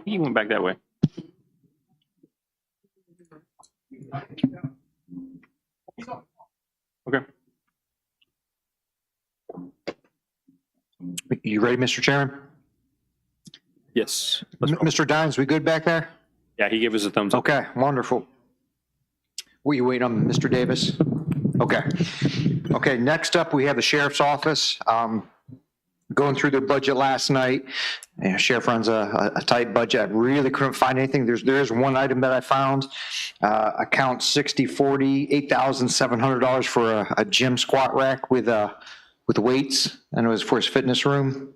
He went back that way. Okay. You ready, Mr. Chairman? Yes. Mr. Dines, we good back there? Yeah, he gave us a thumbs up. Okay, wonderful. Were you waiting on Mr. Davis? Okay. Okay, next up, we have the Sheriff's Office. Going through their budget last night. Sheriff runs a tight budget. I really couldn't find anything. There is one item that I found. Account 6040, $8,700 for a gym squat rack with weights, and it was for his fitness room.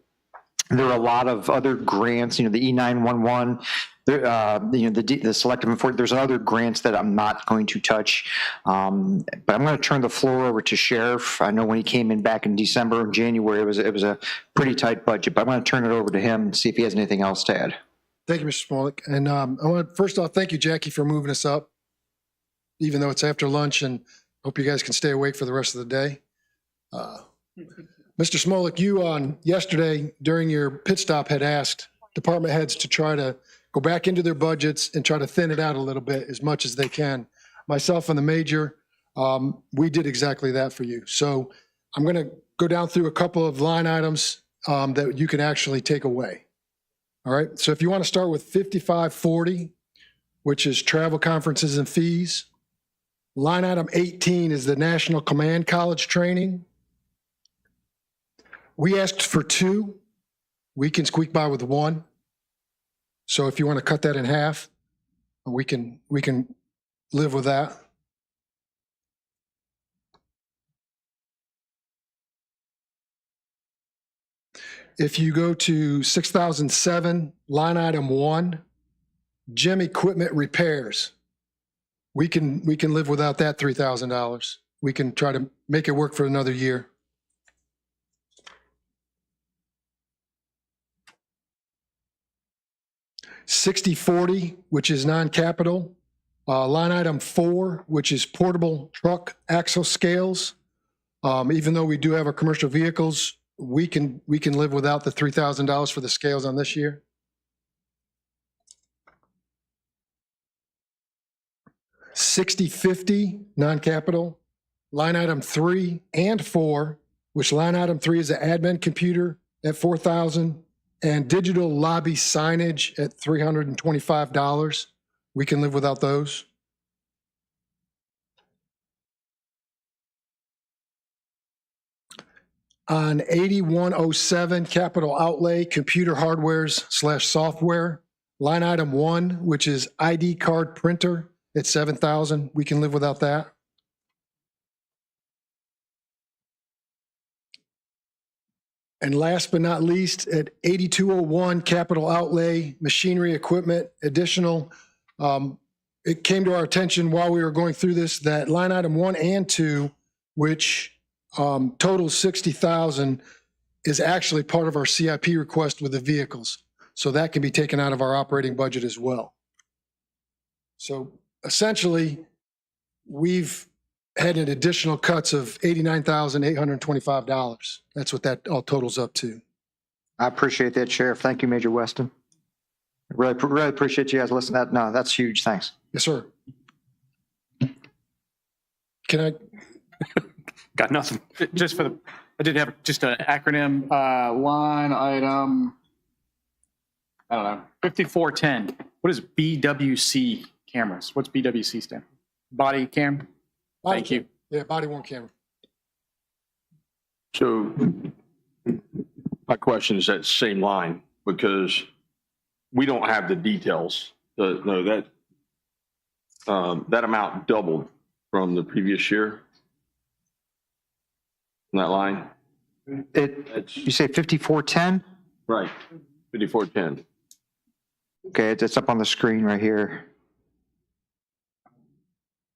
There are a lot of other grants, the E911, the selective enforcement. There's other grants that I'm not going to touch, but I'm going to turn the floor over to Sheriff. I know when he came in back in December and January, it was a pretty tight budget, but I'm going to turn it over to him and see if he has anything else to add. Thank you, Mr. Smolik. And I want to first off thank you, Jackie, for moving us up, even though it's after lunch, and hope you guys can stay awake for the rest of the day. Mr. Smolik, you on yesterday during your pit stop had asked department heads to try to go back into their budgets and try to thin it out a little bit as much as they can. Myself and the major, we did exactly that for you. So I'm going to go down through a couple of line items that you can actually take away. All right. So if you want to start with 5540, which is travel, conferences, and fees. Line item 18 is the National Command College training. We asked for 2. We can squeak by with 1. So if you want to cut that in half, we can live with that. If you go to 6007, line item 1, gym equipment repairs. We can live without that $3,000. We can try to make it work for another year. $6040, which is non-capital. Line item 4, which is portable truck axle scales. Even though we do have our commercial vehicles, we can live without the $3,000 for the scales on this year. $6050, non-capital. Line item 3 and 4, which line item 3 is the admin computer at $4,000. And digital lobby signage at $325. We can live without those. On 8107, capital outlay, computer hardwares / software. Line item 1, which is ID card printer at $7,000. We can live without that. And last but not least, at 8201, capital outlay, machinery, equipment, additional. It came to our attention while we were going through this that line item 1 and 2, which totals $60,000, is actually part of our CIP request with the vehicles. So that can be taken out of our operating budget as well. So essentially, we've had an additional cuts of $89,825. That's what that all totals up to. I appreciate that, Sheriff. Thank you, Major Weston. Really appreciate you guys listening to that. No, that's huge. Thanks. Yes, sir. Can I? Got nothing. Just for the, I did have just an acronym. Line item, I don't know, 5410. What is BWC cameras? What's BWC stand? Body cam? Thank you. Yeah, body worn camera. So my question is that same line, because we don't have the details. No, that amount doubled from the previous year. In that line. You say 5410? Right. 5410. Okay, it's up on the screen right here.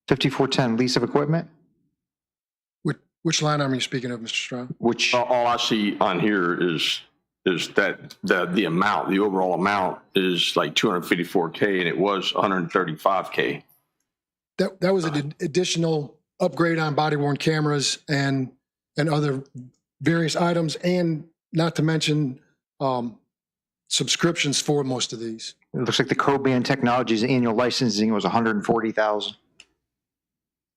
5410, lease of equipment? Which line item are you speaking of, Mr. Strong? Which All I see on here is that the amount, the overall amount is like 254K, and it was 135K. That was an additional upgrade on body worn cameras and other various items, and not to mention subscriptions for most of these. It looks like the Coban Technologies annual licensing was 140,000.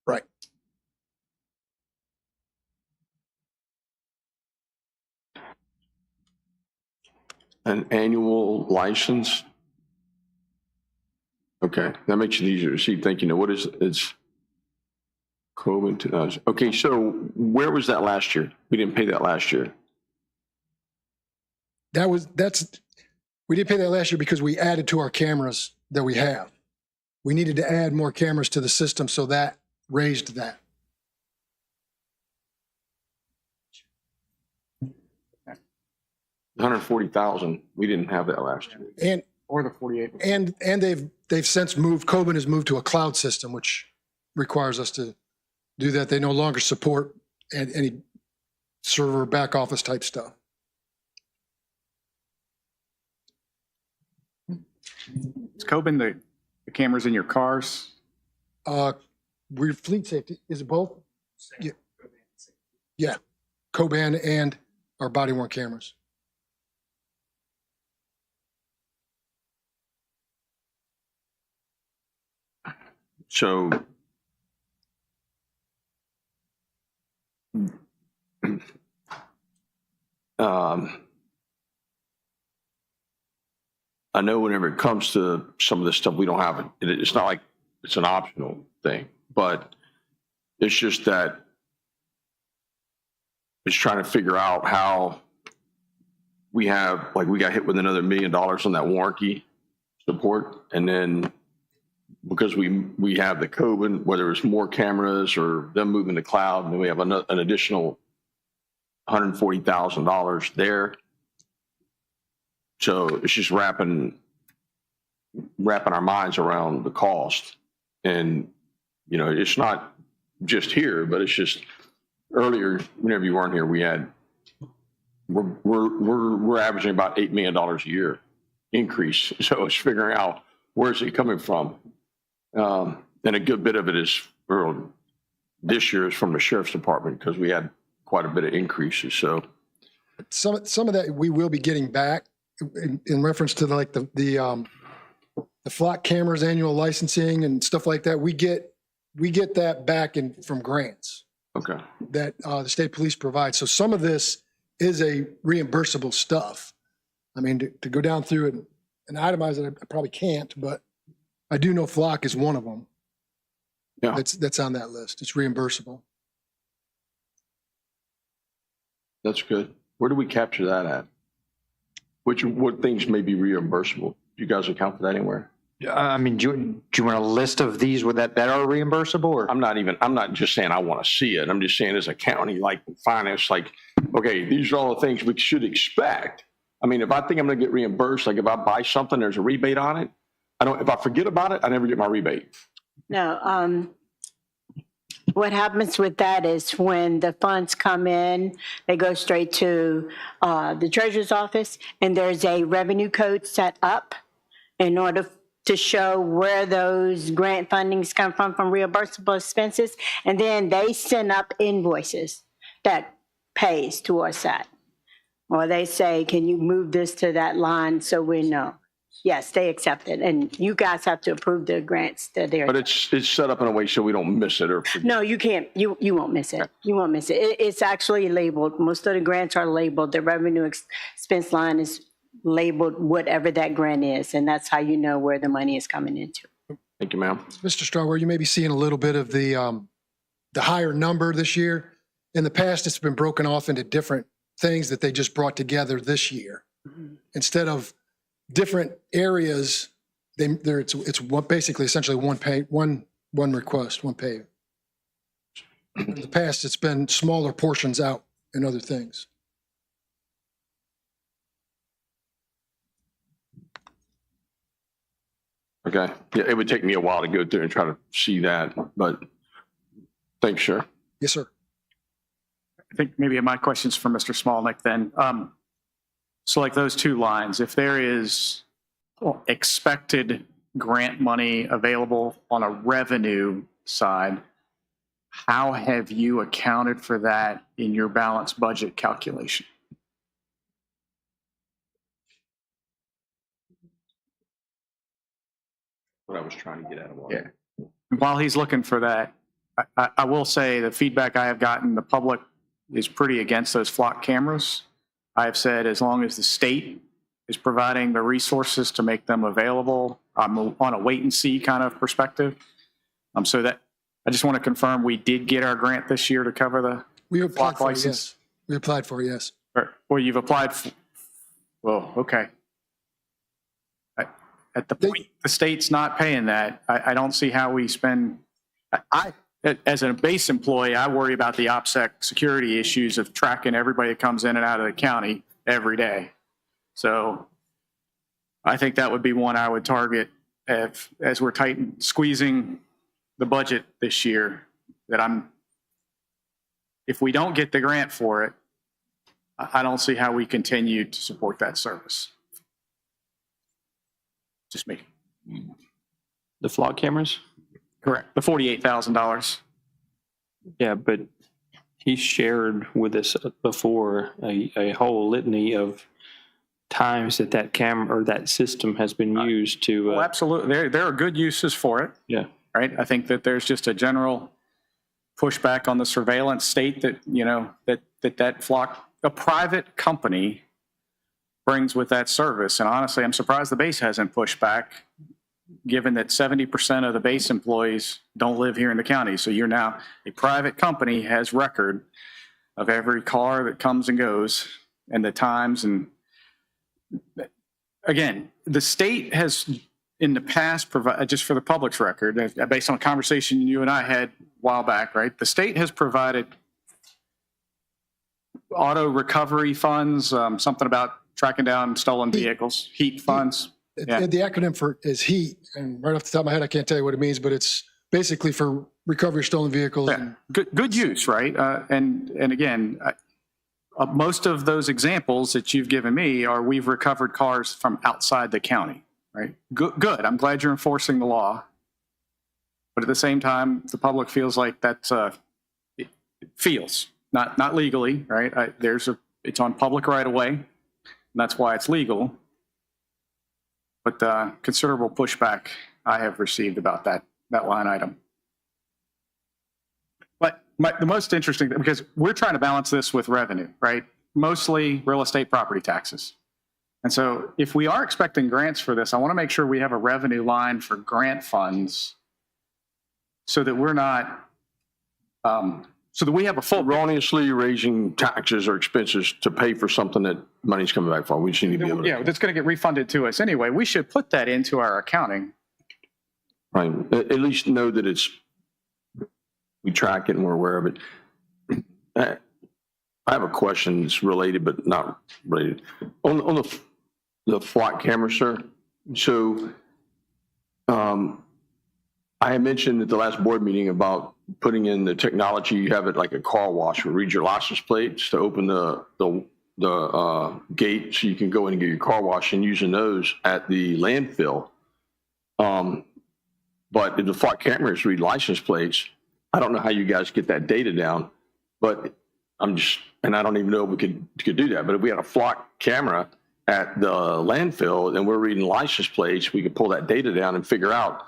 Right. An annual license? Okay, that makes it easier to see, thinking, what is, it's COVID 2000. Okay, so where was that last year? We didn't pay that last year. We didn't pay that last year because we added to our cameras that we have. We needed to add more cameras to the system, so that raised that. $140,000, we didn't have that last year. And Or the 48. and they've since moved, Coben has moved to a cloud system, which requires us to do that. They no longer support any server back office type stuff. Is Coben the cameras in your cars? We're fleet safety, is it both? Yeah. Yeah, Coban and our body worn cameras. So I know whenever it comes to some of this stuff, we don't have it. It's not like it's an optional thing, but it's just that it's trying to figure out how we have, like, we got hit with another $1 million on that warranty support. And then because we have the COVID, whether it's more cameras or them moving to cloud, and then we have an additional $140,000 there. So it's just wrapping our minds around the cost. And, you know, it's not just here, but it's just earlier, whenever you weren't here, we're averaging about $8 million a year increase. So it's figuring out where's it coming from. And a good bit of it is, this year is from the sheriff's department, because we had quite a bit of increases. So Some of that we will be getting back in reference to the flock cameras annual licensing and stuff like that. We get that back from grants okay, that the state police provide. So some of this is a reimbursable stuff. I mean, to go down through it and itemize it, I probably can't, but I do know flock is one of them. Yeah. That's on that list. It's reimbursable. that's good. Where do we capture that at? What things may be reimbursable? Do you guys account for that anywhere? I mean, do you want a list of these that are reimbursable, or? I'm not just saying I want to see it. I'm just saying, as a county, like finance, like, okay, these are all the things we should expect. I mean, if I think I'm going to get reimbursed, like if I buy something, there's a rebate on it. If I forget about it, I never get my rebate. No, what happens with that is when the funds come in, they go straight to the treasurer's office, and there's a revenue code set up in order to show where those grant fundings come from reimbursable expenses, and then they send up invoices that pays towards that. Or they say, can you move this to that line so we know? Yes, they accept it, and you guys have to approve the grants that they're. But it's set up in a way so we don't miss it or forget. No, you can't. You won't miss it. You won't miss it. It's actually labeled. Most of the grants are labeled. The revenue expense line is labeled whatever that grant is, and that's how you know where the money is coming into. Thank you, ma'am. Mr. Strawberry, you may be seeing a little bit of the higher number this year. In the past, it's been broken off into different things that they just brought together this year. Instead of different areas, it's basically essentially one request, one pay. In the past, it's been smaller portions out and other things. Okay. Yeah, it would take me a while to go through and try to see that, but thanks, sir. Yes, sir. I think maybe my question's for Mr. Smolnick then. So like those two lines, if there is expected grant money available on a revenue side, how have you accounted for that in your balanced budget calculation? what I was trying to get at. Yeah. While he's looking for that, I will say the feedback I have gotten, the public is pretty against those flock cameras. I have said as long as the state is providing the resources to make them available, I'm on a wait and see kind of perspective. So that I just want to confirm we did get our grant this year to cover the We applied flock for it, license. yes. We applied for it, yes. Well, you've applied for, well, okay. At the point the state's not paying that, I don't see how we spend, as a base employee, I worry about the OPSEC security issues of tracking everybody that comes in and out of the county every day. So I think that would be one I would target as we're squeezing the budget this year, if we don't get the grant for it, I don't see how we continue to support that service. Just me. The flock cameras? Correct. The $48,000. Yeah, but he shared with us before a whole litany of times that camera or that system has been used to. Well, absolutely. There are good uses for it. Yeah. Right. I think that there's just a general pushback on the surveillance state that, that flock, a private company brings with that service. And honestly, I'm surprised the base hasn't pushed back, given that 70% of the base employees don't live here in the county. So you're now a private company has record of every car that comes and goes and the times. And again, the state has in the past provided, just for the public's record, based on a conversation you and I had a while back, right? The state has provided auto recovery funds, something about tracking down stolen vehicles, heat funds. Yeah. The acronym is HEAT, and right off the top of my head, I can't tell you what it means, but it's basically for recovery of stolen vehicles. Yeah. Good use, right? And again, most of those examples that you've given me are we've recovered cars from outside the county, right? Good. I'm glad you're enforcing the law. But at the same time, the public feels like that's, it feels, not legally, right? It's on public right of way, and that's why it's legal. But considerable pushback I have received about that line item. But the most interesting, because we're trying to balance this with revenue, right? Mostly real estate property taxes. And so if we are expecting grants for this, I want to make sure we have a revenue line for grant funds so that we're not, so that we have a full. Erroneously raising taxes or expenses to pay for something that money's coming back from. We just need to be able to. Yeah, that's going to get refunded to us anyway. We should put that into our accounting. Right. At least know that we track it and we're aware of it. I have a question that's related, but not related. On the flock camera, sir. So I had mentioned at the last board meeting about putting in the technology. You have it like a car wash where read your license plates to open the gate so you can go in and get your car wash, and using those at the landfill. But if the flock cameras read license plates, I don't know how you guys get that data down, but and I don't even know if we could do that. But if we had a flock camera at the landfill and we're reading license plates, we could pull that data down and figure out.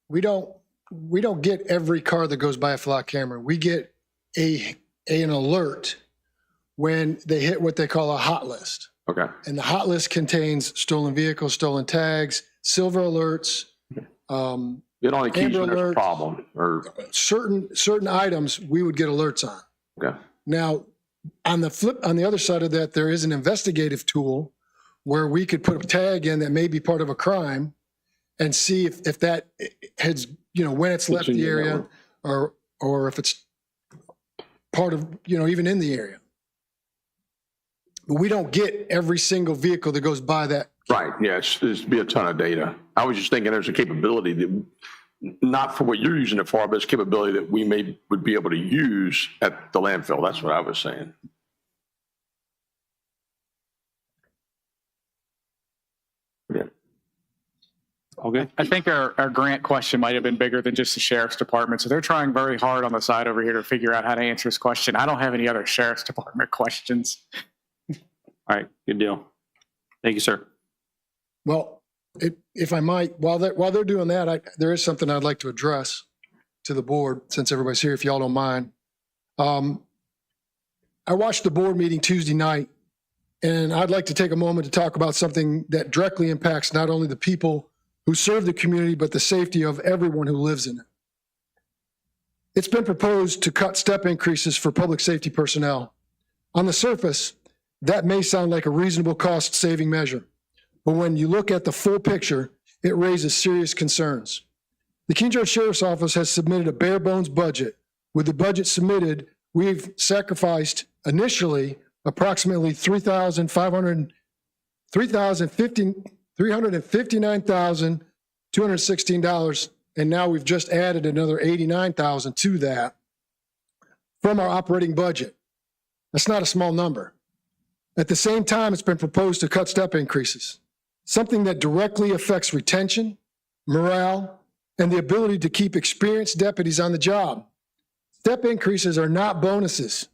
We don't get every car that goes by a flock camera. We get an alert when they hit what they call a hot list. Okay. And the hot list contains stolen vehicles, stolen tags, silver alerts. It only keeps when there's a problem or certain items we would get alerts on. okay. Now, on the other side of that, there is an investigative tool where we could put a tag in that may be part of a crime and see if that has, when it's left the area or if it's part of, even in the area. But we don't get every single vehicle that goes by that. Right. Yeah. There's be a ton of data. I was just thinking there's a capability that not for what you're using it for, but it's capability that we would be able to use at the landfill. That's what I was saying. Yeah. Okay. I think our grant question might have been bigger than just the sheriff's department. So they're trying very hard on the side over here to figure out how to answer this question. I don't have any other sheriff's department questions. All right. Good deal. Thank you, sir. Well, If I might, while they're doing that, there is something I'd like to address to the board, since everybody's here, if y'all don't mind. I watched the board meeting Tuesday night, and I'd like to take a moment to talk about something that directly impacts not only the people who serve the community, but the safety of everyone who lives in it. It's been proposed to cut step increases for public safety personnel. On the surface, that may sound like a reasonable cost-saving measure, but when you look at the full picture, it raises serious concerns. The King George Sheriff's Office has submitted a bare bones budget. With the budget submitted, we've sacrificed initially approximately $359,216, and now we've just added another $89,000 to that from our operating budget. That's not a small number. At the same time, it's been proposed to cut step increases, something that directly affects retention, morale, and the ability to keep experienced deputies on the job. Step increases are not bonuses.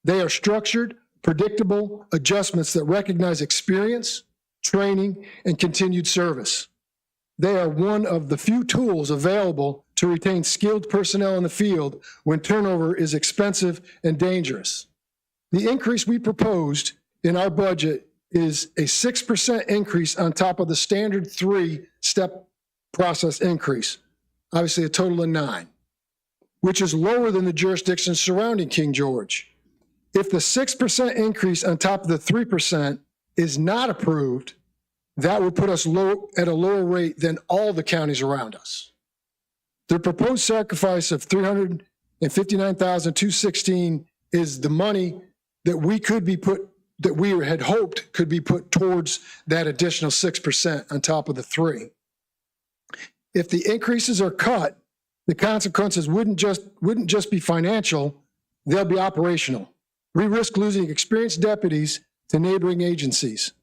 They are structured, predictable adjustments that recognize experience, training, and continued service. They are one of the few tools available to retain skilled personnel in the field when turnover is expensive and dangerous. The increase we proposed in our budget is a 6% increase on top of the standard 3-step process increase, obviously a total of 9, which is lower than the jurisdictions surrounding King George. If the 6% increase on top of the 3% is not approved, that would put us at a lower rate than all the counties around us. The proposed sacrifice of $359,216 is the money that we had hoped could be put towards that additional 6% on top of the 3. If the increases are cut, the consequences wouldn't just be financial, they'll be operational. We risk losing experienced deputies to neighboring agencies.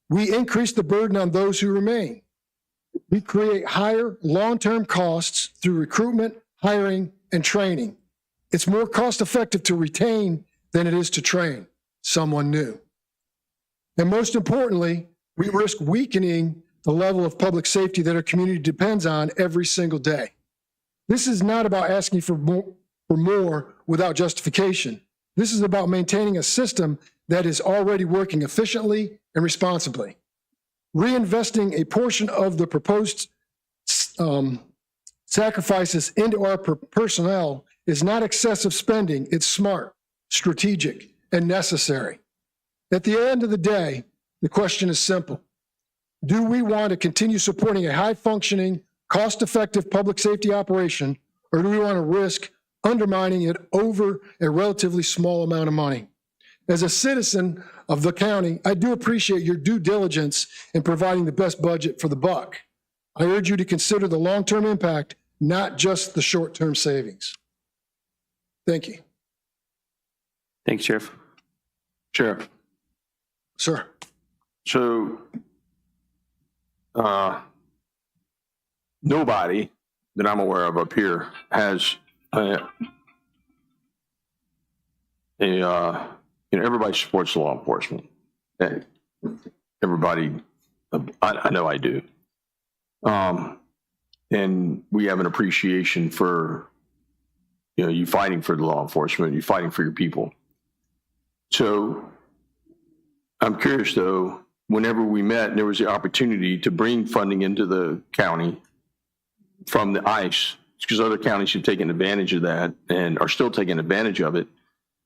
We increase the burden on those who remain. We create higher long-term costs through recruitment, hiring, and training. It's more cost-effective to retain than it is to train someone new. And most importantly, we risk weakening the level of public safety that our community depends on every single day. This is not about asking for more without justification. This is about maintaining a system that is already working efficiently and responsibly. Reinvesting a portion of the proposed sacrifices into our personnel is not excessive spending. It's smart, strategic, and necessary. At the end of the day, the question is simple. Do we want to continue supporting a high-functioning, cost-effective public safety operation, or do we want to risk undermining it over a relatively small amount of money? As a citizen of the county, I do appreciate your due diligence in providing the best budget for the buck. I urge you to consider the long-term impact, not just the short-term savings. Thank you. Thanks, Sheriff. Sheriff, Sir. so nobody that I'm aware of up here has everybody supports law enforcement. Everybody, I know I do. And we have an appreciation for, you fighting for the law enforcement, you fighting for your people. So I'm curious though, whenever we met, there was the opportunity to bring funding into the county from the ICE, because other counties have taken advantage of that and are still taking advantage of it.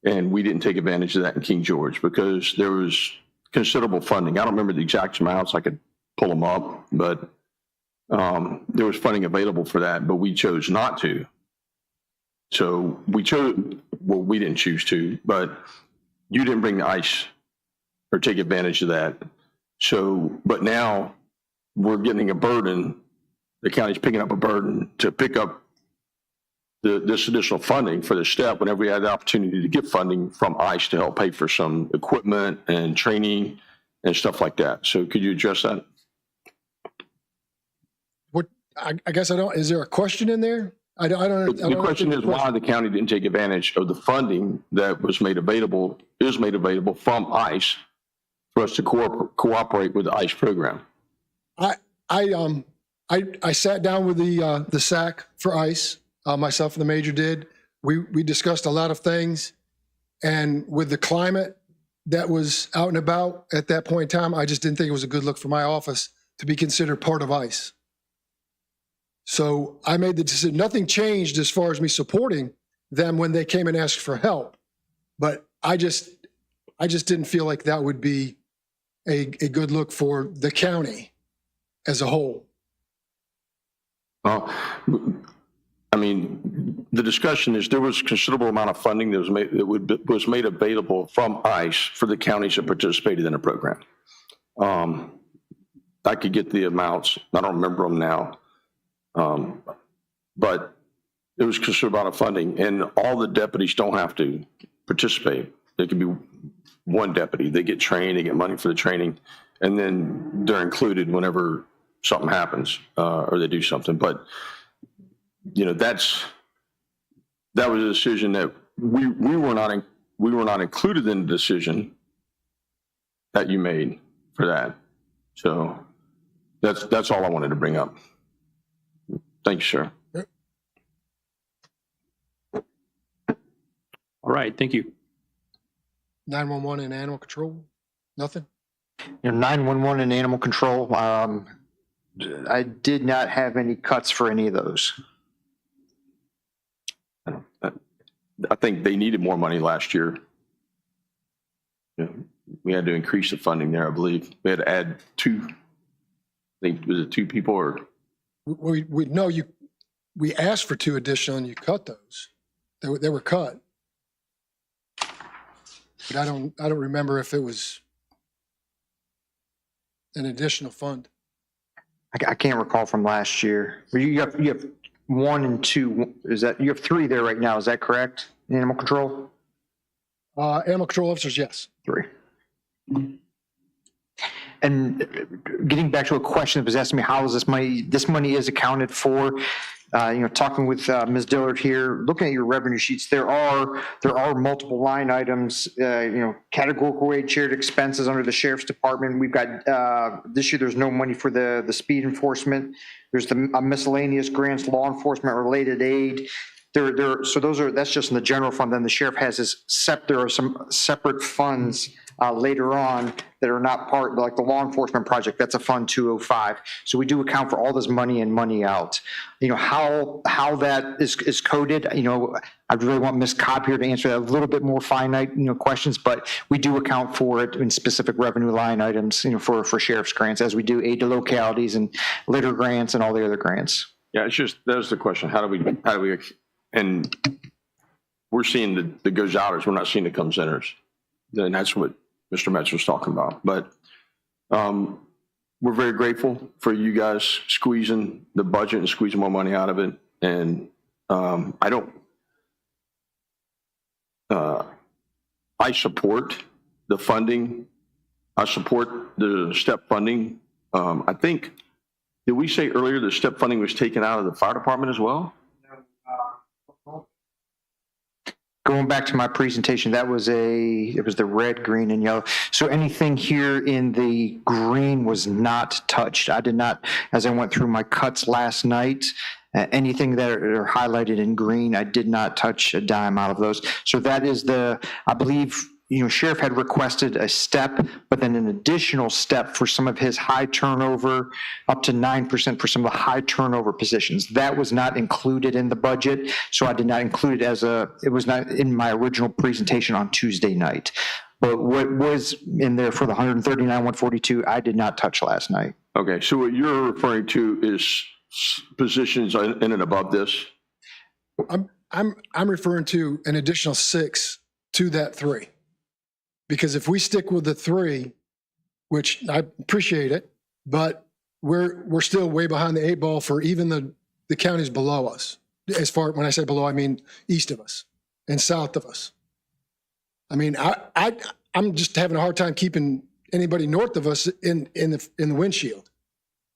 And we didn't take advantage of that in King George because there was considerable funding. I don't remember the exact amounts. I could pull them up, but there was funding available for that, but we chose not to. So we didn't choose to, but you didn't bring the ICE or take advantage of that. So, but now we're getting a burden. The county's picking up a burden to pick up this additional funding for the step whenever we had the opportunity to get funding from ICE to help pay for some equipment and training and stuff like that. So could you address that? What I guess I don't, is there a question in there? The question is why the county didn't take advantage of the funding that is made available from ICE for us to cooperate with the ICE program. I sat down with the SAC for ICE, myself and the major did. We discussed a lot of things, and with the climate that was out and about at that point in time, I just didn't think it was a good look for my office to be considered part of ICE. So I made the decision. Nothing changed as far as me supporting them when they came and asked for help, but I just didn't feel like that would be a good look for the county as a whole. Well, I mean, the discussion is there was considerable amount of funding that was made available from ICE for the counties that participated in the program. I could get the amounts. I don't remember them now. But it was considerable amount of funding, and all the deputies don't have to participate. It could be one deputy. They get trained, they get money for the training, and then they're included whenever something happens or they do something. But you know, that was a decision that we were not included in the decision that you made for that. So that's all I wanted to bring up. Thank you, sir. All right, thank you. 911 and animal control, nothing? 911 and animal control, I did not have any cuts for any of those. I think they needed more money last year. Yeah, we had to increase the funding there, I believe. We had to add two, I think, was it two people or? We asked for 2 additional and you cut those. They were cut. But I don't remember if it was an additional fund. I can't recall from last year. You have 1 and 2. Is that, you have 3 there right now? Is that correct? Animal control? Animal control officers, yes. 3. And getting back to a question that was asking me, how is this money? This money is accounted for. Talking with Ms. Dillard here, looking at your revenue sheets, there are multiple line items. Categorical wage shared expenses under the sheriff's department. We've got this year. There's no money for the speed enforcement. There's the miscellaneous grants, law enforcement related aid. That's just in the general fund. Then the sheriff has there are some separate funds later on that are not part, like the law enforcement project. That's a fund 205. So we do account for all this money in, money out. How that is coded. I really want Ms. Cobb here to answer a little bit more finite questions, but we do account for it in specific revenue line items for sheriff's grants, as we do aid to localities and litter grants and all the other grants. Yeah, it's just, there's the question. How do we, and we're seeing the goes outers, we're not seeing the comes inners. And that's what Mr. Metz was talking about. But we're very grateful for you guys squeezing the budget and squeezing more money out of it. And I support the funding. I support the STEP funding. I think, did we say earlier the STEP funding was taken out of the fire department as well? Going back to my presentation, it was the red, green, and yellow. So anything here in the green was not touched. I did not, as I went through my cuts last night, anything that are highlighted in green, I did not touch a dime out of those. So that is I believe, Sheriff had requested a step, but then an additional step for some of his high turnover, up to 9% for some of the high turnover positions. That was not included in the budget, so I did not include it it was not in my original presentation on Tuesday night. But what was in there for the 139, 142, I did not touch last night. Okay, so what you're referring to is positions in and above this? I'm referring to an additional 6 to that 3. Because if we stick with the 3, which I appreciate it, but we're still way behind the 8 ball for even the counties below us. As far, when I say below, I mean east of us and south of us. I mean, I'm just having a hard time keeping anybody north of us in the windshield.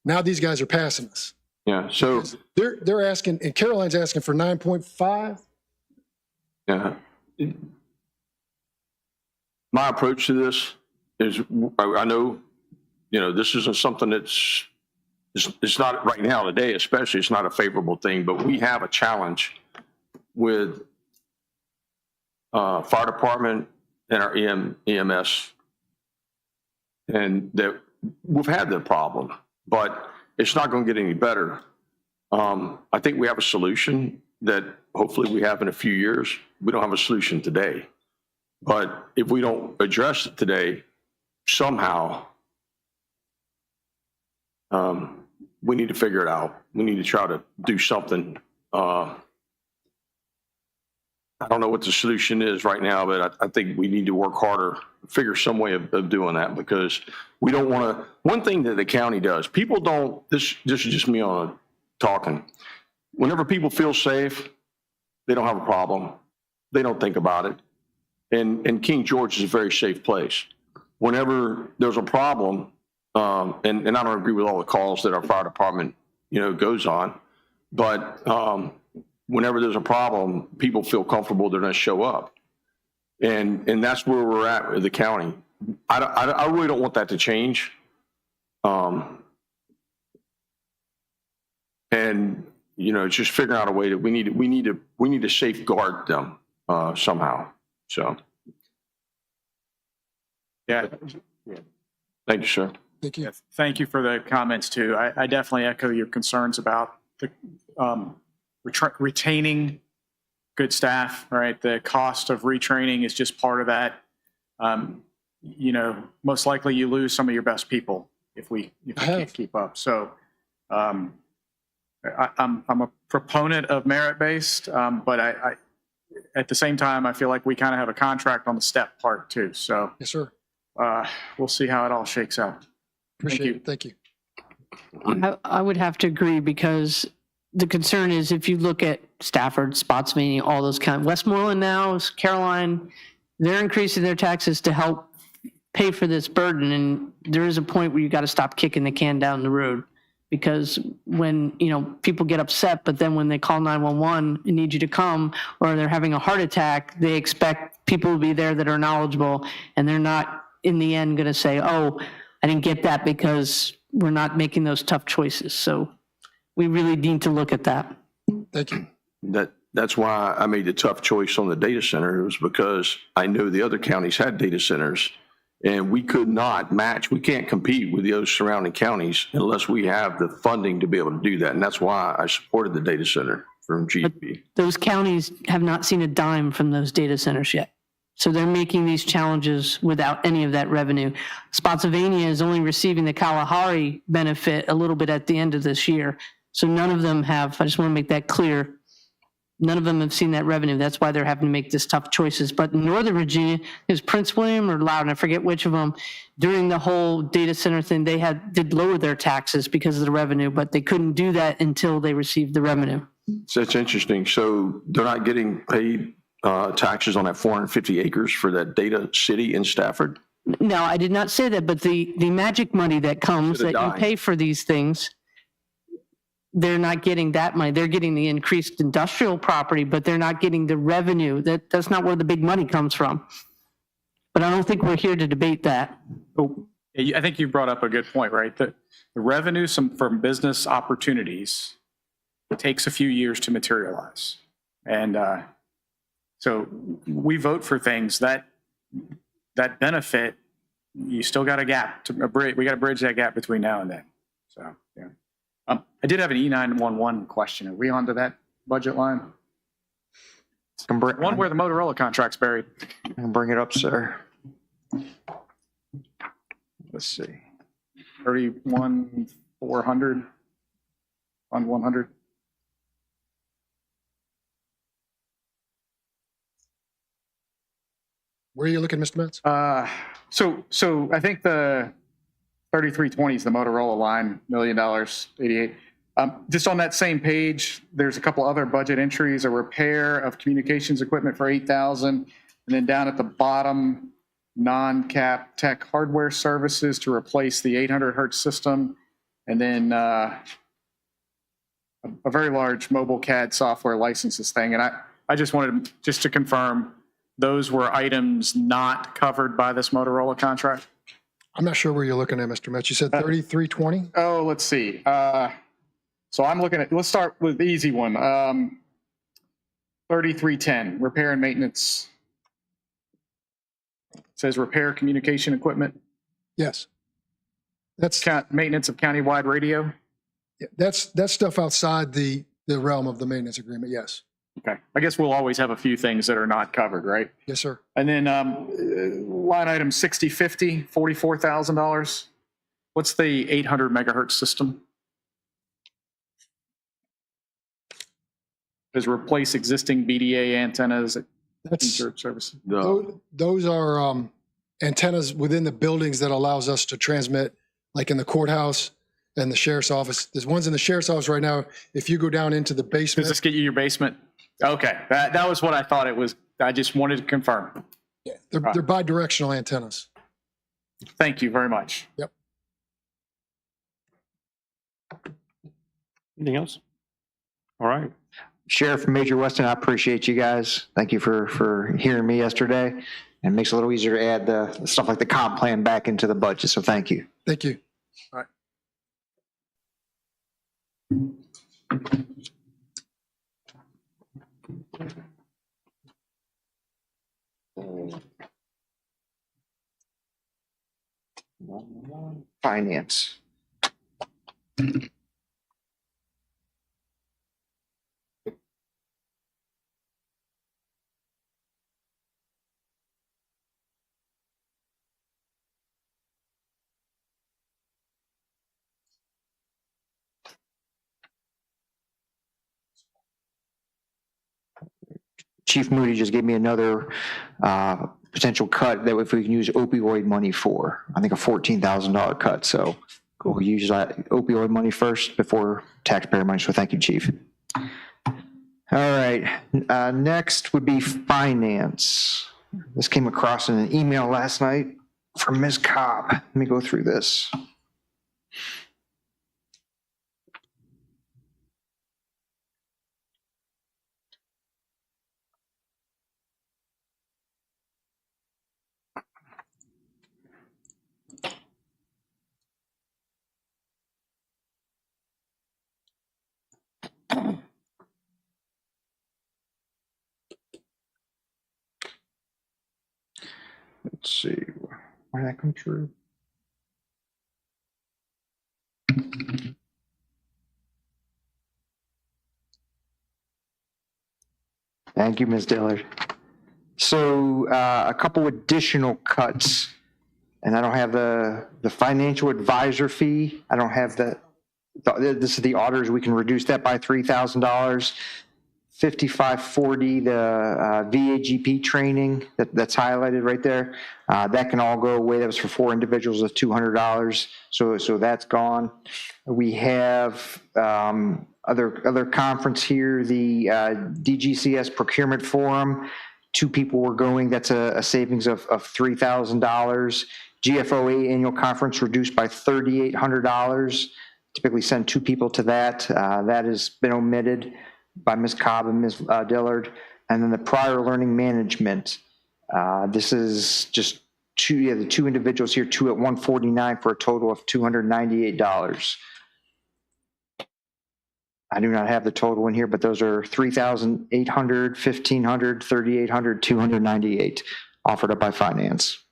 Now these guys are passing us. Yeah. So they're asking, and Caroline's asking for 9.5. Yeah. My approach to this is, I know, this isn't something that's it's not right now today, especially, it's not a favorable thing, but we have a challenge with fire department and our EMS. And that we've had the problem, but it's not going to get any better. I think we have a solution that hopefully we have in a few years. We don't have a solution today, but if we don't address it today, somehow, we need to figure it out. We need to try to do something. I don't know what the solution is right now, but I think we need to work harder, figure some way of doing that, because we don't want to. One thing that the county does, people don't, this is just me on talking. Whenever people feel safe, they don't have a problem. They don't think about it. And King George is a very safe place. Whenever there's a problem, and I don't agree with all the calls that our fire department, goes on, but whenever there's a problem, people feel comfortable they're going to show up. And that's where we're at with the county. I really don't want that to change. And, it's just figuring out a way that we need to safeguard them somehow. So. Yeah. Thank you, sir. Thank you. Yes, thank you for the comments too. I definitely echo your concerns about the retaining good staff, right? The cost of retraining is just part of that. Most likely you lose some of your best people if we can't keep up. So I'm a proponent of merit-based, but I at the same time, I feel like we kind of have a contract on the step part too. So Yes, sir. we'll see how it all shakes out. Appreciate it. Thank you. I would have to agree, because the concern is if you look at Stafford, Spotsylvania, all those Westmoreland now, Caroline, they're increasing their taxes to help pay for this burden. And there is a point where you got to stop kicking the can down the road, because when, people get upset, but then when they call 911 and need you to come, or they're having a heart attack, they expect people to be there that are knowledgeable, and they're not in the end going to say, oh, I didn't get that, because we're not making those tough choices. So we really need to look at that. Thank you. That's why I made the tough choice on the data center. It was because I know the other counties had data centers, and we could not match. We can't compete with those surrounding counties unless we have the funding to be able to do that. And that's why I supported the data center from GP. Those counties have not seen a dime from those data centers yet. So they're making these challenges without any of that revenue. Spotsylvania is only receiving the Kalahari benefit a little bit at the end of this year. So none of them have, I just want to make that clear, none of them have seen that revenue. That's why they're having to make this tough choices. But in Northern Virginia, is Prince William or Loudoun, I forget which of them, during the whole data center thing, they did lower their taxes because of the revenue, but they couldn't do that until they received the revenue. So that's interesting. So they're not getting paid taxes on that 450 acres for that data city in Stafford? No, I did not say that, but the magic money that comes that you pay for these things, they're not getting that money. They're getting the increased industrial property, but they're not getting the revenue. That's not where the big money comes from. But I don't think we're here to debate that. Oh, I think you brought up a good point, right? The revenue from business opportunities takes a few years to materialize. And so we vote for things that benefit. You still got a gap we got to bridge that gap between now and then. So, yeah. I did have an E911 question. Are we on to that budget line? One where the Motorola contract's buried. Bring it up, sir. Let's see. 31,400 on 100. Where are you looking, Mr. Metz? So I think the 3320 is the Motorola line, $1 million, 88. Just on that same page, there's a couple other budget entries, a repair of communications equipment for 8,000, and then down at the bottom, non-cap tech hardware services to replace the 800 hertz system, and then a very large mobile CAD software licenses thing. And I just wanted to confirm those were items not covered by this Motorola contract. I'm not sure where you're looking at, Mr. Metz. You said 3320? Oh, let's see. So I'm looking at, let's start with the easy one. 3310, repair and maintenance. It says repair communication equipment, Yes. That's maintenance of countywide radio. that's stuff outside the realm of the maintenance agreement. Yes. Okay. I guess we'll always have a few things that are not covered, right? Yes, sir. And then line item 6050, $44,000. What's the 800 megahertz system? Does replace existing BDA antennas at That's insert service? those are antennas within the buildings that allows us to transmit, like in the courthouse and the sheriff's office. There's ones in the sheriff's office right now. If you go down into the Does basement, this get you your basement? Okay, that was what I thought it was. I just wanted to confirm. they're bi-directional antennas. Thank you very much. Yep. Anything else? All right. Sheriff Major Weston, I appreciate you guys. Thank you for hearing me yesterday. And it makes it a little easier to add the stuff like the comp plan back into the budget. So thank you. Thank you. All right. Finance. Chief Moody just gave me another potential cut that if we can use opioid money for, I think a $14,000 cut. So we'll use that opioid money first before taxpayer money. So thank you, Chief. All right. Next would be finance. This came across in an email last night from Ms. Cobb. Let me go through this. Let's see, where did that come through? Thank you, Ms. Dillard. So a couple additional cuts, and I don't have the financial advisor fee. I don't have this is the auditors. We can reduce that by $3,000. 5540, the VAGP training that's highlighted right there. That can all go away. That was for 4 individuals of $200. So that's gone. We have other conference here, the DGCS procurement forum. 2 people were going. That's a savings of $3,000. GFOA annual conference reduced by $3,800. Typically send 2 people to that. That has been omitted by Ms. Cobb and Ms. Dillard. And then the prior learning management. This is just the 2 individuals here, 2 at $149 for a total of $298. I do not have the total in here, but those are $3,800, $1,500, $3,800, $298 offered up by finance.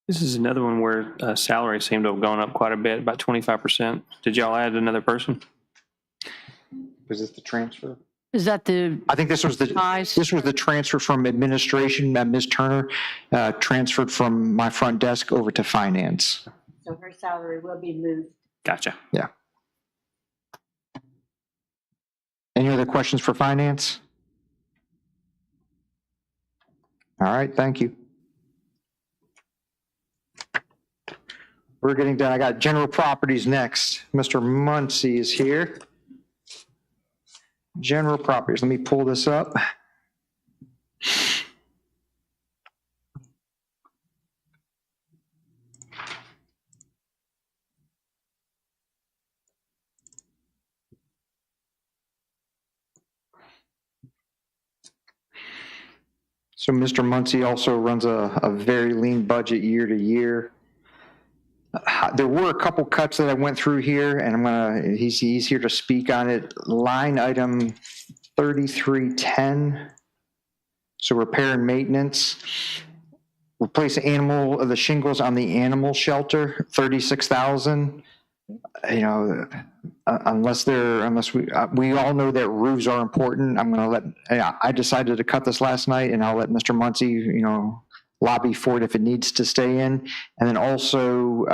This is another one where salaries seem to have gone up quite a bit, about 25%. Did y'all add another person? Was this the transfer? Is that the I think this was the transfer from administration. Ms. Turner transferred from my front desk over to finance. So her salary will be moved. Gotcha. Yeah. Any other questions for finance? All right, thank you. We're getting done. I got general properties next. Mr. Muncy is here. General properties. Let me pull this up. So So Mr. Muncy also runs a very lean budget year to year. There were a couple cuts that I went through here, and he's here to speak on it. Line item 3310, so repair and maintenance. Replace the shingles on the animal shelter, 36,000. You know, unless we all know that roofs are important. I decided to cut this last night, and I'll let Mr. Muncy, lobby for it if it needs to stay in. And then also,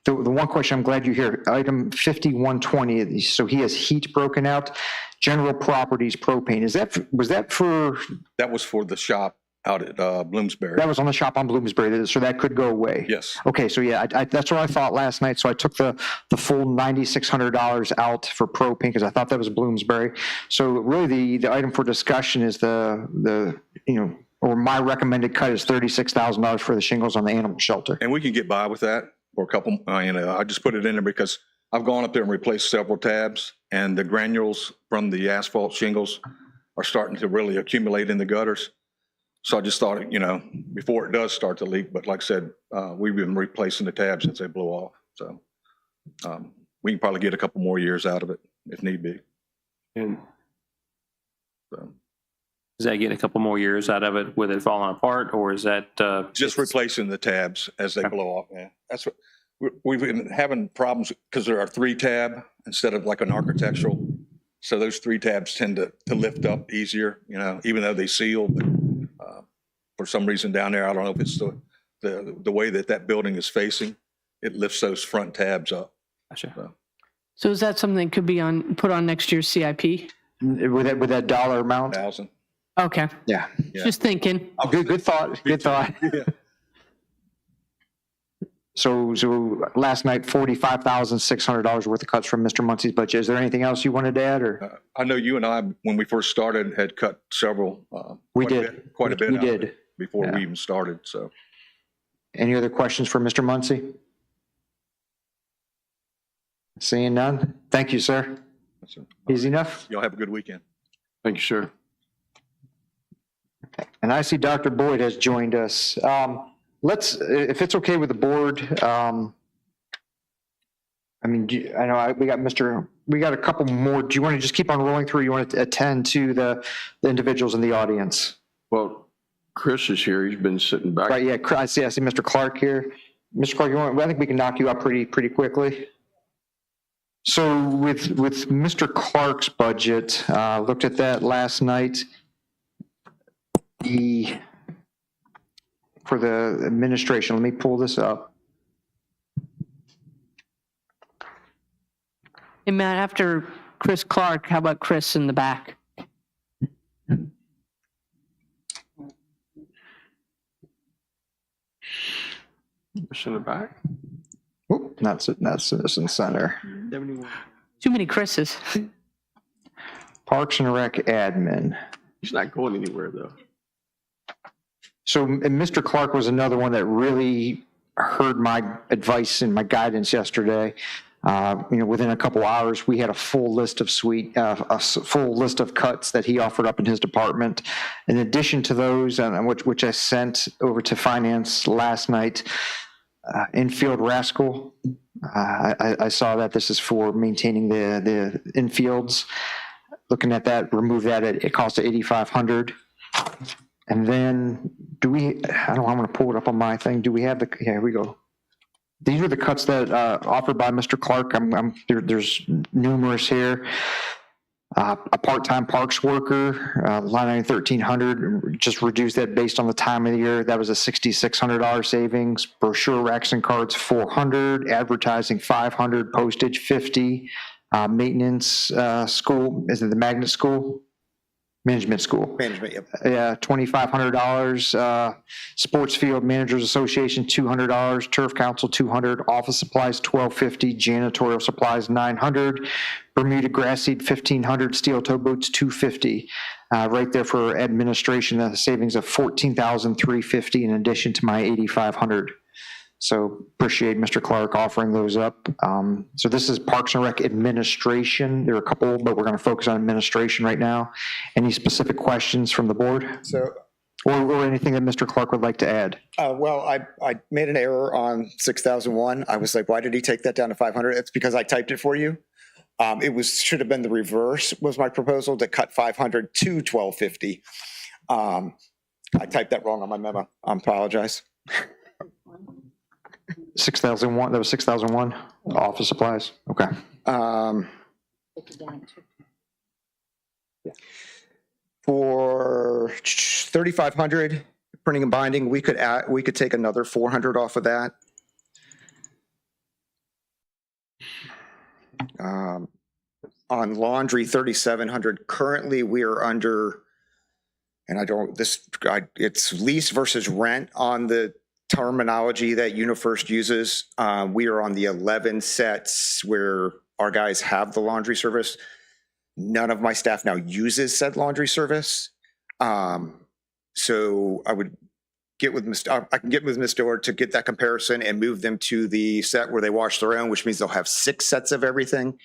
the one question I'm glad you hear, item 5120, so he has heat broken out, general properties propane. That was for the shop out at Bloomsbury. That was on the shop on Bloomsbury, so that could go away? Yes. Okay, so yeah, that's what I thought last night. So I took the full $9,600 out for propane because I thought that was Bloomsbury. So really the item for discussion is or my recommended cut is $36,000 for the shingles on the animal shelter. And we can get by with that for a couple, I just put it in there because I've gone up there and replaced several tabs, and the granules from the asphalt shingles are starting to really accumulate in the gutters. So I just thought, before it does start to leak, but like I said, we've been replacing the tabs since they blew off. So we can probably get a couple more years out of it if need be. And So does that get a couple more years out of it with it falling apart, or is that just replacing the tabs as they blow off, man. That's what we've been having problems because there are 3 tab instead of like an architectural. So those 3 tabs tend to lift up easier, even though they seal. But for some reason down there, I don't know if it's the way that building is facing, it lifts those front tabs up. Gotcha. So is that something that could be put on next year's CIP? With that dollar amount? 1,000. Okay, Yeah. just thinking. Good thought. Yeah. So last night, $45,600 worth of cuts from Mr. Muncy's budget. Is there anything else you wanted to add, or? I know you and I, when we first started, had cut several. We quite a did. bit- Quite a bit. We out of did. it before Yeah. we even started. So Any other questions for Mr. Muncy? Seeing none. Thank you, sir. Easy enough. y'all have a good weekend. Thank you, sir. And I see Dr. Boyd has joined us. If it's okay with the board, I know we got a couple more. Do you want to just keep on rolling through? You want to attend to the individuals in the audience? Well, Chris is here. He's been sitting back. Right, yeah, I see Mr. Clark here. Mr. Clark, I think we can knock you up pretty quickly. So with Mr. Clark's budget, looked at that last night. For the administration, let me pull this up. Hey, Matt, after Chris Clark, how about Chris in the back? Chris in the back. Oh, not Citizen Center. Too many Chris's. Parks and Rec admin. He's not going anywhere, though. So, and Mr. Clark was another one that really heard my advice and my guidance yesterday. Within a couple hours, we had a full list of cuts that he offered up in his department. In addition to those, which I sent over to finance last night, infield rascal. I saw that this is for maintaining the infields. Looking at that, remove that. It costs $8,500. And then I'm going to pull it up on my thing. Do we have here we go. These are the cuts that offered by Mr. Clark. There's numerous here. A part-time parks worker, line item 1,300, just reduced that based on the time of the year. That was a $6,600 savings. Brochure racks and cards, 400. Advertising, 500. Postage, 50. Maintenance school, is it the magnet school? Management school. Management, yep. Yeah, $2,500. Sports Field Managers Association, $200. Turf Council, $200. Office supplies, $1,250. Janitorial supplies, $900. Bermuda grass seed, $1,500. Steel toe boots, $250. Right there for administration, a savings of $14,350 in addition to my $8,500. So appreciate Mr. Clark offering those up. So this is Parks and Rec administration. There are a couple, but we're going to focus on administration right now. Any specific questions from the board? So Or anything that Mr. Clark would like to add? Well, I made an error on 6,001. I was like, why did he take that down to 500? It's because I typed it for you. Should have been the reverse was my proposal to cut 500 to 1250. I typed that wrong on my memo. I apologize. 6,001, that was 6,001, office supplies, okay. For 3,500 printing and binding, we could take another 400 off of that. On laundry, 3,700. Currently, we are under, and it's lease versus rent on the terminology that UniFirst uses. We are on the 11 sets where our guys have the laundry service. None of my staff now uses said laundry service. So I would get with I can get with Ms. Dillard to get that comparison and move them to the set where they wash their own, which means they'll have 6 sets of everything,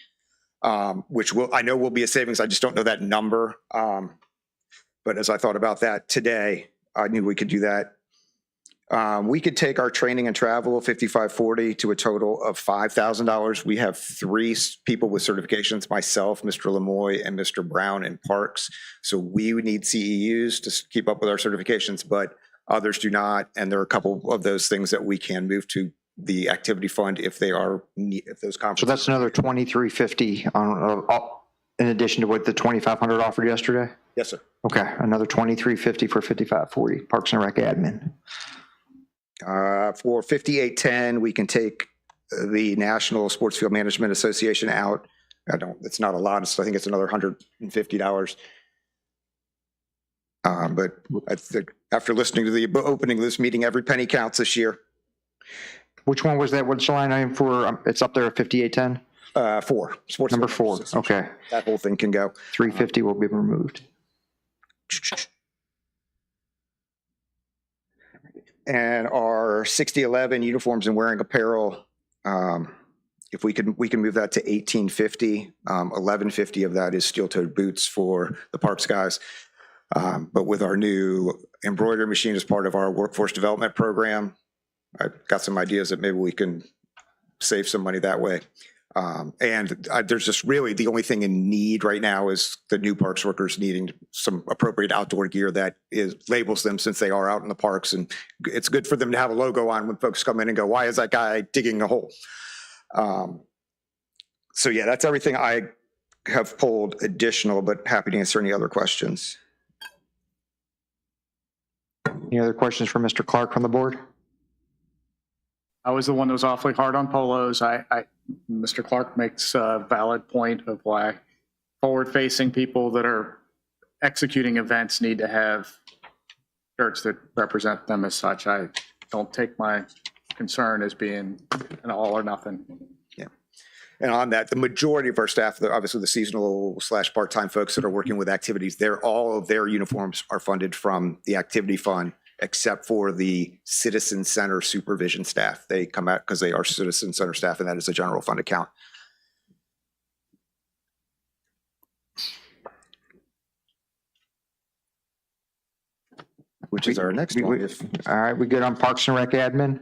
which I know will be a savings. I just don't know that number. But as I thought about that today, I knew we could do that. We could take our training and travel 5540 to a total of $5,000. We have 3 people with certifications, myself, Mr. Lemoy, and Mr. Brown in parks. So we would need CEUs to keep up with our certifications, but others do not. And there are a couple of those things that we can move to the activity fund if those conferences. So that's another 2,350 in addition to what the 2,500 offered yesterday? Yes, sir. Okay, another 2,350 for 5540, Parks and Rec admin. For 5810, we can take the National Sports Field Management Association out. It's not a lot. I think it's another $150. But I think after listening to the opening of this meeting, every penny counts this year. Which one was that? What's the line item for? It's up there at 5810? 4. Sports Number Field 4, Association. okay. That whole thing can go. 350 will be removed. And our 6011 uniforms and wearing apparel, if we can move that to 1850. 1150 of that is steel-toed boots for the parks guys. But with our new embroidery machine as part of our workforce development program, I've got some ideas that maybe we can save some money that way. There's just really the only thing in need right now is the new parks workers needing some appropriate outdoor gear that labels them since they are out in the parks. And it's good for them to have a logo on when folks come in and go, why is that guy digging a hole? So yeah, that's everything I have pulled additional, but happy to answer any other questions. Any other questions for Mr. Clark from the board? I was the one that was awfully hard on polos. Mr. Clark makes a valid point of why forward-facing people that are executing events need to have shirts that represent them as such. I don't take my concern as being an all or nothing. Yeah. And on that, the majority of our staff, obviously the seasonal / part-time folks that are working with activities, all of their uniforms are funded from the activity fund, except for the Citizen Center supervision staff. They come out because they are Citizen Center staff, and that is a general fund account. Which is our next one. All right, we good on Parks and Rec admin?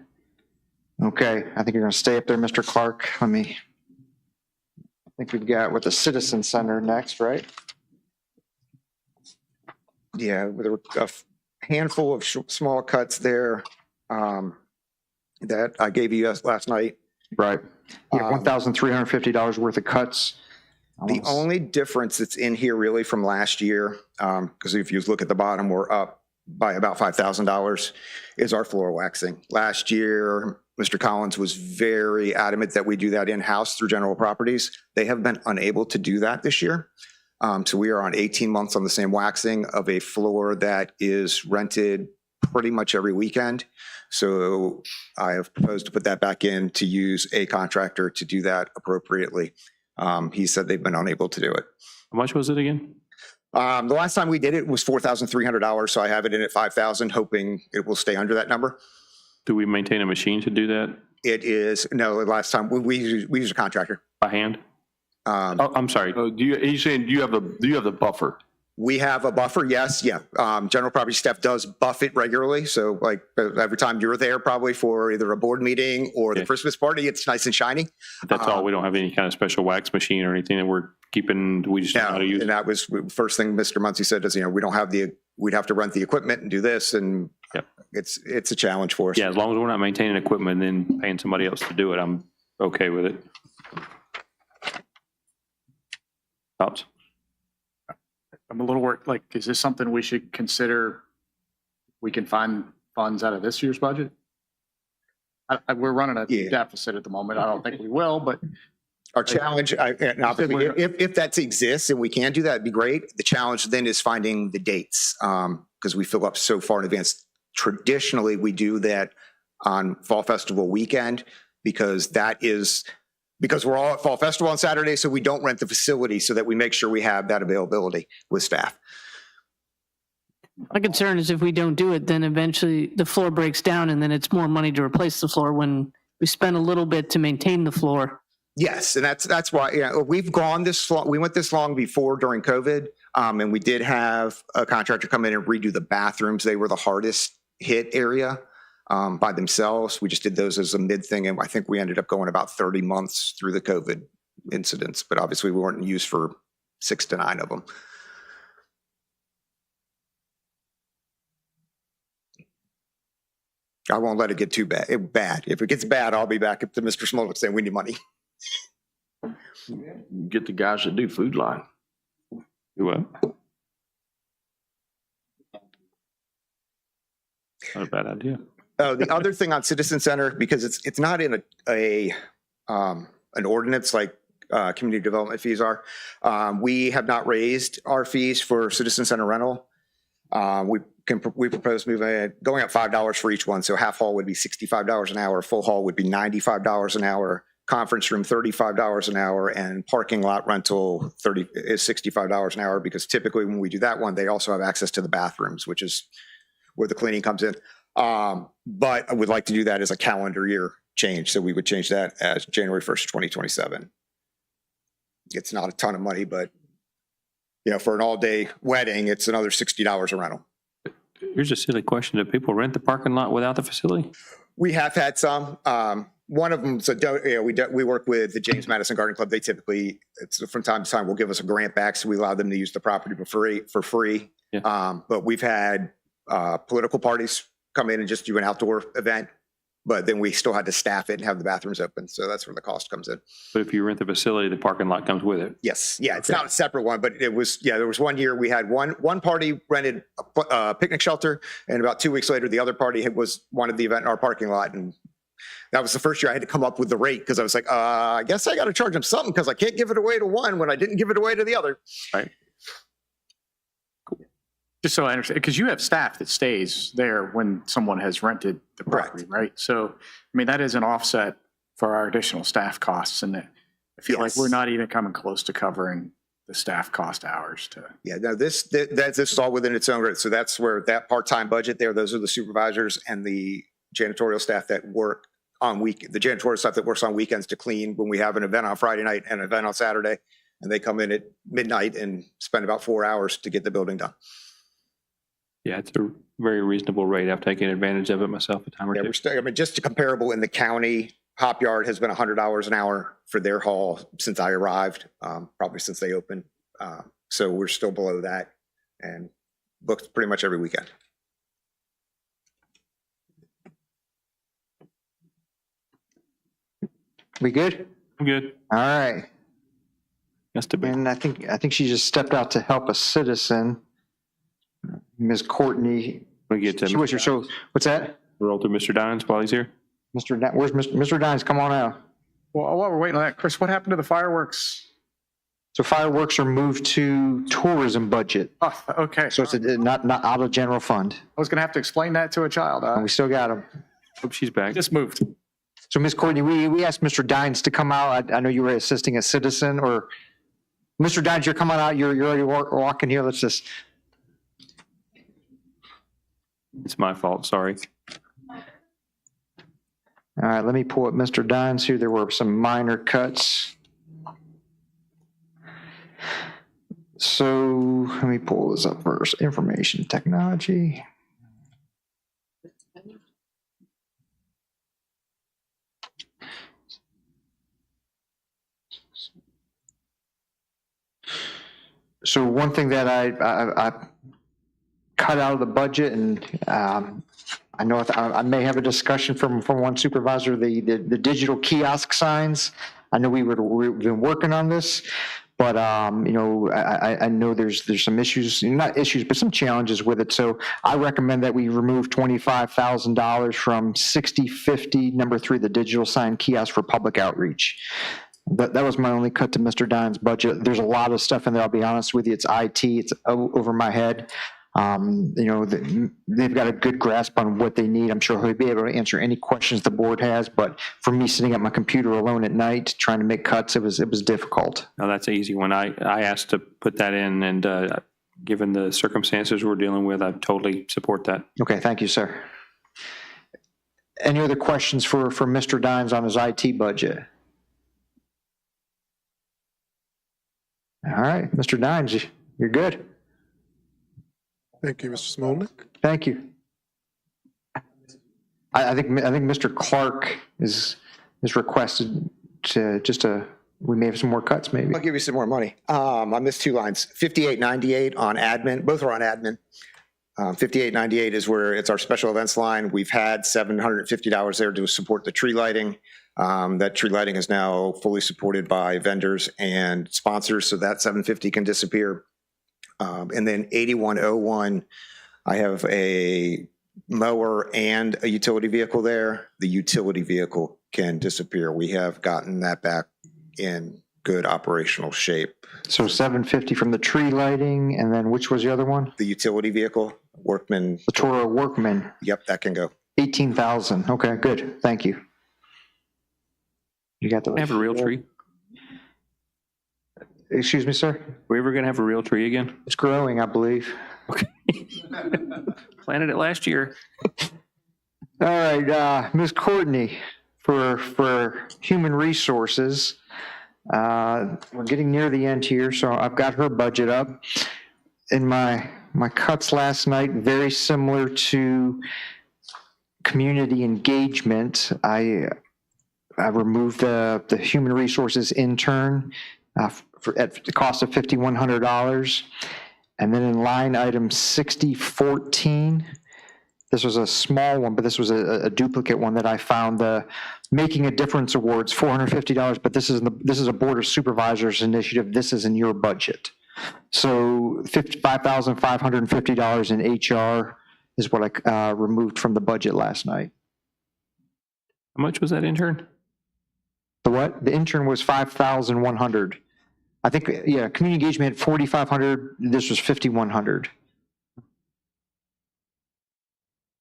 Okay, I think you're going to stay up there, Mr. Clark. I think we've got with the Citizen Center next, right? Yeah, there were a handful of small cuts there that I gave you last night. Right. Yeah, $1,350 worth of cuts. The only difference that's in here really from last year, because if you look at the bottom, we're up by about $5,000, is our floor waxing. Last year, Mr. Collins was very adamant that we do that in-house through General Properties. They have been unable to do that this year. So we are on 18 months on the same waxing of a floor that is rented pretty much every weekend. So I have proposed to put that back in to use a contractor to do that appropriately. He said they've been unable to do it. How much was it again? The last time we did it was $4,300. So I have it in at $5,000, hoping it will stay under that number. Do we maintain a machine to do that It is, no, last time we used a contractor. by hand? Oh, I'm sorry. He's saying, do you have the buffer? We have a buffer, yes, yeah. General property staff does buff it regularly. So like every time you're there probably for either a board meeting or the Yeah. Christmas party, it's nice and shiny. That's all. We don't have any kind of special wax machine or anything that we're keeping. We just don't know Yeah, how to use and it. that was first thing Mr. Muncie said is, we don't have we'd have to rent the equipment and do this, and Yep. it's a challenge for us. Yeah, as long as we're not maintaining equipment and then paying somebody else to do it, I'm okay with it. Thoughts? I'm a little worried, like, is this something we should consider? We can find funds out of this year's budget? We're running a Yeah. deficit at the moment. I don't think we will, but Our challenge, and obviously, if that exists and we can do that, it'd be great. The challenge then is finding the dates, because we fill up so far in advance. Traditionally, we do that on Fall Festival weekend because we're all at Fall Festival on Saturday, so we don't rent the facility so that we make sure we have that availability with staff. My concern is if we don't do it, then eventually the floor breaks down and then it's more money to replace the floor when we spend a little bit to maintain the floor. Yes, and that's why we've gone this long. We went this long before during COVID, and we did have a contractor come in and redo the bathrooms. They were the hardest hit area by themselves. We just did those as a mid thing, and I think we ended up going about 30 months through the COVID incidents. But obviously, we weren't in use for 6 to 9 of them. I won't let it get too bad. If it gets bad, I'll be back up to Mr. Smolik saying we need money. Get the guys that do food line. Do what? Not a bad idea. The other thing on Citizen Center, because it's not in an ordinance like community development fees are, we have not raised our fees for Citizen Center rental. We propose going up $5 for each one. So half hall would be $65 an hour, full hall would be $95 an hour, conference room $35 an hour, and parking lot rental is $65 an hour, because typically when we do that one, they also have access to the bathrooms, which is where the cleaning comes in. But I would like to do that as a calendar year change. So we would change that as January 1st, 2027. It's not a ton of money, but for an all-day wedding, it's another $60 a rental. Here's a silly question. Do people rent the parking lot without the facility? We have had some. One of them, we work with the James Madison Garden Club. They typically, from time to time, will give us a grant back, so we allow them to use the property for free. Yeah. But we've had political parties come in and just do an outdoor event, but then we still had to staff it and have the bathrooms open. So that's where the cost comes in. But if you rent the facility, the parking lot comes with it. Yes. Yeah. It's not a separate one, but there was one year we had one party rented a picnic shelter, and about 2 weeks later, the other party wanted the event in our parking lot. And that was the first year I had to come up with the rate, because I was like, I guess I got to charge them something, because I can't give it away to one when I didn't give it away to the other. Right. just so I understand, because you have staff that stays there when someone has rented the property, right? So, I mean, that is an offset for our additional staff costs, and I feel like Yes. we're not even coming close to covering the staff cost hours to. Yeah, no, this is all within its own rate. So that's where that part-time budget there, those are the supervisors and the janitorial staff that work on the janitorial staff that works on weekends to clean when we have an event on Friday night and an event on Saturday. And they come in at midnight and spend about 4 hours to get the building done. Yeah, it's a very reasonable rate. I've taken advantage of it myself a time or Yeah, two. just comparable in the county, Hop Yard has been $100 an hour for their hall since I arrived, probably since they opened. So we're still below that and booked pretty much every weekend. We good? I'm good. All right. That's the big. And I think she just stepped out to help a citizen. Ms. Courtney. We get to She was here. So what's that? roll through Mr. Dines while he's here. Where's Mr. Dines? Come on out. Well, while we're waiting on that, Chris, what happened to the fireworks? So fireworks are moved to tourism budget. Oh, okay. So it's not out of general fund. I was going to have to explain that to a child. And we still got them. Hope she's back. Just moved. So Ms. Courtney, we asked Mr. Dines to come out. I know you were assisting a citizen, or Mr. Dines, you're coming out. You're already walking here. Let's just. It's my fault. Sorry. All right, let me pull up Mr. Dines here. There were some minor cuts. So let me pull this up first. Information technology. So one thing that I cut out of the budget, and I know I may have a discussion from one supervisor, the digital kiosk signs. I know we've been working on this, but you know, I know there's some issues, not issues, but some challenges with it. So I recommend that we remove $25,000 from 6050, number 3, the digital sign kiosk for public outreach. That was my only cut to Mr. Dine's budget. There's a lot of stuff in there. I'll be honest with you. It's IT. It's over my head. You know, they've got a good grasp on what they need. I'm sure he'll be able to answer any questions the board has. But for me, sitting at my computer alone at night trying to make cuts, it was difficult. No, that's an easy one. I asked to put that in, and given the circumstances we're dealing with, I totally support that. Okay, thank you, sir. Any other questions for Mr. Dines on his IT budget? All right, Mr. Dines, you're good. Thank you, Mr. Smolnik. Thank you. I think Mr. Clark is requested we may have some more cuts maybe. I'll give you some more money. I missed 2 lines. 5898 on admin, both are on admin. 5898 is where it's our special events line. We've had $750 there to support the tree lighting. That tree lighting is now fully supported by vendors and sponsors, so that 750 can disappear. And then 8101, I have a mower and a utility vehicle there. The utility vehicle can disappear. We have gotten that back in good operational shape. So 750 from the tree lighting, and then which was the other one? The utility vehicle, Workman. The Toro Workman. Yep, that can go. 18,000. Okay, good. Thank you. You got the. Have a real tree? Excuse me, sir? We ever gonna have a real tree again? It's growing, I believe. Okay. Planted it last year. All right, Ms. Courtney, for human resources, we're getting near the end here, so I've got her budget up. In my cuts last night, very similar to community engagement, I removed the human resources intern at the cost of $5,100. And then in line item 6014, this was a small one, but this was a duplicate one that I found. The Making a Difference Awards, $450, but this is a Board of Supervisors initiative. This is in your budget. So $5,550 in HR is what I removed from the budget last night. How much was that intern? The what? The intern was 5,100. I think, yeah, community engagement 4,500. This was 5,100.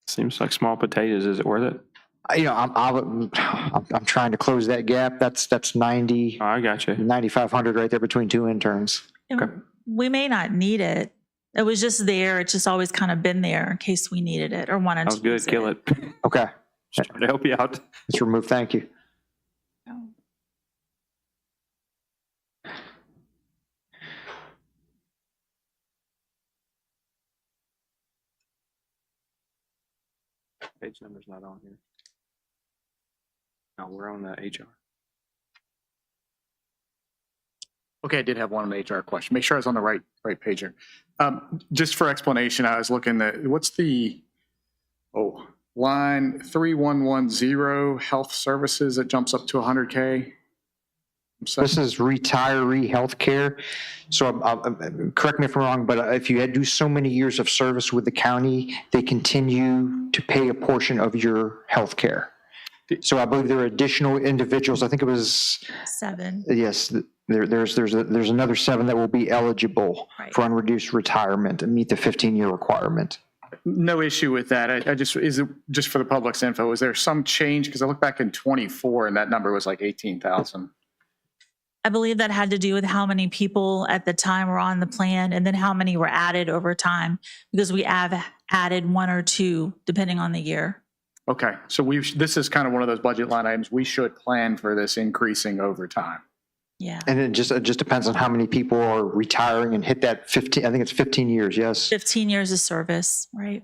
Seems like small potatoes. Is it worth it? I'm trying to close that gap. That's 90. Oh, I got you. 9,500 right there between 2 interns. Okay. We may not need it. It was just there. It's just always kind of been there in case we needed it or wanted That to was good. use Kill it. Okay, Just trying to help you out. it's removed. Thank you. Page number's not on here. No, we're on the HR. Okay, I did have one on the HR question. Make sure I was on the right page here. Just for explanation, I was looking at, what's the, line 3110, health services, that jumps up to 100K? This is retiree healthcare. So correct me if I'm wrong, but if you had do so many years of service with the county, they continue to pay a portion of your healthcare. So I believe there are additional individuals. I think it was 7. yes. There's another 7 that will be eligible Right. for unreduced retirement and meet the 15-year requirement. No issue with that. Is it just for the public's info, is there some change? Because I look back in 24 and that number was like 18,000. I believe that had to do with how many people at the time were on the plan and then how many were added over time, because we have added 1 or 2 depending on the year. Okay, so this is kind of one of those budget line items. We should plan for this increasing over time. Yeah. And it just depends on how many people are retiring and hit that 15, I think it's 15 years, yes? 15 years of service, right?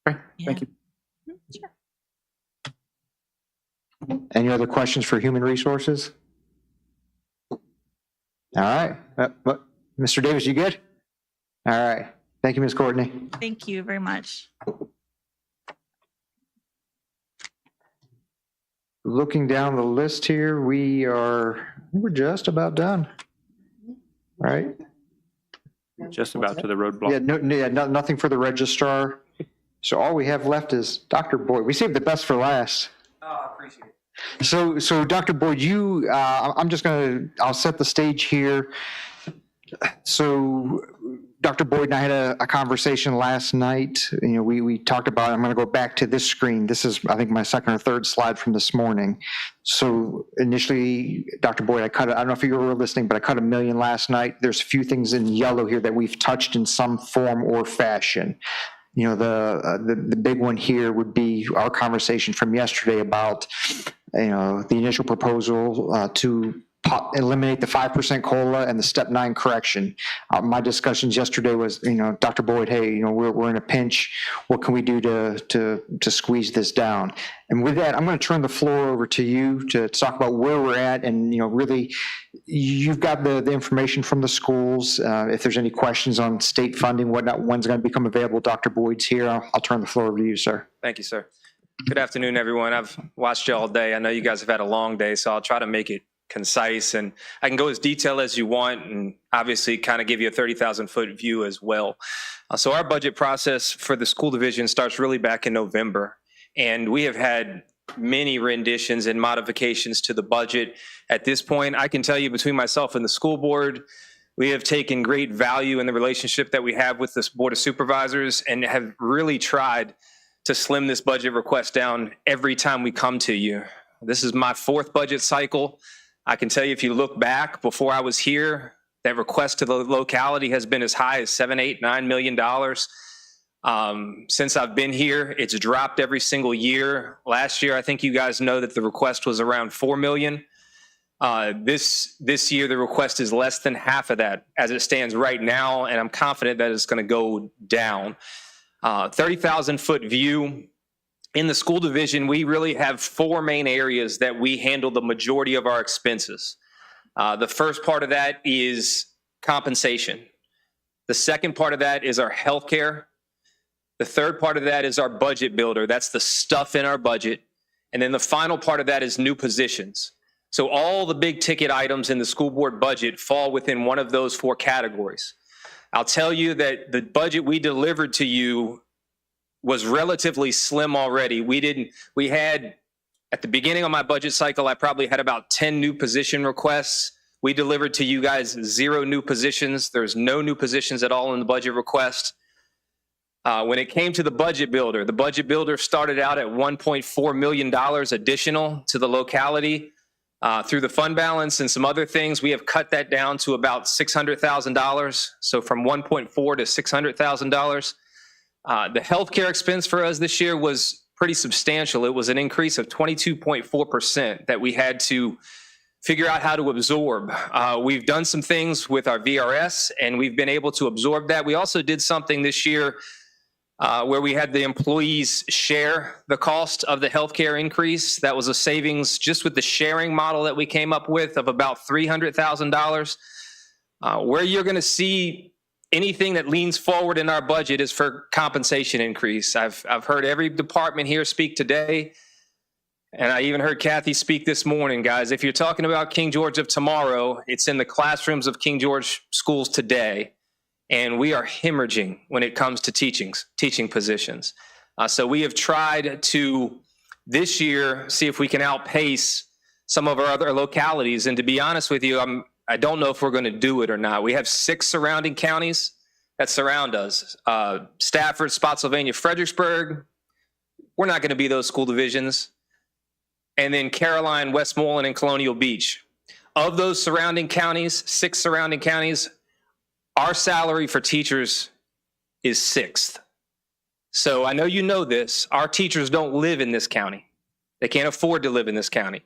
Okay, thank you. Sure. Any other questions for Human Resources? All right. Mr. Davis, you good? All right. Thank you, Ms. Courtney. Thank you very much. Looking down the list here, we're just about done. All right. Just about to the Yeah, roadblock. nothing for the registrar. So all we have left is Dr. Boyd. We saved the best for last. Oh, I appreciate it. So Dr. Boyd, I'll set the stage here. So Dr. Boyd and I had a conversation last night. We talked about, I'm going to go back to this screen. This is, I think, my second or third slide from this morning. So initially, Dr. Boyd, I don't know if you were listening, but I cut $1 million last night. There's a few things in yellow here that we've touched in some form or fashion. The big one here would be our conversation from yesterday about, the initial proposal to eliminate the 5% COLA and the step 9 correction. My discussions yesterday was, Dr. Boyd, hey, we're in a pinch. What can we do to squeeze this down? And with that, I'm going to turn the floor over to you to talk about where we're at. And, really, you've got the information from the schools. If there's any questions on state funding, whatnot, when's going to become available, Dr. Boyd's here. I'll turn the floor over to you, sir. Thank you, sir. Good afternoon, everyone. I've watched you all day. I know you guys have had a long day, so I'll try to make it concise, and I can go as detailed as you want, and obviously kind of give you a 30,000-foot view as well. So our budget process for the school division starts really back in November, and we have had many renditions and modifications to the budget. At this point, I can tell you, between myself and the school board, we have taken great value in the relationship that we have with this board of supervisors and have really tried to slim this budget request down every time we come to you. This is my 4th budget cycle. I can tell you, if you look back before I was here, that request to the locality has been as high as $7, $8, $9 million. Since I've been here, it's dropped every single year. Last year, I think you guys know that the request was around $4 million. This year, the request is less than half of that as it stands right now, and I'm confident that it's going to go down. 30,000-foot view. In the school division, we really have 4 main areas that we handle the majority of our expenses. The first part of that is compensation. The second part of that is our healthcare. The third part of that is our budget builder. That's the stuff in our budget. And then the final part of that is new positions. So all the big ticket items in the school board budget fall within one of those 4 categories. I'll tell you that the budget we delivered to you was relatively slim already. We had, at the beginning of my budget cycle, I probably had about 10 new position requests. We delivered to you guys 0 new positions. There's no new positions at all in the budget request. When it came to the budget builder started out at $1.4 million additional to the locality. Through the fund balance and some other things, we have cut that down to about $600,000. So from 1.4 to $600,000. The healthcare expense for us this year was pretty substantial. It was an increase of 22.4% that we had to figure out how to absorb. We've done some things with our VRS, and we've been able to absorb that. We also did something this year where we had the employees share the cost of the healthcare increase. That was a savings just with the sharing model that we came up with of about $300,000. Where you're going to see anything that leans forward in our budget is for compensation increase. I've heard every department here speak today, and I even heard Kathy speak this morning, guys. If you're talking about King George of tomorrow, it's in the classrooms of King George schools today. And we are hemorrhaging when it comes to teaching positions. So we have tried to, this year, see if we can outpace some of our other localities. And to be honest with you, I don't know if we're going to do it or not. We have 6 surrounding counties that surround us. Stafford, Spotsylvania, Fredericksburg. We're not going to be those school divisions. And then Caroline, Westmoreland, and Colonial Beach. Of those surrounding counties, 6 surrounding counties, our salary for teachers is 6th. So I know you know this. Our teachers don't live in this county. They can't afford to live in this county.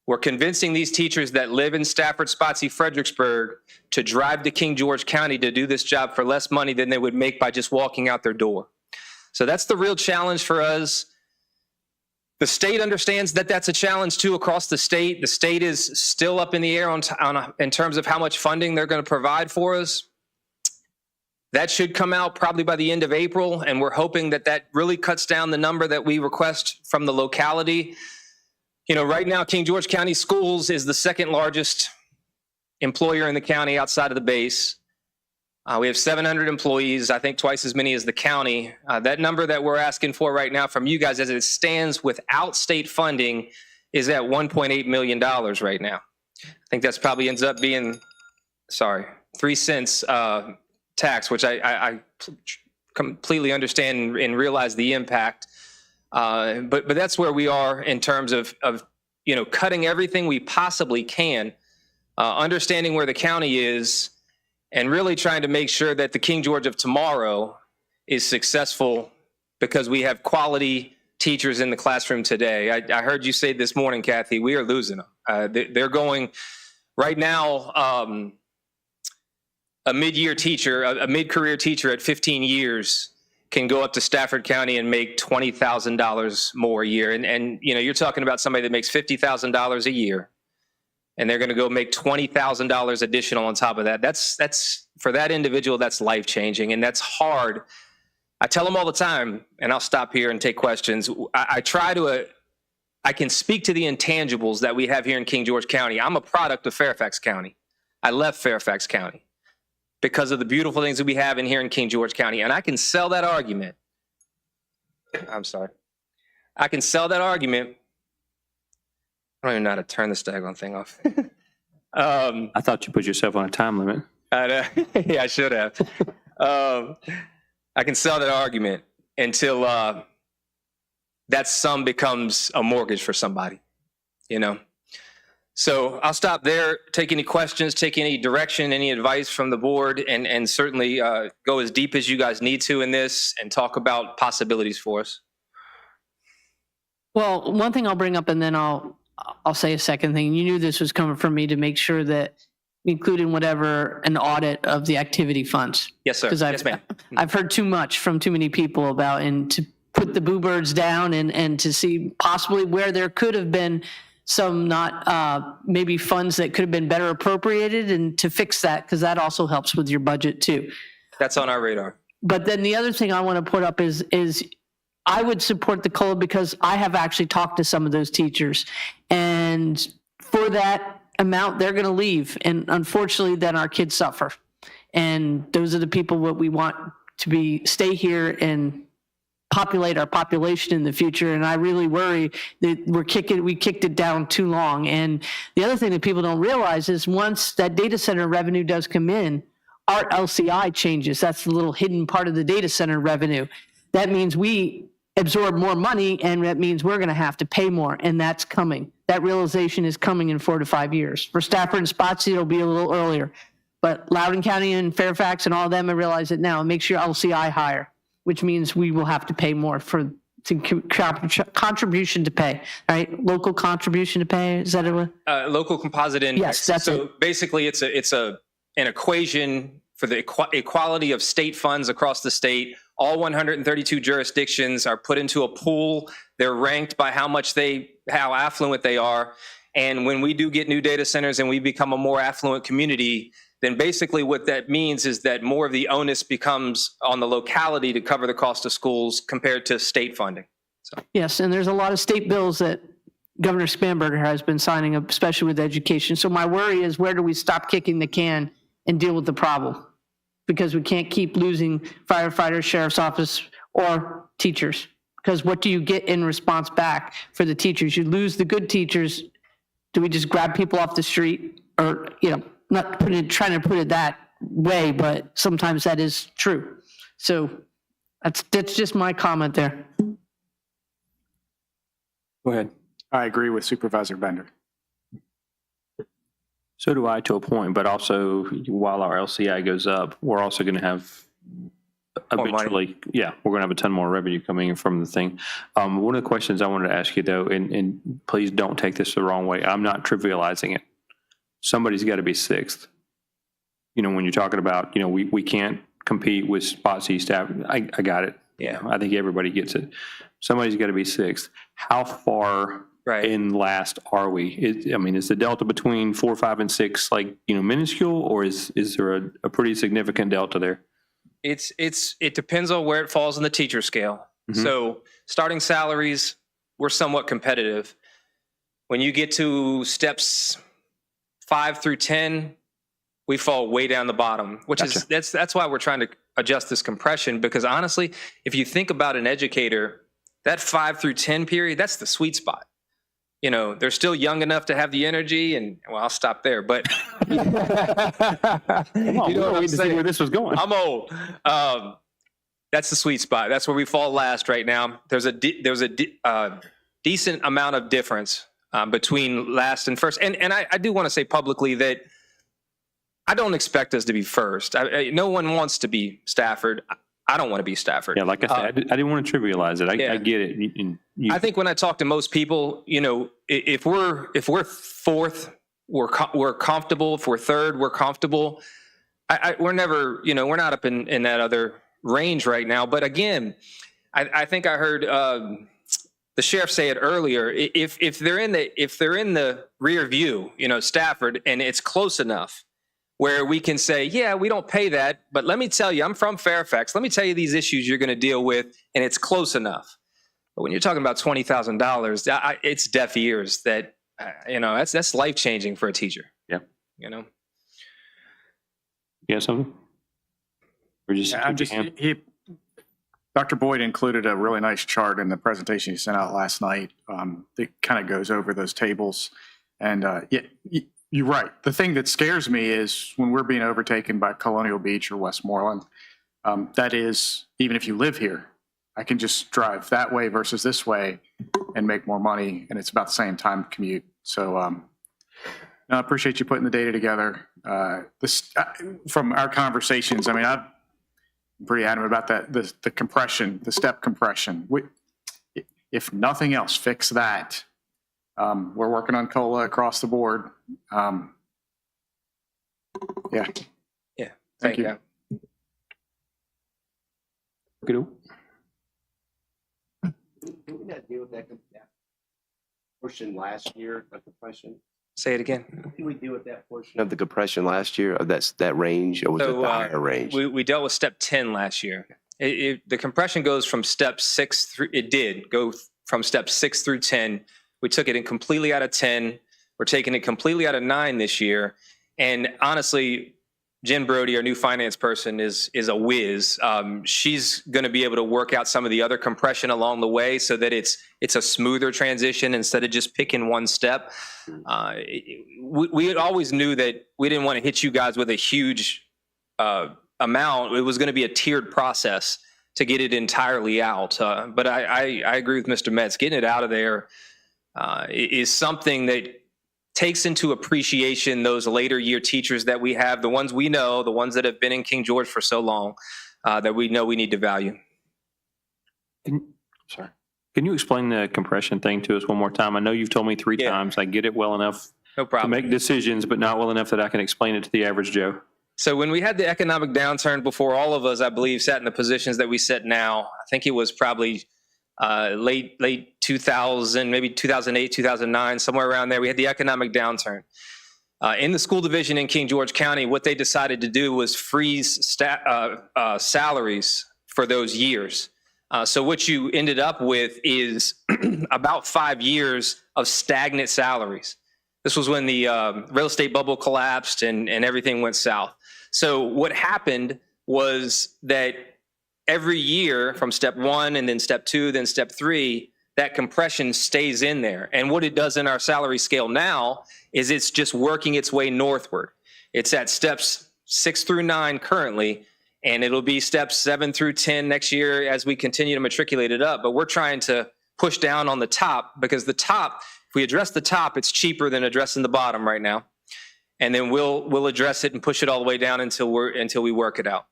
We're convincing these teachers that live in Stafford, Spotsy, Fredericksburg to drive to King George County to do this job for less money than they would make by just walking out their door. So that's the real challenge for us. The state understands that that's a challenge too across the state. The state is still up in the air in terms of how much funding they're going to provide for us. That should come out probably by the end of April, and we're hoping that that really cuts down the number that we request from the locality. You know, right now, King George County Schools is the second largest employer in the county outside of the base. We have 700 employees, I think twice as many as the county. That number that we're asking for right now from you guys as it stands without state funding is at $1.8 million right now. I think that's probably ends up being, 3 cents tax, which I completely understand and realize the impact. But that's where we are in terms of you know, cutting everything we possibly can, understanding where the county is, and really trying to make sure that the King George of tomorrow is successful because we have quality teachers in the classroom today. I heard you say this morning, Kathy, we are losing them. They're going right now, a mid-year teacher, a mid-career teacher at 15 years can go up to Stafford County and make $20,000 more a year. And you know, you're talking about somebody that makes $50,000 a year, and they're going to go make $20,000 additional on top of that. That's for that individual, that's life-changing, and that's hard. I tell them all the time, and I'll stop here and take questions. I can speak to the intangibles that we have here in King George County. I'm a product of Fairfax County. I left Fairfax County because of the beautiful things that we have in here in King George County, and I can sell that argument. I'm sorry. I can sell that argument. I don't even know how to turn this daggone thing off. I thought you put yourself on a time limit. Yeah, I should have. I can sell that argument until that sum becomes a mortgage for somebody, you know? So I'll stop there, take any questions, take any direction, any advice from the board, and certainly go as deep as you guys need to in this and talk about possibilities for us. Well, one thing I'll bring up, and then I'll say a second thing. You knew this was coming from me to make sure that we include in whatever an audit of the activity funds. Yes, sir. Because Yes, ma'am. I've heard too much from too many people about, and to put the boo birds down and to see possibly where there could have been some not maybe funds that could have been better appropriated, and to fix that, because that also helps with your budget too. That's on our radar. But then the other thing I want to put up is I would support the COLA because I have actually talked to some of those teachers, and for that amount, they're going to leave. And unfortunately, then our kids suffer. And those are the people what we want to be stay here and populate our population in the future. And I really worry that we kicked it down too long. And the other thing that people don't realize is once that data center revenue does come in, our LCI changes. That's the little hidden part of the data center revenue. That means we absorb more money, and that means we're going to have to pay more, and that's coming. That realization is coming in 4 to 5 years. For Stafford and Spotsy, it'll be a little earlier. But Loudoun County and Fairfax and all of them, I realize it now. It makes your LCI higher, which means we will have to pay more for contribution to pay, right? Local contribution to pay, is that it? Local composite index. Yes, that's so it. Basically, it's an equation for the equality of state funds across the state. All 132 jurisdictions are put into a pool. They're ranked by how affluent they are. And when we do get new data centers and we become a more affluent community, then basically what that means is that more of the onus becomes on the locality to cover the cost of schools compared to state funding. So. Yes, and there's a lot of state bills that Governor Spanberger has been signing up, especially with education. So my worry is, where do we stop kicking the can and deal with the problem? Because we can't keep losing firefighters, sheriff's office, or teachers. Because what do you get in response back for the teachers? You lose the good teachers. Do we just grab people off the street? Or, you know, not trying to put it that way, but sometimes that is true. So that's just my comment there. Go ahead. I agree with Supervisor Bender. So do I, to a point, but also while our LCI goes up, we're also going to have More money. eventually, yeah, we're going to have a ton more revenue coming in from the thing. One of the questions I wanted to ask you though, and please don't take this the wrong way. I'm not trivializing it. Somebody's got to be sixth. You know, when you're talking about, you know, we can't compete with Spot C staff. I got it. Yeah. I think everybody gets it. Somebody's got to be sixth. How far Right. in last are we? Is the delta between 4, 5, and 6 like, you know, minuscule, or is there a pretty significant delta there? It depends on where it falls in the teacher scale. Mhm. So starting salaries, we're somewhat competitive. When you get to steps 5 through 10, we fall way down the bottom, which is that's why we're trying to adjust this compression, because honestly, if you think about an educator, that 5 through 10 period, that's the sweet spot. You know, they're still young enough to have the energy, and well, I'll stop there, but Come on, you know what I'm to see saying? where this was going. I'm old. That's the sweet spot. That's where we fall last right now. There's a decent amount of difference between last and first. And I do want to say publicly that I don't expect us to be first. No one wants to be Stafford. I don't want to be Stafford. Yeah, like I said, I didn't want to trivialize it. I get it. I think when I talk to most people, you know, if we're fourth, we're comfortable. If we're third, we're comfortable. We're never, you know, we're not up in that other range right now. But again, I think I heard the sheriff say it earlier. If they're in the rear view, you know, Stafford, and it's close enough where we can say, yeah, we don't pay that, but let me tell you, I'm from Fairfax. Let me tell you these issues you're going to deal with, and it's close enough. But when you're talking about $20,000, it's deaf ears. That you know, that's life changing for a teacher. Yeah, you know. Yeah, something. Or just Dr. Boyd included a really nice chart in the presentation he sent out last night. That kind of goes over those tables, and you're right. The thing that scares me is when we're being overtaken by Colonial Beach or Westmoreland. That is, even if you live here, I can just drive that way versus this way and make more money, and it's about the same time commute. So I appreciate you putting the data together. From our conversations, I mean, I'm pretty adamant about that. The compression, the step compression. If nothing else, fix that. We're working on COLA across the board. Yeah. Thank you. Good. Did we not deal with that portion last year of compression? Say it again. Did we deal with that portion of the compression last year of that range, or was it the higher range? We dealt with step 10 last year. The compression goes from step 6 through. It did go from step 6 through 10. We took it completely out of 10. We're taking it completely out of 9 this year. And honestly, Jen Brody, our new finance person, is a whiz. She's going to be able to work out some of the other compression along the way so that it's a smoother transition instead of just picking one step. We always knew that we didn't want to hit you guys with a huge amount. It was going to be a tiered process to get it entirely out. But I agree with Mr. Metz. Getting it out of there is something that takes into appreciation those later year teachers that we have, the ones we know, the ones that have been in King George for so long, that we know we need to value. Sorry. Can you explain the compression thing to us one more time? I know you've told me 3 times. I get it well enough No to problem. make decisions, but not well enough that I can explain it to the average Joe. So when we had the economic downturn before, all of us, I believe, sat in the positions that we sit now. I think it was probably late 2000, maybe 2008, 2009, somewhere around there. We had the economic downturn. In the school division in King George County, what they decided to do was freeze salaries for those years. So what you ended up with is about 5 years of stagnant salaries. This was when the real estate bubble collapsed and everything went south. So what happened was that every year from step 1 and then step 2, then step 3, that compression stays in there. And what it does in our salary scale now is it's just working its way northward. It's at steps 6 through 9 currently, and it'll be steps 7 through 10 next year as we continue to matriculate it up. But we're trying to push down on the top, because the top, if we address the top, it's cheaper than addressing the bottom right now. And then we'll address it and push it all the way down until we work it out.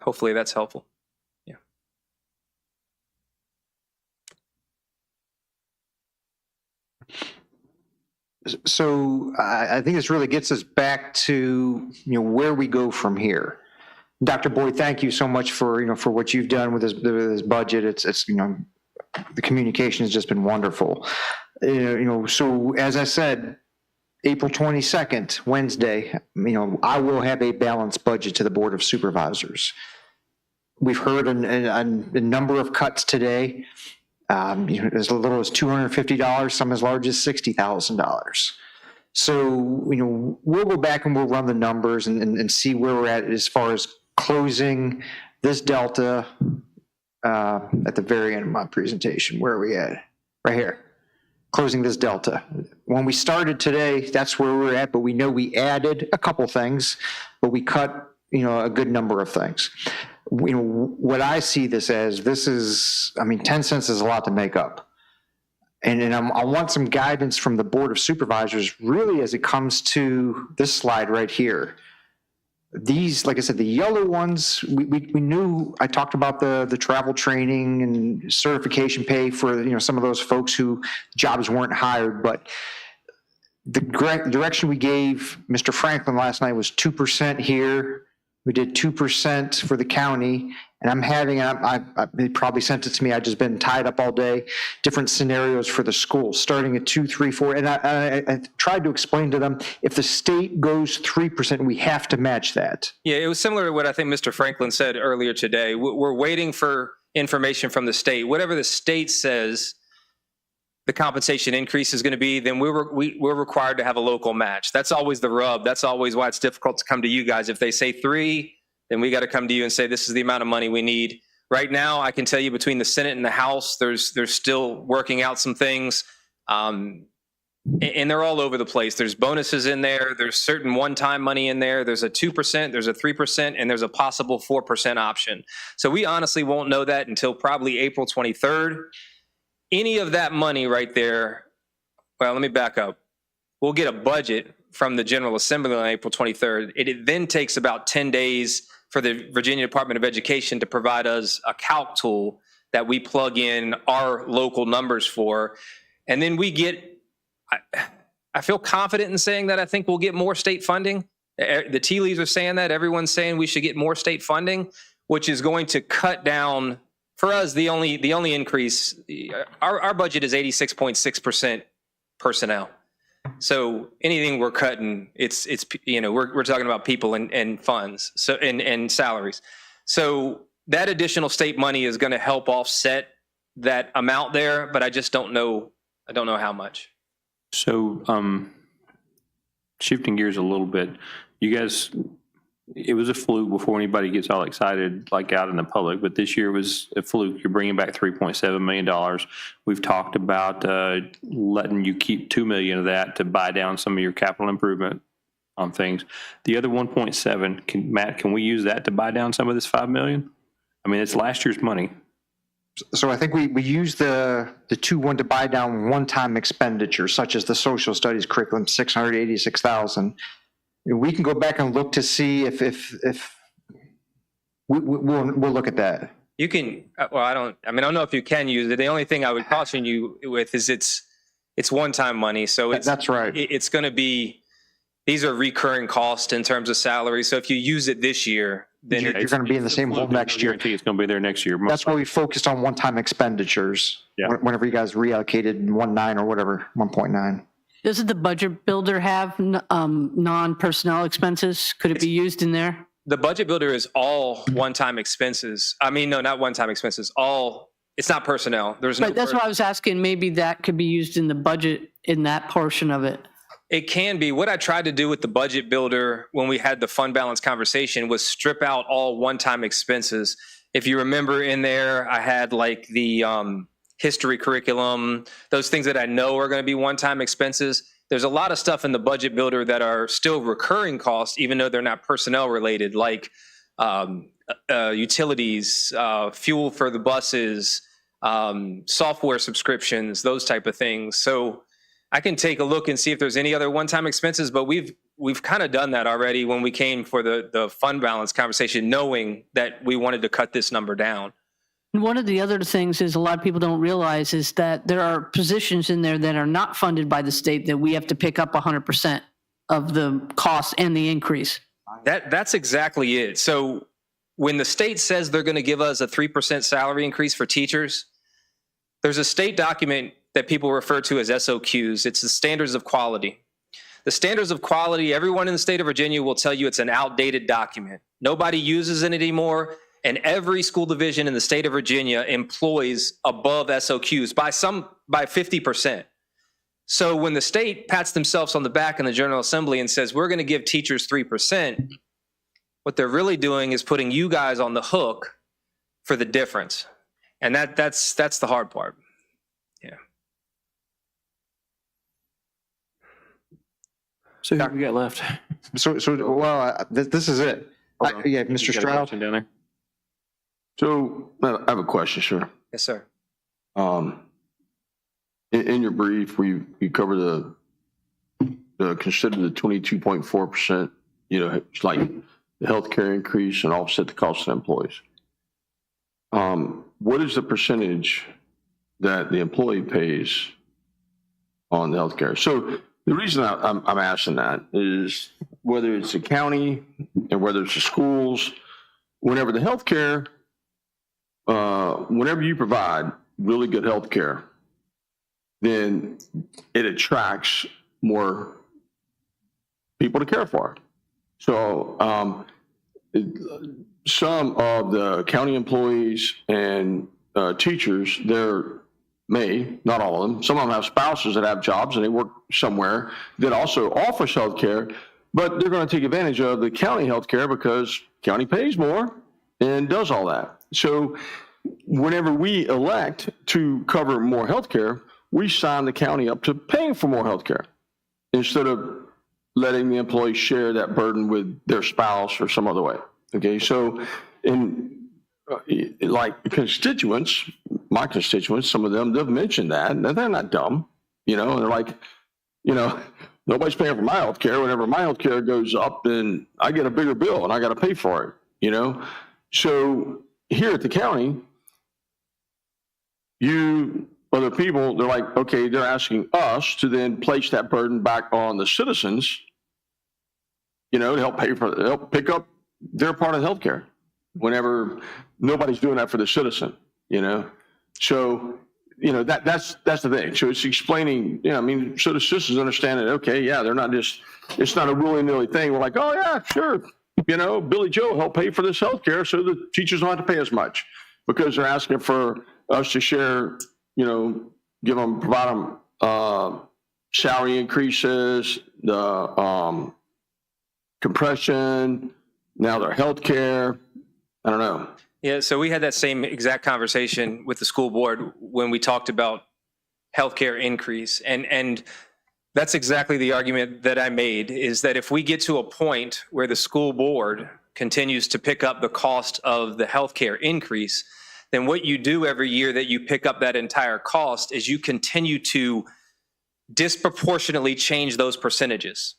hopefully that's helpful. Yeah. So I think this really gets us back to, where we go from here. Dr. Boyd, thank you so much for, for what you've done with this budget. It's the communication has just been wonderful. So as I said, April 22nd, Wednesday, I will have a balanced budget to the Board of Supervisors. We've heard a number of cuts today, as little as $250, some as large as $60,000. So, we'll go back and we'll run the numbers and see where we're at as far as closing this delta at the very end of my presentation. Where are we at? Right here. Closing this delta. When we started today, that's where we're at, but we know we added a couple things, but we cut, a good number of things. What I see this as, 10 cents is a lot to make up. And I want some guidance from the Board of Supervisors, really, as it comes to this slide right here. These, like I said, the yellow ones, we knew, I talked about the travel training and certification pay for, some of those folks who jobs weren't hired, but the direction we gave Mr. Franklin last night was 2% here. We did 2% for the county, and I'm having, they probably sent it to me, I've just been tied up all day, different scenarios for the school, starting at 2, 3, 4, and I tried to explain to them, if the state goes 3%, we have to match that. Yeah, it was similar to what I think Mr. Franklin said earlier today. We're waiting for information from the state. Whatever the state says the compensation increase is going to be, then we're required to have a local match. That's always the rub. That's always why it's difficult to come to you guys. If they say 3, then we got to come to you and say, this is the amount of money we need. Right now, I can tell you between the Senate and the House, there's still working out some things. And they're all over the place. There's bonuses in there. There's certain one-time money in there. There's a 2%, there's a 3%, and there's a possible 4% option. So we honestly won't know that until probably April 23rd. Any of that money right there, well, let me back up. We'll get a budget from the General Assembly on April 23rd. It then takes about 10 days for the Virginia Department of Education to provide us a calc tool that we plug in our local numbers for. And then we get, I feel confident in saying that I think we'll get more state funding. The tea leaves are saying that. Everyone's saying we should get more state funding, which is going to cut down. For us, the only increase, our budget is 86.6% personnel. So anything we're cutting, it's we're talking about people and funds, so and salaries. So that additional state money is going to help offset that amount there, but I just don't know. I don't know how much. So shifting gears a little bit, you guys. It was a fluke before anybody gets all excited, like out in the public, but this year was a fluke. You're bringing back $3.7 million. We've talked about letting you keep $2 million of that to buy down some of your capital improvement on things. The other 1.7, Matt, can we use that to buy down some of this $5 million? I mean, it's last year's money. So I think we use the 2-1 to buy down one-time expenditures, such as the social studies curriculum, $686,000. We can go back and look to see if we'll look at that. You can. Well, I don't know if you can use it. The only thing I would caution you with is it's one-time money. So that's right. It's going to be. These are recurring costs in terms of salary. So if you use it this year, then you're going to be in the same hole next year. I think it's going to be there next year. That's why we focused on one-time expenditures. Yeah. Whenever you guys reallocated 1.9 or whatever, 1.9. Doesn't the budget builder have non-personnel expenses? Could it be used in there? The budget builder is all one-time expenses. I mean, no, not one-time expenses. It's not personnel. There's no. Right, that's why I was asking. Maybe that could be used in the budget in that portion of it. It can be. What I tried to do with the budget builder when we had the fund balance conversation was strip out all one-time expenses. If you remember in there, I had like the history curriculum, those things that I know are going to be one-time expenses. There's a lot of stuff in the budget builder that are still recurring costs, even though they're not personnel related, like utilities, fuel for the buses, software subscriptions, those type of things. So I can take a look and see if there's any other one-time expenses, but we've we've kind of done that already when we came for the fund balance conversation, knowing that we wanted to cut this number down. And one of the other things is a lot of people don't realize is that there are positions in there that are not funded by the state that we have to pick up 100% of the cost and the increase. That's exactly it. So when the state says they're going to give us a 3% salary increase for teachers, there's a state document that people refer to as SOQs. It's the standards of quality. The standards of quality, everyone in the state of Virginia will tell you it's an outdated document. Nobody uses it anymore, and every school division in the state of Virginia employs above SOQs by 50%. So when the state pats themselves on the back in the General Assembly and says, we're going to give teachers 3%, what they're really doing is putting you guys on the hook for the difference. And that's the hard part. Yeah. So who we got left? This is it. Yeah, Mr. Stroud. Down there. So I have a question, sir. Yes, sir. In your brief, you cover the consider the 22.4%, it's like the healthcare increase and offset the cost of employees. What is the percentage that the employee pays on the healthcare? So the reason I'm asking that is whether it's the county and whether it's the schools, whenever the healthcare, whenever you provide really good healthcare, then it attracts more people to care for. So some of the county employees and teachers, not all of them, some of them have spouses that have jobs and they work somewhere that also offers health care, but they're going to take advantage of the county health care because county pays more and does all that. So whenever we elect to cover more health care, we sign the county up to paying for more health care instead of letting the employee share that burden with their spouse or some other way. Okay, so like constituents, my constituents, some of them, they've mentioned that, and they're not dumb, and they're like, nobody's paying for my health care. Whenever my health care goes up, then I get a bigger bill and I got to pay for it, So here at the county, other people, they're like, okay, they're asking us to then place that burden back on the citizens, to help pick up their part of healthcare whenever nobody's doing that for the citizen, So, that's the thing. So it's explaining, so the citizens understand that, okay, yeah, they're not just, it's not a willy-nilly thing. We're like, oh yeah, sure. Billy Joe helped pay for this healthcare so the teachers don't have to pay as much because they're asking for us to share, provide them salary increases, the compression, now their health care. I don't know. Yeah, so we had that same exact conversation with the school board when we talked about healthcare increase. And that's exactly the argument that I made, is that if we get to a point where the school board continues to pick up the cost of the healthcare increase, then what you do every year that you pick up that entire cost is you continue to disproportionately change those percentages.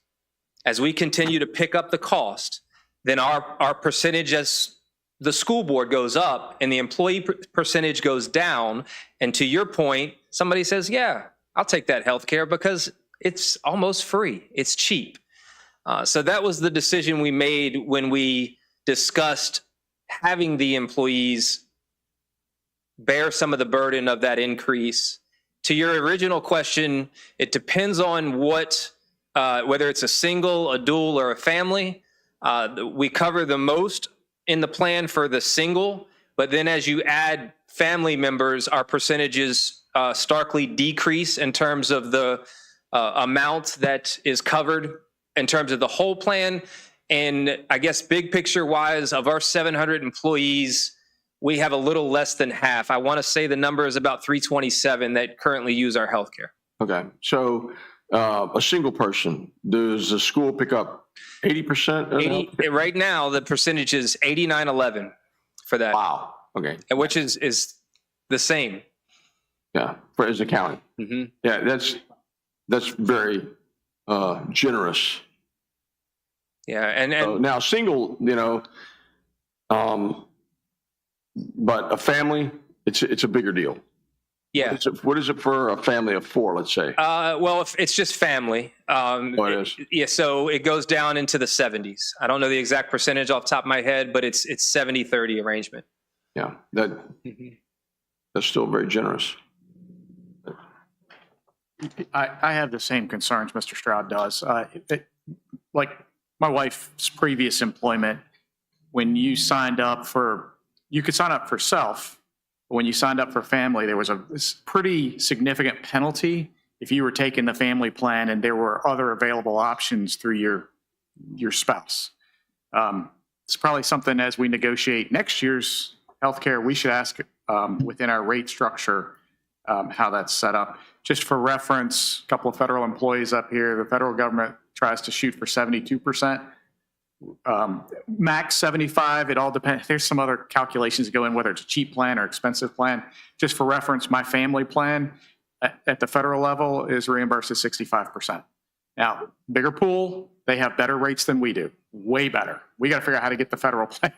As we continue to pick up the cost, then our percentage as the school board goes up and the employee percentage goes down. And to your point, somebody says, yeah, I'll take that health care because it's almost free. It's cheap. So that was the decision we made when we discussed having the employees bear some of the burden of that increase. To your original question, it depends on whether it's a single, a dual, or a family. We cover the most in the plan for the single, but then as you add family members, our percentages starkly decrease in terms of the amount that is covered in terms of the whole plan. And I guess big picture wise, of our 700 employees, we have a little less than half. I want to say the number is about 327 that currently use our healthcare. Okay, so a single person, does the school pick up 80%? Right now, the percentage is 89-11 for that. Wow. Okay. Which is the same. Yeah, as a county. Mm-hmm. Yeah, that's very generous Yeah, and So now single, but a family, it's a bigger deal. yeah. What is it for a family of 4, let's say? Well, if it's just family. It is? Yeah, so it goes down into the 70s. I don't know the exact percentage off the top of my head, but it's 70-30 arrangement. Yeah, that's still very generous. I have the same concerns Mr. Stroud does. Like my wife's previous employment, when you signed up you could sign up for self, but when you signed up for family, there was a pretty significant penalty if you were taking the family plan and there were other available options through your spouse. It's probably something as we negotiate next year's healthcare, we should ask within our rate structure how that's set up. Just for reference, a couple of federal employees up here, the federal government tries to shoot for 72%. Max 75, it all depends. There's some other calculations that go in, whether it's a cheap plan or expensive plan. Just for reference, my family plan at the federal level is reimbursed at 65%. Now, bigger pool, they have better rates than we do, way better. We got to figure out how to get the federal plan.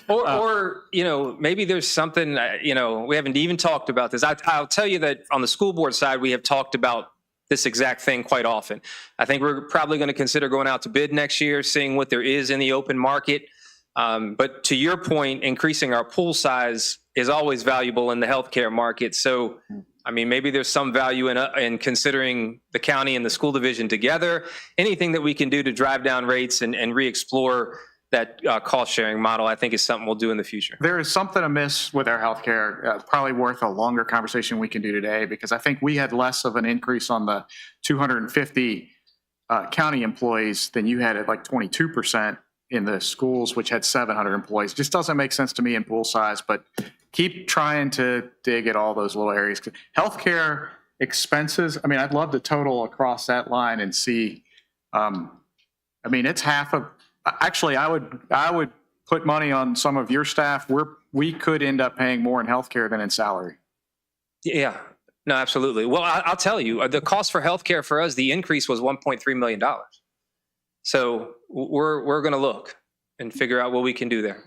Or maybe there's something, we haven't even talked about this. I'll tell you that on the school board side, we have talked about this exact thing quite often. I think we're probably going to consider going out to bid next year, seeing what there is in the open market. But to your point, increasing our pool size is always valuable in the healthcare market. So, I mean, maybe there's some value in considering the county and the school division together. Anything that we can do to drive down rates and re-explore that cost sharing model, I think is something we'll do in the future. There is something amiss with our healthcare, probably worth a longer conversation we can do today, because I think we had less of an increase on the 250 county employees than you had at like 22% in the schools, which had 700 employees. Just doesn't make sense to me in pool size, but keep trying to dig at all those little areas. Healthcare expenses, I mean, I'd love to total across that line and see, it's half of, actually, I would put money on some of your staff. We could end up paying more in healthcare than in salary. Yeah, no, absolutely. Well, I'll tell you, the cost for healthcare for us, the increase was $1.3 million. So we're going to look and figure out what we can do there.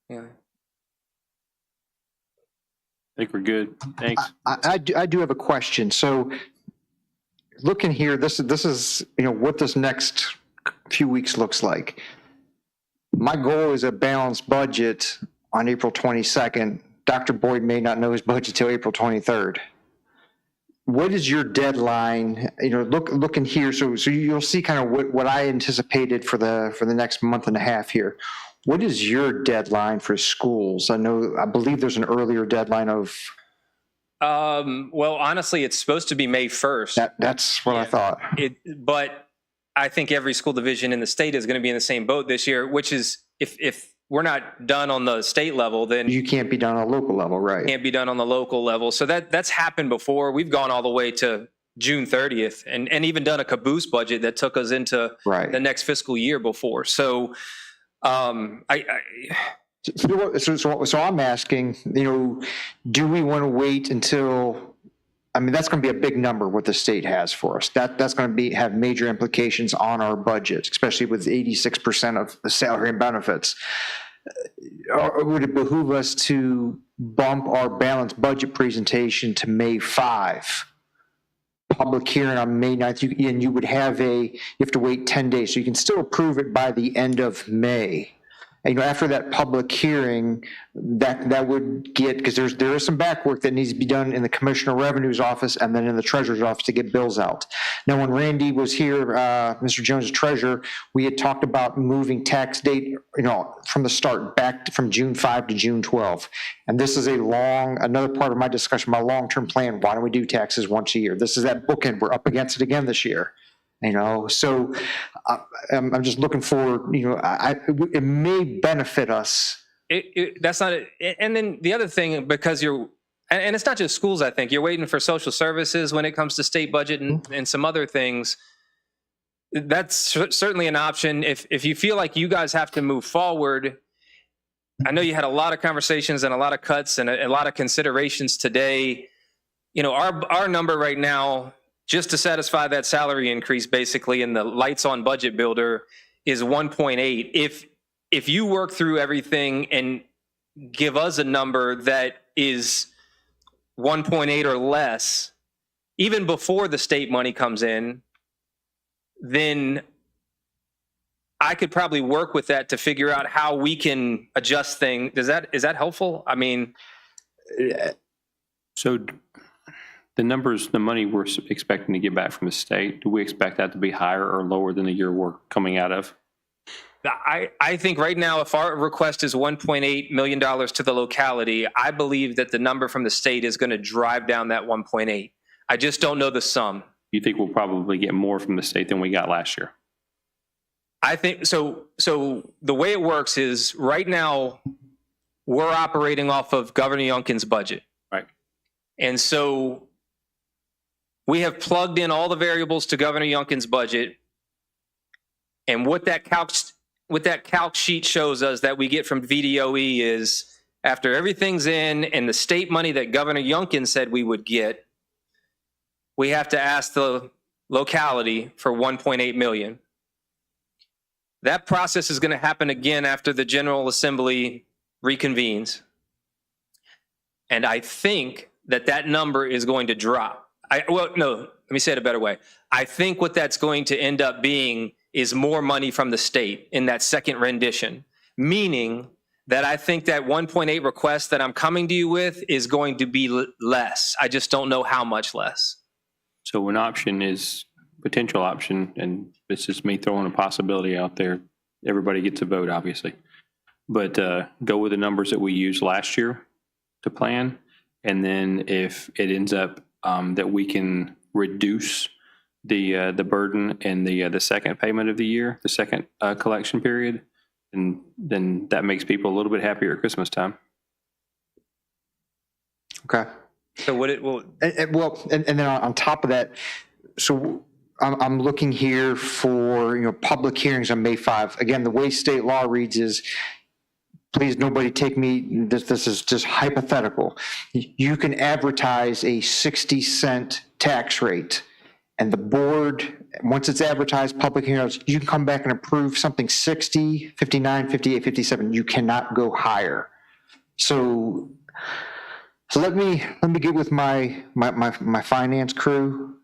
Yeah. I think we're good. Thanks. I do have a question. So looking here, this is what this next few weeks looks like. My goal is a balanced budget on April 22nd. Dr. Boyd may not know his budget till April 23rd. What is your deadline? Looking here, so you'll see kind of what I anticipated for the next month and a half here. What is your deadline for schools? I believe there's an earlier deadline of. Well, honestly, it's supposed to be May 1st. That's what I thought. But I think every school division in the state is going to be in the same boat this year, which is if we're not done on the state level, then you can't be done on a local level, right? Can't be done on the local level. So that's happened before. We've gone all the way to June 30th and even done a caboose budget that took us into the next fiscal year before. So So I'm asking, do we want to wait until, that's going to be a big number what the state has for us. That's going to have major implications on our budget, especially with 86% of the salary and benefits. Or would it behoove us to bump our balanced budget presentation to May 5? Public hearing on May 9th, and you would you have to wait 10 days, so you can still approve it by the end of May. And, after that public hearing, that would get, because there is some back work that needs to be done in the Commissioner of Revenue's office and then in the Treasurer's office to get bills out. Now, when Randy was here, Mr. Jones, Treasurer, we had talked about moving tax date, from the start back from June 5 to June 12. And this is another part of my discussion, my long-term plan. Why don't we do taxes once a year? This is that bookend. We're up against it again this year. So I'm just looking forward, it may benefit us. That's not it. And then the other thing, because and it's not just schools, I think, you're waiting for social services when it comes to state budget and some other things. That's certainly an option. If you feel like you guys have to move forward, I know you had a lot of conversations and a lot of cuts and a lot of considerations today. our number right now, just to satisfy that salary increase, basically in the lights on budget builder, is 1.8. If you work through everything and give us a number that is 1.8 or less, even before the state money comes in, then I could probably work with that to figure out how we can adjust things. Is that helpful? I mean, So the numbers, the money we're expecting to get back from the state, do we expect that to be higher or lower than the year we're coming out of? I think right now, if our request is $1.8 million to the locality, I believe that the number from the state is going to drive down that 1.8. I just don't know the sum. You think we'll probably get more from the state than we got last year? I think so. So the way it works is right now we're operating off of Governor Youngkin's budget. Right. And so we have plugged in all the variables to Governor Youngkin's budget. And what that calc sheet shows us that we get from VDOE is after everything's in and the state money that Governor Youngkin said we would get, we have to ask the locality for 1.8 million. That process is going to happen again after the General Assembly reconvenes. And I think that number is going to drop. Let me say it a better way. I think what that's going to end up being is more money from the state in that second rendition, meaning that I think that 1.8 request that I'm coming to you with is going to be less. I just don't know how much less. So an option is, potential option, and this is me throwing a possibility out there. Everybody gets a vote, obviously. But go with the numbers that we used last year to plan. And then if it ends up that we can reduce the burden and the second payment of the year, the second collection period, and then that makes people a little bit happier at Christmas time. Okay. So what it will, And then on top of that, so I'm looking here for, public hearings on May 5. Again, the way state law reads is, please, nobody take me, this is just hypothetical. You can advertise a 60-cent tax rate, and the board, once it's advertised, public hearings, you can come back and approve something 60, 59, 58, 57. You cannot go higher. So let me get with my finance crew.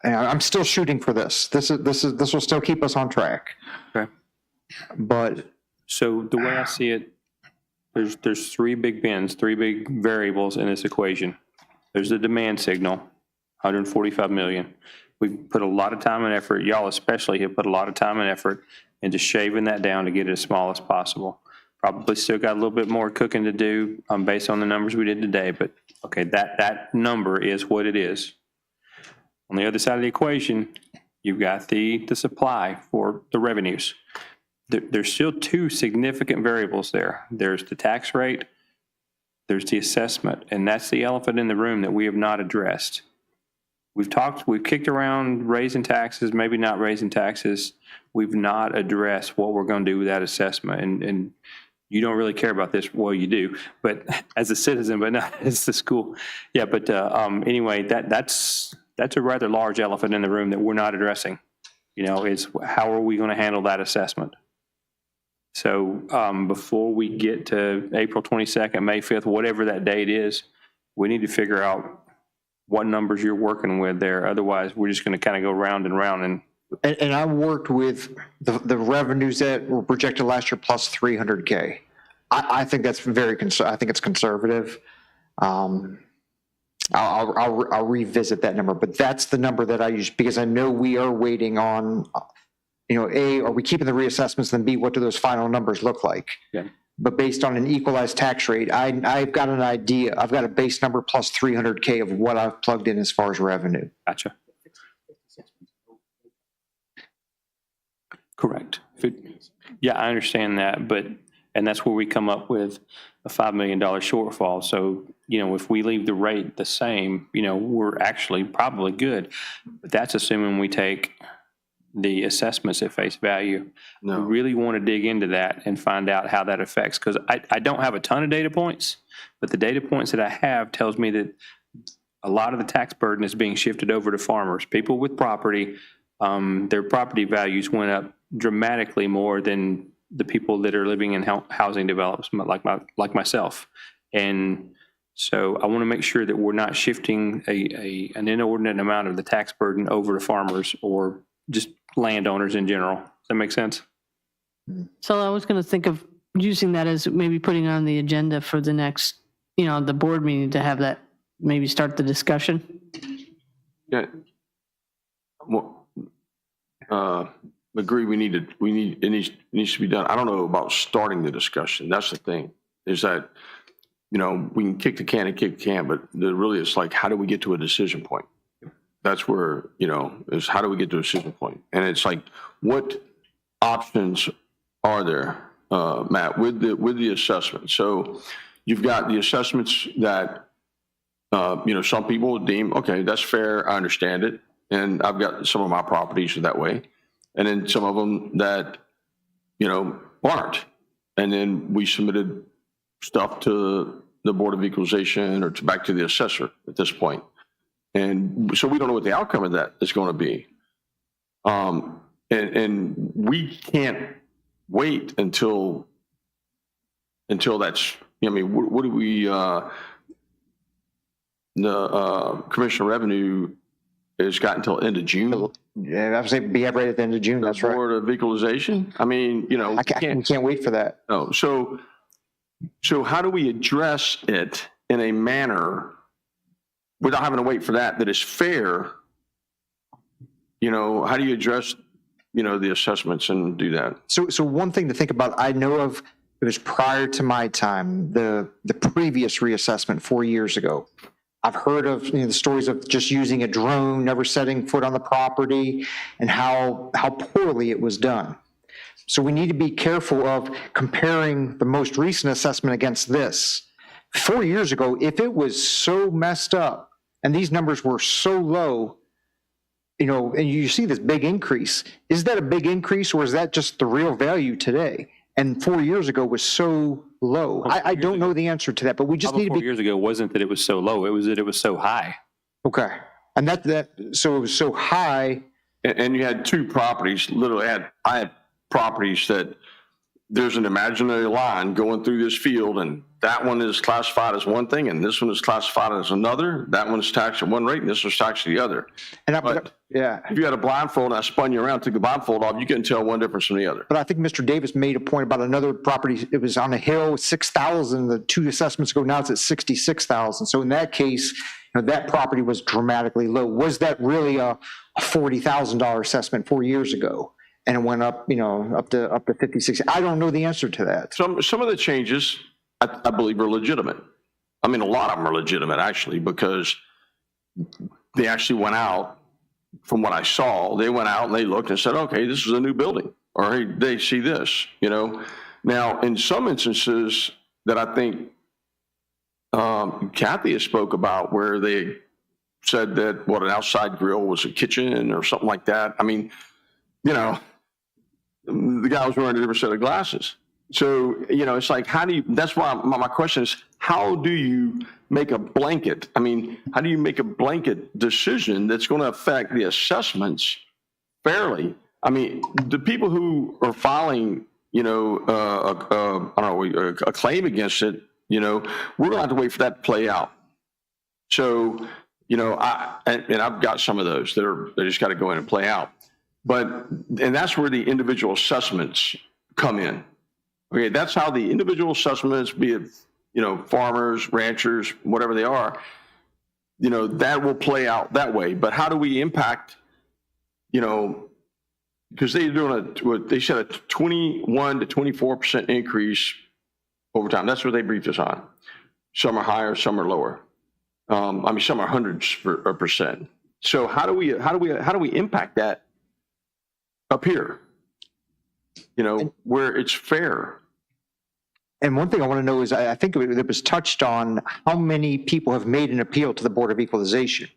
And I'm still shooting for this. This will still keep us on track. Okay. But so the way I see it, there's three big bins, three big variables in this equation. There's the demand signal, 145 million. We've put a lot of time and effort, y'all especially have put a lot of time and effort into shaving that down to get it as small as possible. Probably still got a little bit more cooking to do based on the numbers we did today, but okay, that number is what it is. On the other side of the equation, you've got the supply for the revenues. There's still two significant variables there. There's the tax rate, there's the assessment, and that's the elephant in the room that we have not addressed. We've kicked around raising taxes, maybe not raising taxes. We've not addressed what we're going to do with that assessment. And you don't really care about this. Well, you do, but as a citizen, but not as the school. Yeah, but anyway, that's a rather large elephant in the room that we're not addressing. Is how are we going to handle that assessment? So before we get to April 22nd, May 5th, whatever that date is, we need to figure out what numbers you're working with there. Otherwise, we're just going to kind of go round and round. And I worked with the revenues that were projected last year plus 300K. I think that's I think it's conservative. I'll revisit that number, but that's the number that I use because I know we are waiting on, A, are we keeping the reassessments, then B, what do those final numbers look like? Yeah. But based on an equalized tax rate, I've got an idea. I've got a base number plus 300K of what I've plugged in as far as revenue. Gotcha. Correct. Yeah, I understand that, and that's where we come up with a $5 million shortfall. So, if we leave the rate the same, we're actually probably good. But that's assuming we take the assessments at face value. No. We really want to dig into that and find out how that affects, because I don't have a ton of data points, But the data points that I have tells me that a lot of the tax burden is being shifted over to farmers. People with property, their property values went up dramatically more than the people that are living in housing development like myself. And so I want to make sure that we're not shifting an inordinate amount of the tax burden over to farmers or just landowners in general. Does that make sense? So I was going to think of using that as maybe putting on the agenda for the next, the board meeting to have that, maybe start the discussion. Yeah. Well, agree. It needs to be done. I don't know about starting the discussion. That's the thing, is that, we can kick the can, but really it's like, how do we get to a decision point? That's where, is how do we get to a decision point? And it's like, what options are there, Matt, with the assessment? So you've got the assessments that, some people deem, okay, that's fair. I understand it. And I've got some of my properties that way. And then some of them that, aren't. And then we submitted stuff to the Board of Equalization or back to the assessor at this point. And so we don't know what the outcome of that is going to be. And we can't wait until that's, what do we, the Commissioner of Revenue has got until end of June. Yeah, I was saying be ready at the end of June. That's right. Board of Equalization. We can't wait for that. No. So how do we address it in a manner without having to wait for that is fair? How do you address, the assessments and do that? So one thing to think about, I know of, it was prior to my time, the previous reassessment 4 years ago. I've heard of the stories of just using a drone, never setting foot on the property, and how poorly it was done. So we need to be careful of comparing the most recent assessment against this. 4 years ago, if it was so messed up and these numbers were so low, and you see this big increase, is that a big increase or is that just the real value today? And 4 years ago was so low. I don't know the answer to that, but we just need to be. 4 years ago wasn't that it was so low, it was that it was so high. Okay. And so it was so high. And you had two properties, literally I had properties that there's an imaginary line going through this field, and that one is classified as one thing, and this one is classified as another. That one's taxed at one rate, and this one's taxed at the other. But if you had a blindfold and I spun you around, took the blindfold off, you couldn't tell one difference from the other. But I think Mr. Davis made a point about another property. It was on a hill, 6,000. The two assessments ago, now it's at 66,000. So in that case, that property was dramatically low. Was that really a $40,000 assessment 4 years ago? And it went up, up to 50, 60. I don't know the answer to that. Some of the changes, I believe, are legitimate. A lot of them are legitimate, actually, because they actually went out, from what I saw, they went out and they looked and said, okay, this is a new building, or hey, they see this, Now, in some instances that I think Kathy has spoke about, where they said that an outside grill was a kitchen or something like that. The guy was wearing a different set of glasses. So, it's like, that's why my question is, how do you make a blanket? How do you make a blanket decision that's going to affect the assessments fairly? The people who are filing, a claim against it, we're going to have to wait for that to play out. So, I've got some of those they just got to go in and play out. And that's where the individual assessments come in. Okay, that's how the individual assessments, be it, farmers, ranchers, whatever they are, that will play out that way. But how do we impact, because they're doing they said a 21 to 24% increase over time. That's what they briefed us on. Some are higher, some are lower. Some are hundreds of percent. So how do we impact that up here, where it's fair? And one thing I want to know is, I think it was touched on, how many people have made an appeal to the Board of Equalization.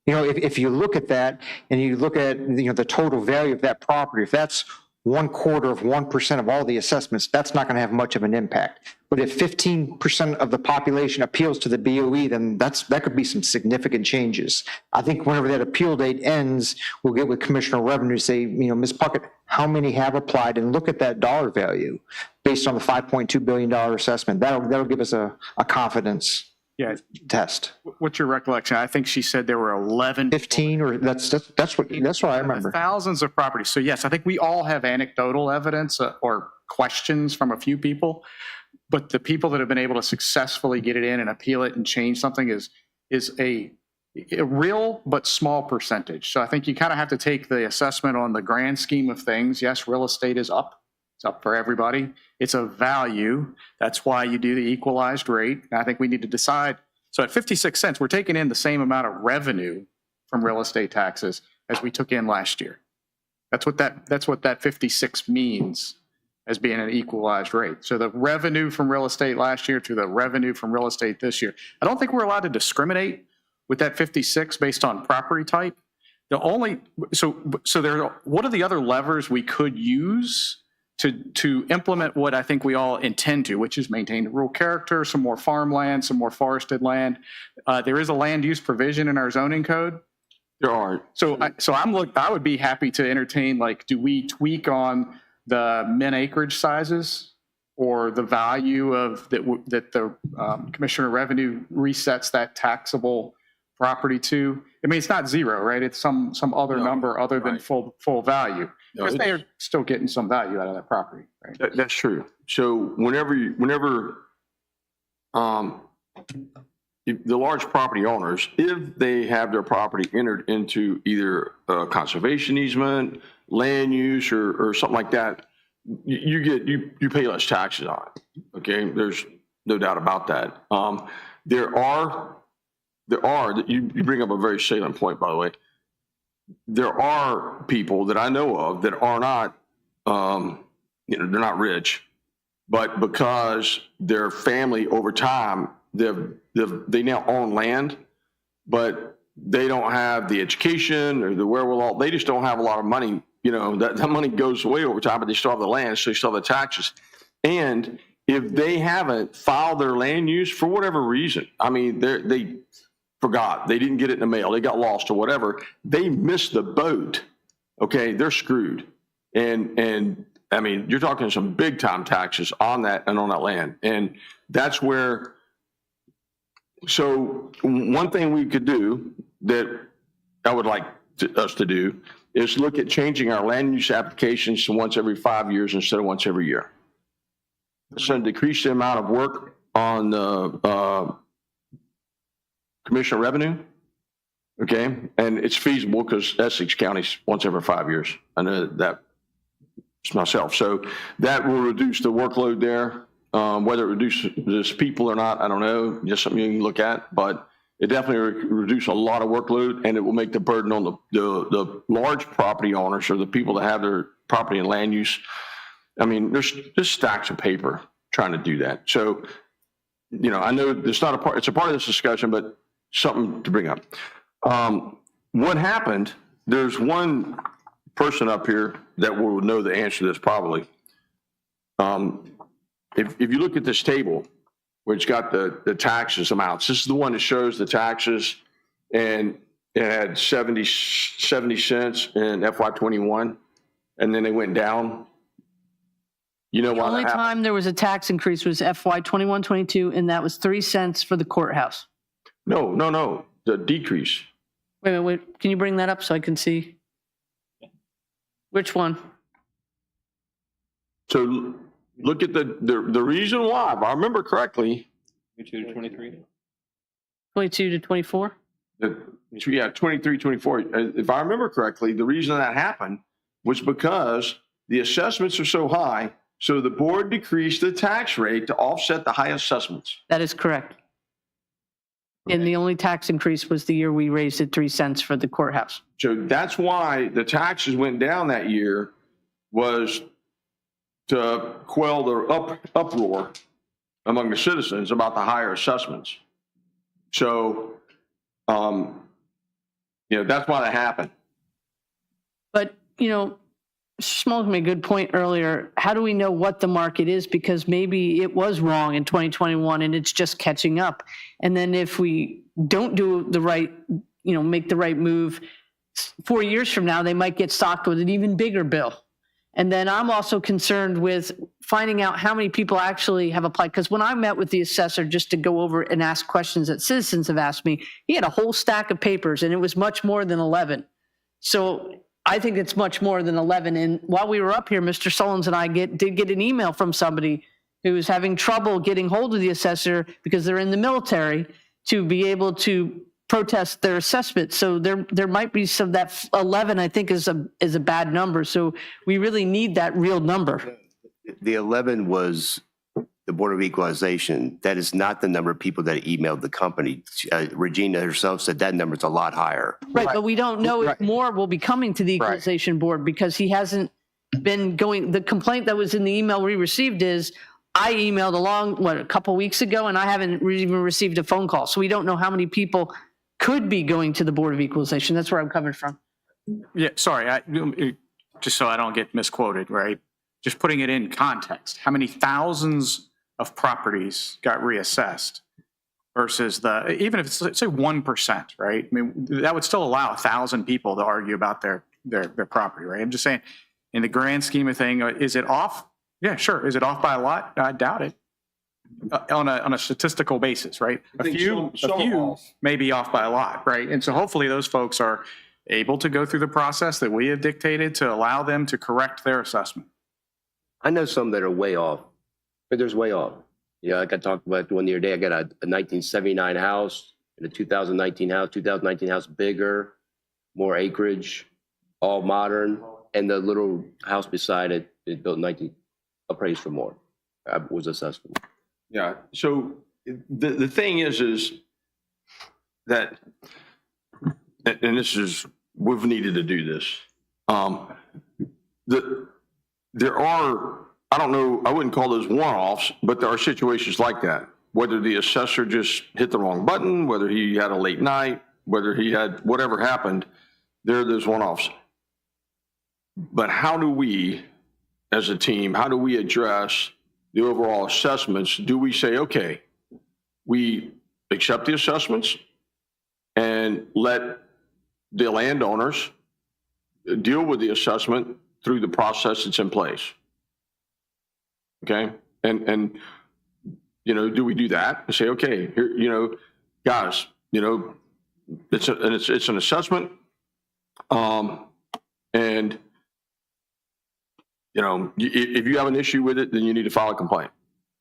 If you look at that and you look at the total value of that property, if that's 1/4 of all the assessments, that's not going to have much of an impact. But if 15% of the population appeals to the BOE, then that could be some significant changes. I think whenever that appeal date ends, we'll get with Commissioner Revenue, say, Ms. Puckett, how many have applied, and look at that dollar value based on the $5.2 billion assessment. That'll give us a confidence Yeah. test. What's your recollection? I think she said there were 11. 15, or that's what I remember. Thousands of properties. So yes, I think we all have anecdotal evidence or questions from a few people, but the people that have been able to successfully get it in and appeal it and change something is a real but small percentage. So I think you kind of have to take the assessment on the grand scheme of things. Yes, real estate is up. It's up for everybody. It's a value. That's why you do the equalized rate. And I think we need to decide. So at 56 cents, we're taking in the same amount of revenue from real estate taxes as we took in last year. That's what that 56 means as being an equalized rate. So the revenue from real estate last year to the revenue from real estate this year. I don't think we're allowed to discriminate with that 56 based on property type. So there, what are the other levers we could use to implement what I think we all intend to, which is maintain the rural character, some more farmland, some more forested land. There is a land use provision in our zoning code. There are. So I would be happy to entertain, like, do we tweak on the min acreage sizes or the value of that the Commissioner of Revenue resets that taxable property to? I mean, it's not zero, right? It's some other number other than full value. Because they are still getting some value out of that property, right? That's true. So whenever the large property owners, if they have their property entered into either a conservation easement, land use, or something like that, you pay less taxes on it. Okay, there's no doubt about that. You bring up a very salient point, by the way. There are people that I know of that are not, they're not rich, but because their family over time, they now own land, but they don't have the education or the wherewithal. They just don't have a lot of money. That money goes away over time, but they still have the land, so they still have the taxes. And if they haven't filed their land use for whatever reason, I mean, they forgot, they didn't get it in the mail, they got lost or whatever, they missed the boat. Okay, they're screwed. And I mean, you're talking some big time taxes on that and on that land. And that's where, so one thing we could do that I would like us to do is look at changing our land use applications to once every 5 years instead of once every year. So decrease the amount of work on the Commissioner of Revenue, okay? And it's feasible because Essex County's once every 5 years. I know that myself. So that will reduce the workload there. Whether it reduces people or not, I don't know. Just something you can look at. But it definitely reduce a lot of workload, and it will make the burden on the large property owners or the people that have their property and land use. I mean, there's just stacks of paper trying to do that. So, I know it's not a part. It's a part of this discussion, but something to bring up. What happened, there's one person up here that will know the answer to this probably. If you look at this table, where it's got the taxes amounts, this is the one that shows the taxes, and it had 70 cents in FY21, and then they went down. You know The why only that happened? time there was a tax increase was FY 21-22, and that was 3 cents for the courthouse. No, the decrease. Wait. Can you bring that up so I can see? Which one? So look at the reason why, if I remember correctly. 22 to 23? 22 to 24? Yeah, 23, 24. If I remember correctly, the reason that happened was because the assessments are so high, so the board decreased the tax rate to offset the high assessments. That is correct. And the only tax increase was the year we raised it 3 cents for the courthouse. So that's why the taxes went down that year, was to quell the uproar among the citizens about the higher assessments. So, that's why that happened. But, Schmalz made a good point earlier. How do we know what the market is? Because maybe it was wrong in 2021 and it's just catching up. And then if we don't do the right, make the right move, 4 years from now, they might get socked with an even bigger bill. And then I'm also concerned with finding out how many people actually have applied. Because when I met with the assessor just to go over and ask questions that citizens have asked me, he had a whole stack of papers and it was much more than 11. So I think it's much more than 11. And while we were up here, Mr. Sullins and I did get an email from somebody who was having trouble getting hold of the assessor because they're in the military to be able to protest their assessment. So there might be some, that 11 I think is a bad number. So we really need that real number. The 11 was the Board of Equalization. That is not the number of people that emailed the company. Regina herself said that number is a lot higher. Right, but we don't know if more will be coming to the Equalization Board because he hasn't been going. The complaint that was in the email we received is, I emailed along, a couple weeks ago, and I haven't even received a phone call. So we don't know how many people could be going to the Board of Equalization. That's where I'm coming from. Yeah, sorry, just so I don't get misquoted, right? Just putting it in context, how many thousands of properties got reassessed versus even if it's, say 1%, right? I mean, that would still allow 1,000 people to argue about their property, right? I'm just saying, in the grand scheme of thing, is it off? Yeah, sure. Is it off by a lot? I doubt it. On a statistical basis, right? A few may be off by a lot, right? And so hopefully those folks are able to go through the process that we have dictated to allow them to correct their assessment. I know some that are way off, but there's way off. Like I talked about one the other day, I got a 1979 house and a 2019 house, bigger, more acreage, all modern, and the little house beside it is built in appraised for more. I was assessed for more. Yeah. So the thing is that, and this is, we've needed to do this. There are, I don't know, I wouldn't call those one-offs, but there are situations like that. Whether the assessor just hit the wrong button, whether he had a late night, whether he had whatever happened, there are those one-offs. But how do we, as a team, how do we address the overall assessments? Do we say, okay, we accept the assessments and let the landowners deal with the assessment through the process that's in place? Okay. And do we do that and say, okay, here, guys, it's an assessment. And if you have an issue with it, then you need to file a complaint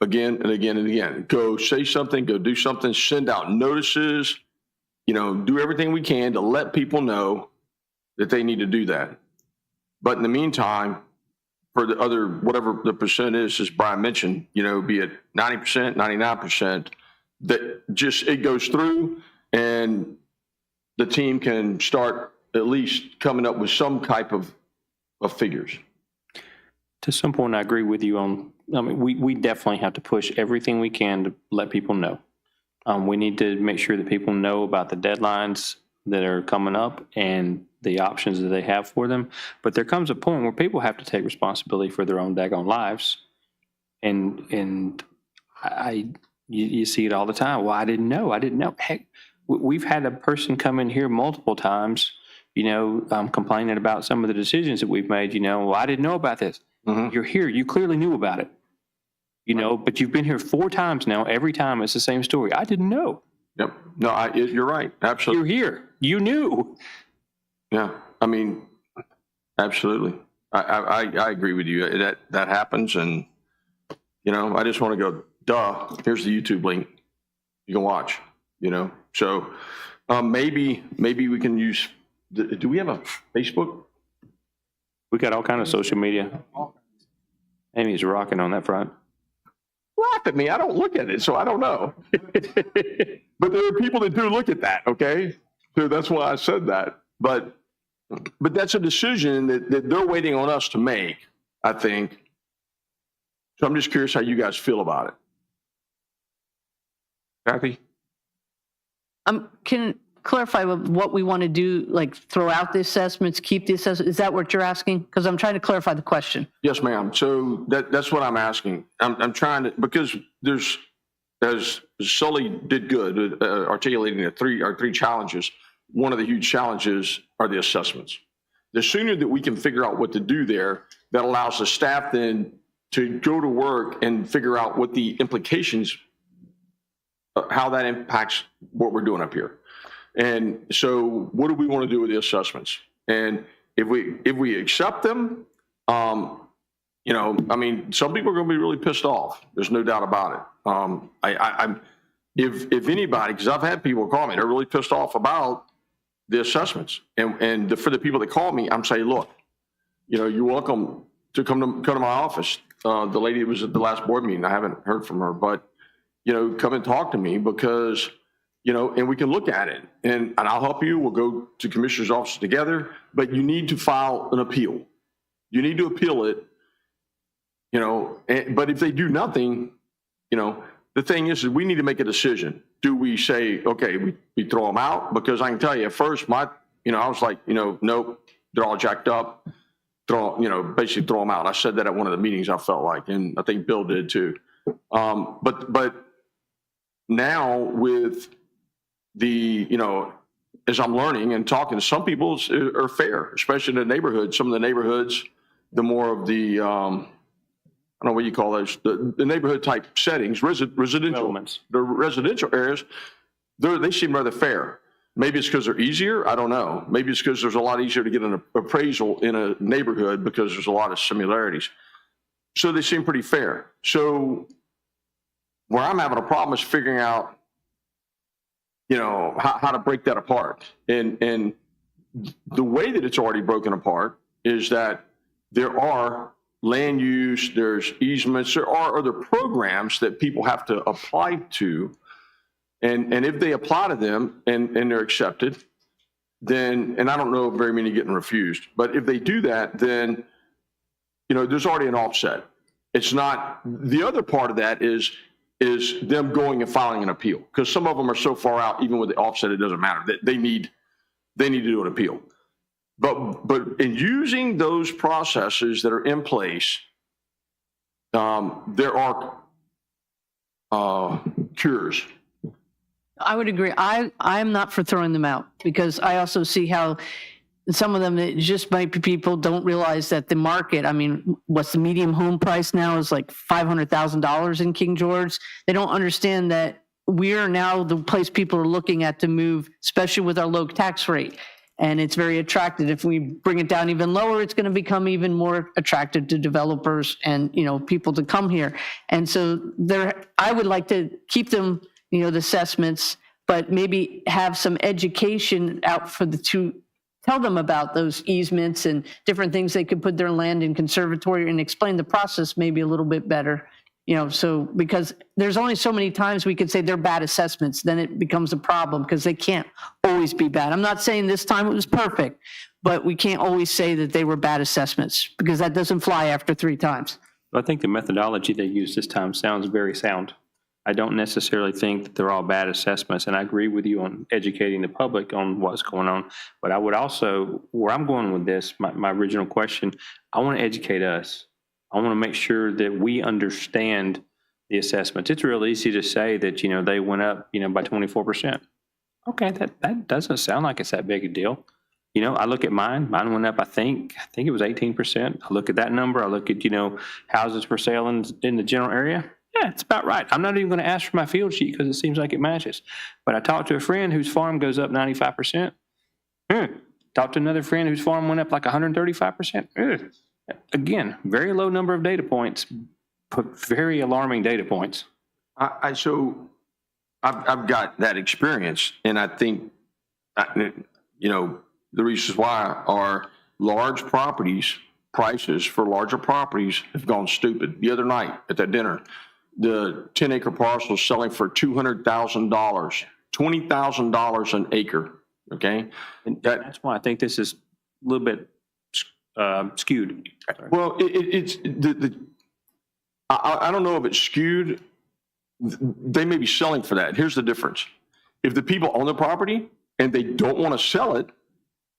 again and again and again. Go say something, go do something, send out notices, do everything we can to let people know that they need to do that. But in the meantime, for the other, whatever the percent is, as Brian mentioned, be it 90%, 99%, that just, it goes through and the team can start at least coming up with some type of figures. To some point, I agree with you on, we definitely have to push everything we can to let people know. We need to make sure that people know about the deadlines that are coming up and the options that they have for them. But there comes a point where people have to take responsibility for their own daggone lives. And you see it all the time. Well, I didn't know. Heck, we've had a person come in here multiple times, complaining about some of the decisions that we've made, well, I didn't know about this. Mm-hmm. You're here. You clearly knew about it, but you've been here 4 times now. Every time it's the same story. I didn't know. Yep. No, you're right. Absolutely. You're here. You knew. Yeah. Absolutely. I agree with you. That happens. And, I just want to go, duh, here's the YouTube link. You can watch, so maybe we can use, do we have a Facebook? We got all kind of social media. Amy's rocking on that front. Laugh at me. I don't look at it, so I don't know. But there are people that do look at that, okay? So that's why I said that. But that's a decision that they're waiting on us to make, I think. So I'm just curious how you guys feel about it. Kathy? clarify what we want to do, like throw out the assessments, keep the assessments? Is that what you're asking? Because I'm trying to clarify the question. Yes, ma'am. So that's what I'm asking. I'm trying to, because there's, as Sully did good, articulating our three challenges. One of the huge challenges are the assessments. The sooner that we can figure out what to do there, that allows the staff then to go to work and figure out what the implications, how that impacts what we're doing up here. And so what do we want to do with the assessments? And if we accept them, you know, I mean, some people are going to be really pissed off. There's no doubt about it. If anybody, because I've had people call me, they're really pissed off about the assessments. And for the people that call me, I'm saying, look, you know, you're welcome to come to my office. The lady that was at the last board meeting, I haven't heard from her, but, you know, come and talk to me because, you know, and we can look at it and I'll help you. We'll go to commissioner's office together, but you need to file an appeal. You need to appeal it, you know, but if they do nothing, you know, the thing is we need to make a decision. Do we say, okay, we throw them out? Because I can tell you at first, I was like, you know, nope, they're all jacked up. Basically throw them out. I said that at one of the meetings I felt like, and I think Bill did too. But now with the, you know, as I'm learning and talking to some people are fair, especially in the neighborhood. Some of the neighborhoods, the more of the, I don't know what you call those, the neighborhood type settings, residential elements, the residential areas, they seem rather fair. Maybe it's because they're easier. I don't know. Maybe it's because there's a lot easier to get an appraisal in a neighborhood because there's a lot of similarities. So they seem pretty fair. So where I'm having a problem is figuring out, you know, how to break that apart. And the way that it's already broken apart is that there are land use, there's easements, there are other programs that people have to apply to. And if they apply to them and they're accepted, then, and I don't know very many getting refused, but if they do that, then, you know, there's already an offset. It's not, the other part of that is them going and filing an appeal, because some of them are so far out, even with the offset, it doesn't matter. They need to do an appeal. But in using those processes that are in place, there are cures. I would agree. I'm not for throwing them out because I also see how some of them, it just might be people don't realize that the market, I mean, what's the medium home price now is like $500,000 in King George. They don't understand that we are now the place people are looking at to move, especially with our low tax rate. And it's very attractive. If we bring it down even lower, it's going to become even more attractive to developers and, you know, people to come here. And so I would like to keep them, you know, the assessments, but maybe have some education out for tell them about those easements and different things they could put their land in conservatory and explain the process maybe a little bit better, you know, so because there's only so many times we could say they're bad assessments, then it becomes a problem because they can't always be bad. I'm not saying this time it was perfect, but we can't always say that they were bad assessments because that doesn't fly after 3 times. I think the methodology they used this time sounds very sound. I don't necessarily think that they're all bad assessments, and I agree with you on educating the public on what's going on. But I would also, where I'm going with this, my original question, I want to educate us. I want to make sure that we understand the assessments. It's real easy to say that, you know, they went up, you know, by 24%. Okay, that doesn't sound like it's that big a deal. You know, I look at mine went up, I think it was 18%. I look at that number, I look at, you know, houses for sale in the general area. Yeah, it's about right. I'm not even going to ask for my field sheet because it seems like it matches. But I talked to a friend whose farm goes up 95%. Talked to another friend whose farm went up like 135%. Again, very low number of data points, but very alarming data points. So I've got that experience, and I think, you know, the reasons why are large properties, prices for larger properties have gone stupid. The other night at that dinner, the 10-acre parcel is selling for $200,000, $20,000 an acre. Okay, and that's why I think this is a little bit skewed. Well, it's I don't know if it's skewed. They may be selling for that. Here's the difference: if the people own the property and they don't want to sell it,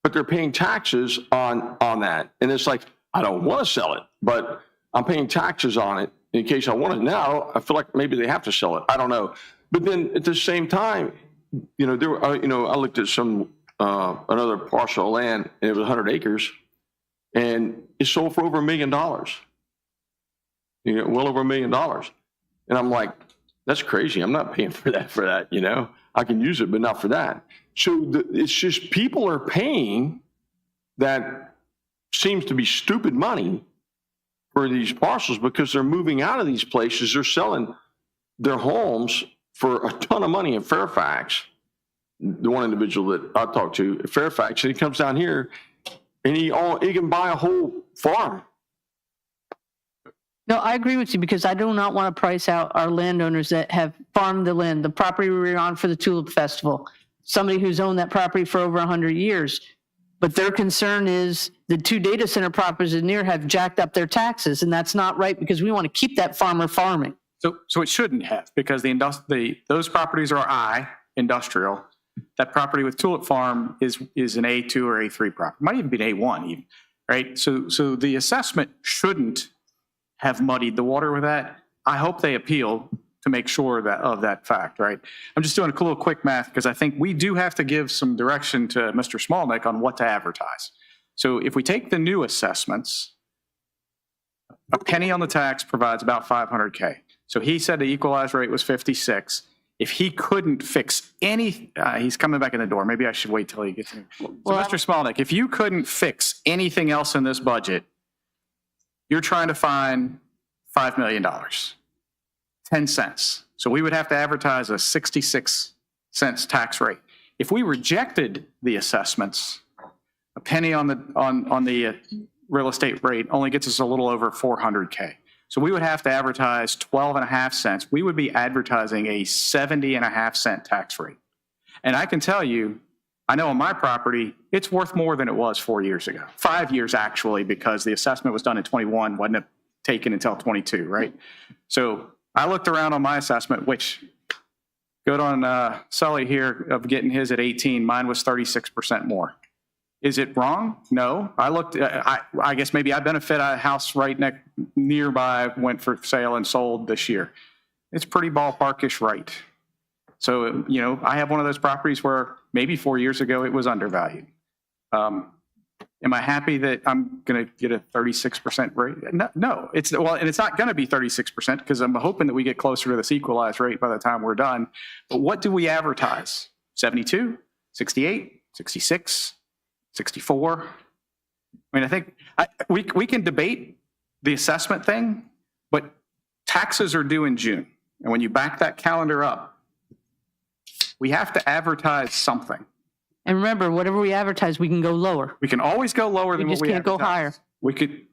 but they're paying taxes on that. And it's like, I don't want to sell it, but I'm paying taxes on it in case I want it now. I feel like maybe they have to sell it. I don't know. But then at the same time, I looked at another parcel of land, and it was 100 acres, and it sold for over $1 million. Well over $1 million. And I'm like, that's crazy. I'm not paying for that, I can use it, but not for that. So it's just people are paying that seems to be stupid money for these parcels because they're moving out of these places. They're selling their homes for a ton of money in Fairfax. The one individual that I talked to at Fairfax, and he comes down here and he can buy a whole farm. No, I agree with you because I do not want to price out our landowners that have farmed the land, the property we were on for the Tulip Festival, somebody who's owned that property for over 100 years. But their concern is the 2 data center properties in near have jacked up their taxes, and that's not right because we want to keep that farmer farming. So it shouldn't have, because those properties are industrial. That property with Tulip Farm is an A2 or A3 property. Might even be an A1 even, right? So the assessment shouldn't have muddied the water with that. I hope they appeal to make sure of that fact, right? I'm just doing a little quick math because I think we do have to give some direction to Mr. Smolnick on what to advertise. So if we take the new assessments, a penny on the tax provides about $500K. So he said the equalized rate was 56. If he couldn't fix he's coming back in the door. Maybe I should wait till he gets in. So Mr. Smolnick, if you couldn't fix anything else in this budget, you're trying to find $5 million, 10 cents. So we would have to advertise a 66 cents tax rate. If we rejected the assessments, a penny on the real estate rate only gets us a little over $400K. So we would have to advertise 12.5 cents. We would be advertising a 70.5 cent tax rate. And I can tell you, I know on my property, it's worth more than it was 4 years ago. 5 years actually, because the assessment was done in 21, wasn't taken until 22, right? So I looked around on my assessment, which good on Sully here of getting his at 18. Mine was 36% more. Is it wrong? No. I looked, I guess maybe I benefit a house right nearby went for sale and sold this year. It's pretty ballparkish right. So, I have one of those properties where maybe 4 years ago it was undervalued. Am I happy that I'm going to get a 36% rate? No, and it's not going to be 36% because I'm hoping that we get closer to this equalized rate by the time we're done. But what do we advertise? 72, 68, 66, 64? I mean, I think we can debate the assessment thing, but taxes are due in June. And when you back that calendar up, we have to advertise something. And remember, whatever we advertise, we can go lower. We can always go lower than what we just can't go higher. We could.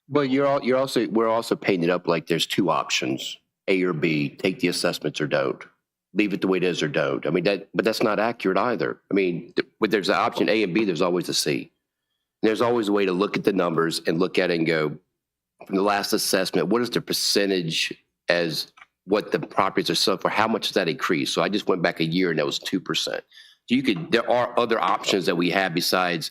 But we're also painting it up like there's 2 options, A or B. Take the assessments or don't. Leave it the way it is or don't. I mean, but that's not accurate either. I mean, when there's an option A and B, there's always a C. And there's always a way to look at the numbers and look at it and go, from the last assessment, what is the percentage as what the properties are selling for? How much does that increase? So I just went back a year and that was 2%. So there are other options that we have besides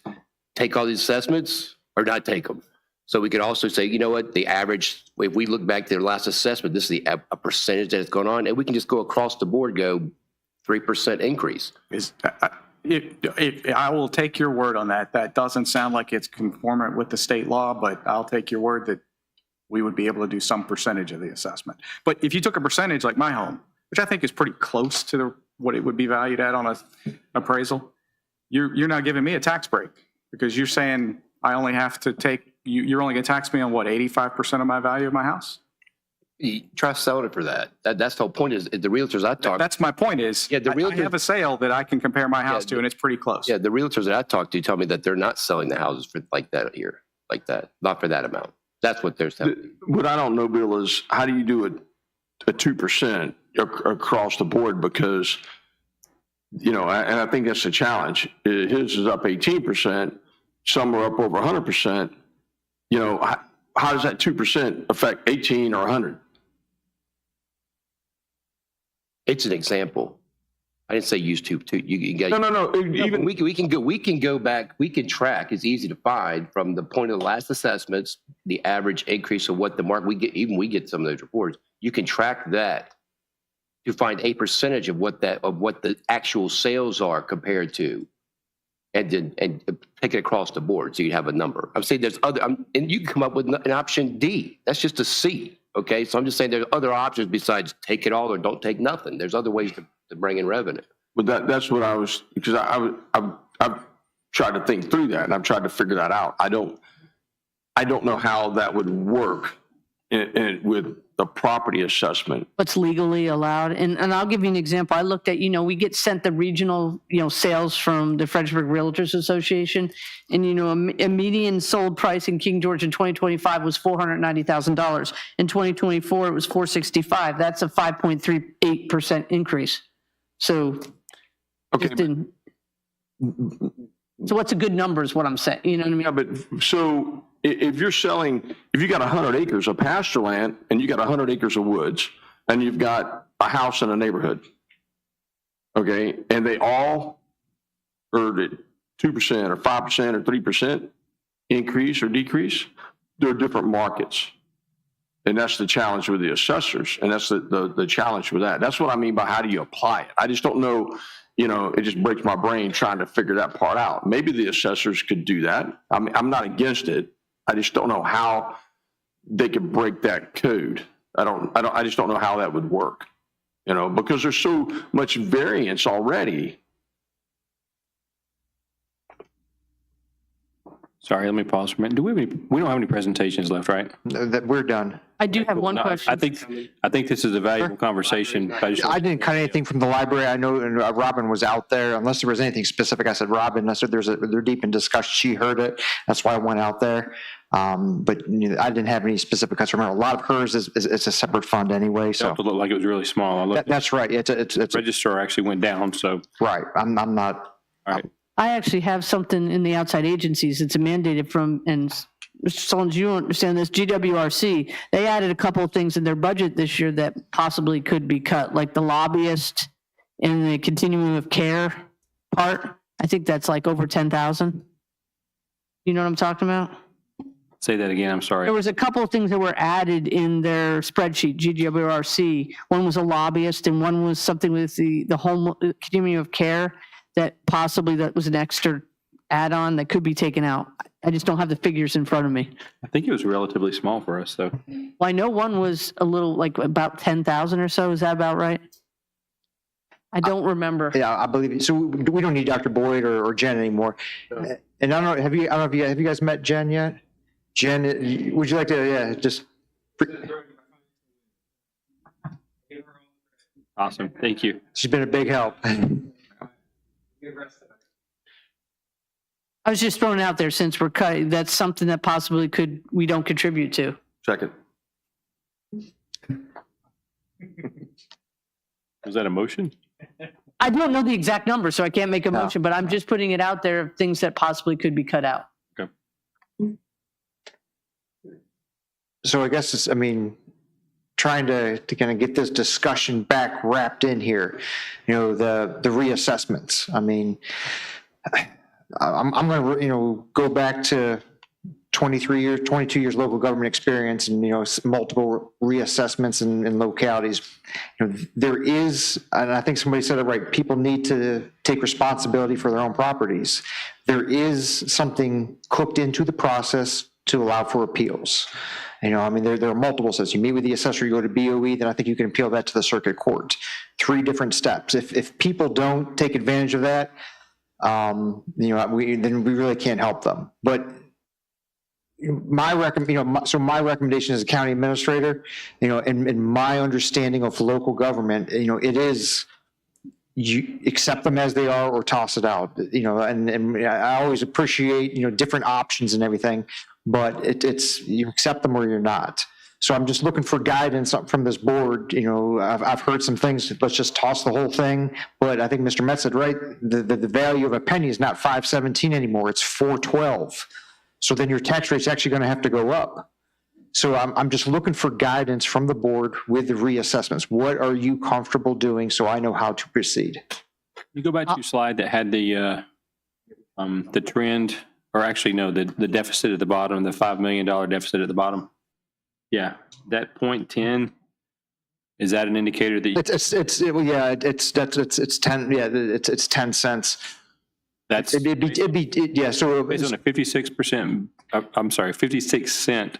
take all these assessments or not take them. So we could also say, you know what, the average, if we look back to their last assessment, this is a percentage that's going on, and we can just go across the board, go 3% increase. I will take your word on that. That doesn't sound like it's conformant with the state law, but I'll take your word that we would be able to do some percentage of the assessment. But if you took a percentage like my home, which I think is pretty close to what it would be valued at on an appraisal, you're now giving me a tax break because you're saying I only have to take, you're only going to tax me on what, 85% of my value of my house? You try selling it for that. That's the whole point is the realtors I talk. That's my point is, yeah, I have a sale that I can compare my house to and it's pretty close. Yeah, the realtors that I talk to tell me that they're not selling the houses for like that here, like that, not for that amount. That's what they're saying. What I don't know, Bill, is how do you do a 2% across the board? Because, and I think that's the challenge. His is up 18%. Some are up over 100%. How does that 2% affect 18 or 100? It's an example. I didn't say use two. You got. No. Even We can go back. We can track. It's easy to find from the point of the last assessments, the average increase of what the market we get some of those reports. You can track that to find a percentage of what the actual sales are compared to, and take it across the board so you have a number. I'm saying there's other, and you can come up with an option D. That's just a C. Okay, so I'm just saying there's other options besides take it all or don't take nothing. There's other ways to bring in revenue. But that's what I was, because I've tried to think through that and I've tried to figure that out. I don't know how that would work with the property assessment. What's legally allowed. And I'll give you an example. I looked at, we get sent the regional, sales from the Fredericksburg Realtors Association. And, a median sold price in King George in 2025 was $490,000. In 2024, it was $465,000. That's a 5.38% increase. So, Okay. So what's a good number is what I'm saying. You know what I mean? Yeah, but so if you got 100 acres of pasture land and you got 100 acres of woods and you've got a house in a neighborhood, okay, and they all are at 2% or 5% or 3% increase or decrease, they're different markets. And that's the challenge with the assessors. And that's the challenge with that. That's what I mean by how do you apply it? I just don't know. It just breaks my brain trying to figure that part out. Maybe the assessors could do that. I mean, I'm not against it. I just don't know how they could break that code. I just don't know how that would work, because there's so much variance already. Sorry, let me pause for a minute. We don't have any presentations left, right? That we're done. I do have one No, question. I think this is a valuable conversation. I didn't cut anything from the library. I know Robin was out there. Unless there was anything specific, I said, Robin, I said, they're deep in discussion. She heard it. That's why I went out there. But I didn't have any specific cuts. Remember, a lot of hers is a separate fund anyway. So It looked like it was really small. that's right. It's Registrar actually went down, so. right. I'm not. All right. I actually have something in the outside agencies. It's mandated from, and Mr. Sullins, you understand this, GWRC, they added a couple of things in their budget this year that possibly could be cut, like the lobbyist and the continuum of care part. I think that's like over 10,000. You know what I'm talking about? Say that again, I'm sorry. There was a couple of things that were added in their spreadsheet, GWRC. One was a lobbyist and one was something with the home continuum of care that possibly that was an extra add-on that could be taken out. I just don't have the figures in front of me. I think it was relatively small for us, though. Well, I know one was a little, like about 10,000 or so. Is that about right? I don't remember. Yeah, I believe it. So we don't need Dr. Boyd or Jen anymore. And I don't know, have you guys met Jen yet? Jen, would you like to, just. Awesome, thank you. She's been a big help. I was just throwing it out there since we're cutting. That's something that possibly we don't contribute to. Second. Was that a motion? I don't know the exact number, so I can't make a motion, but I'm just putting it out there of things that possibly could be cut out. Okay. So I guess it's, trying to kind of get this discussion back wrapped in here, the reassessments. I'm going to, go back to 22 years local government experience and, multiple reassessments in localities. There is, and I think somebody said it right, people need to take responsibility for their own properties. There is something cooked into the process to allow for appeals. There are multiple steps. You meet with the assessor, you go to BOE, then I think you can appeal that to the circuit court. 3 different steps. If people don't take advantage of that, then we really can't help them. But my recommendation as a county administrator, in my understanding of local government, it is you accept them as they are or toss it out. And I always appreciate different options and everything. But it's you accept them or you're not. So I'm just looking for guidance from this board. I've heard some things. Let's just toss the whole thing. But I think Mr. Metz said right. The value of a penny is not $5.17 anymore. It's $4.12. So then your tax rate's actually going to have to go up. So I'm just looking for guidance from the board with the reassessments. What are you comfortable doing so I know how to proceed? You go back to your slide that had the trend, or actually, no, the deficit at the bottom, the $5 million deficit at the bottom. Yeah, that 0.10, is that an indicator that It's 10, yeah, it's 10 cents. that's Yeah, so based on a 56%, I'm sorry, 56 cent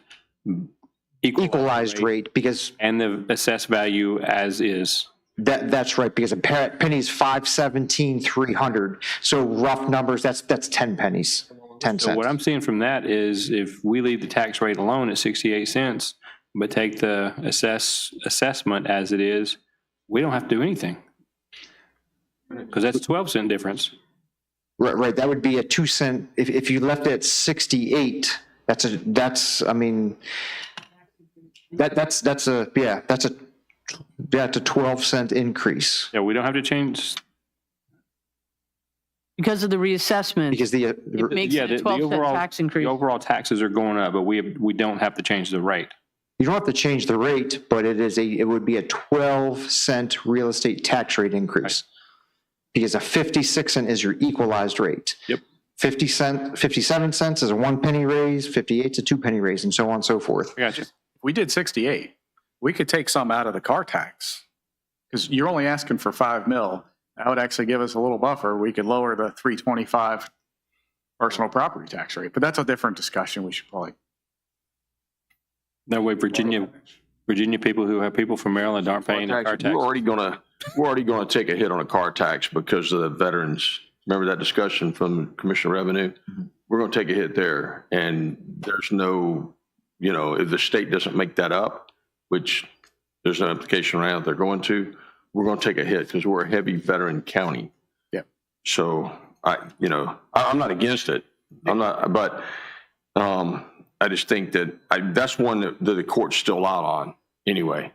equalized rate, because and the assessed value as is? that's right, because a penny's 517,300. So rough numbers, that's 10 pennies, 10 So what cents. I'm seeing from that is if we leave the tax rate alone at 68 cents, but take the assessment as it is, we don't have to do anything. Because that's a 12-cent difference. Right, that would be a 2 cent, if you left it at 68, that's a 12-cent increase. Yeah, we don't have to change. Because of the reassessment, Because it makes Yeah, it a the 12-cent overall, tax the increase. overall taxes are going up, but we don't have to change the rate. you don't have to change the rate, but it would be a 12-cent real estate tax rate increase. Because a 56 cent is your equalized rate. Yep. 57 cents is a 1 penny raise, 58 is a 2 penny raise, and so on and so forth. I got you. If we did 68, we could take some out of the car tax. Because you're only asking for 5 mil. That would actually give us a little buffer. We could lower the 325 personal property tax rate. But that's a different discussion. We should probably. That way, Virginia people who have people from Maryland aren't paying their car We're tax. already gonna take a hit on a car tax because of the veterans. Remember that discussion from Commissioner Revenue? We're gonna take a hit there, and there's no, if the state doesn't make that up, which there's no implication around they're going to, we're gonna take a hit because we're a heavy veteran county. Yeah. So I'm not against it. I'm not, but I just think that that's one that the court's still out on anyway.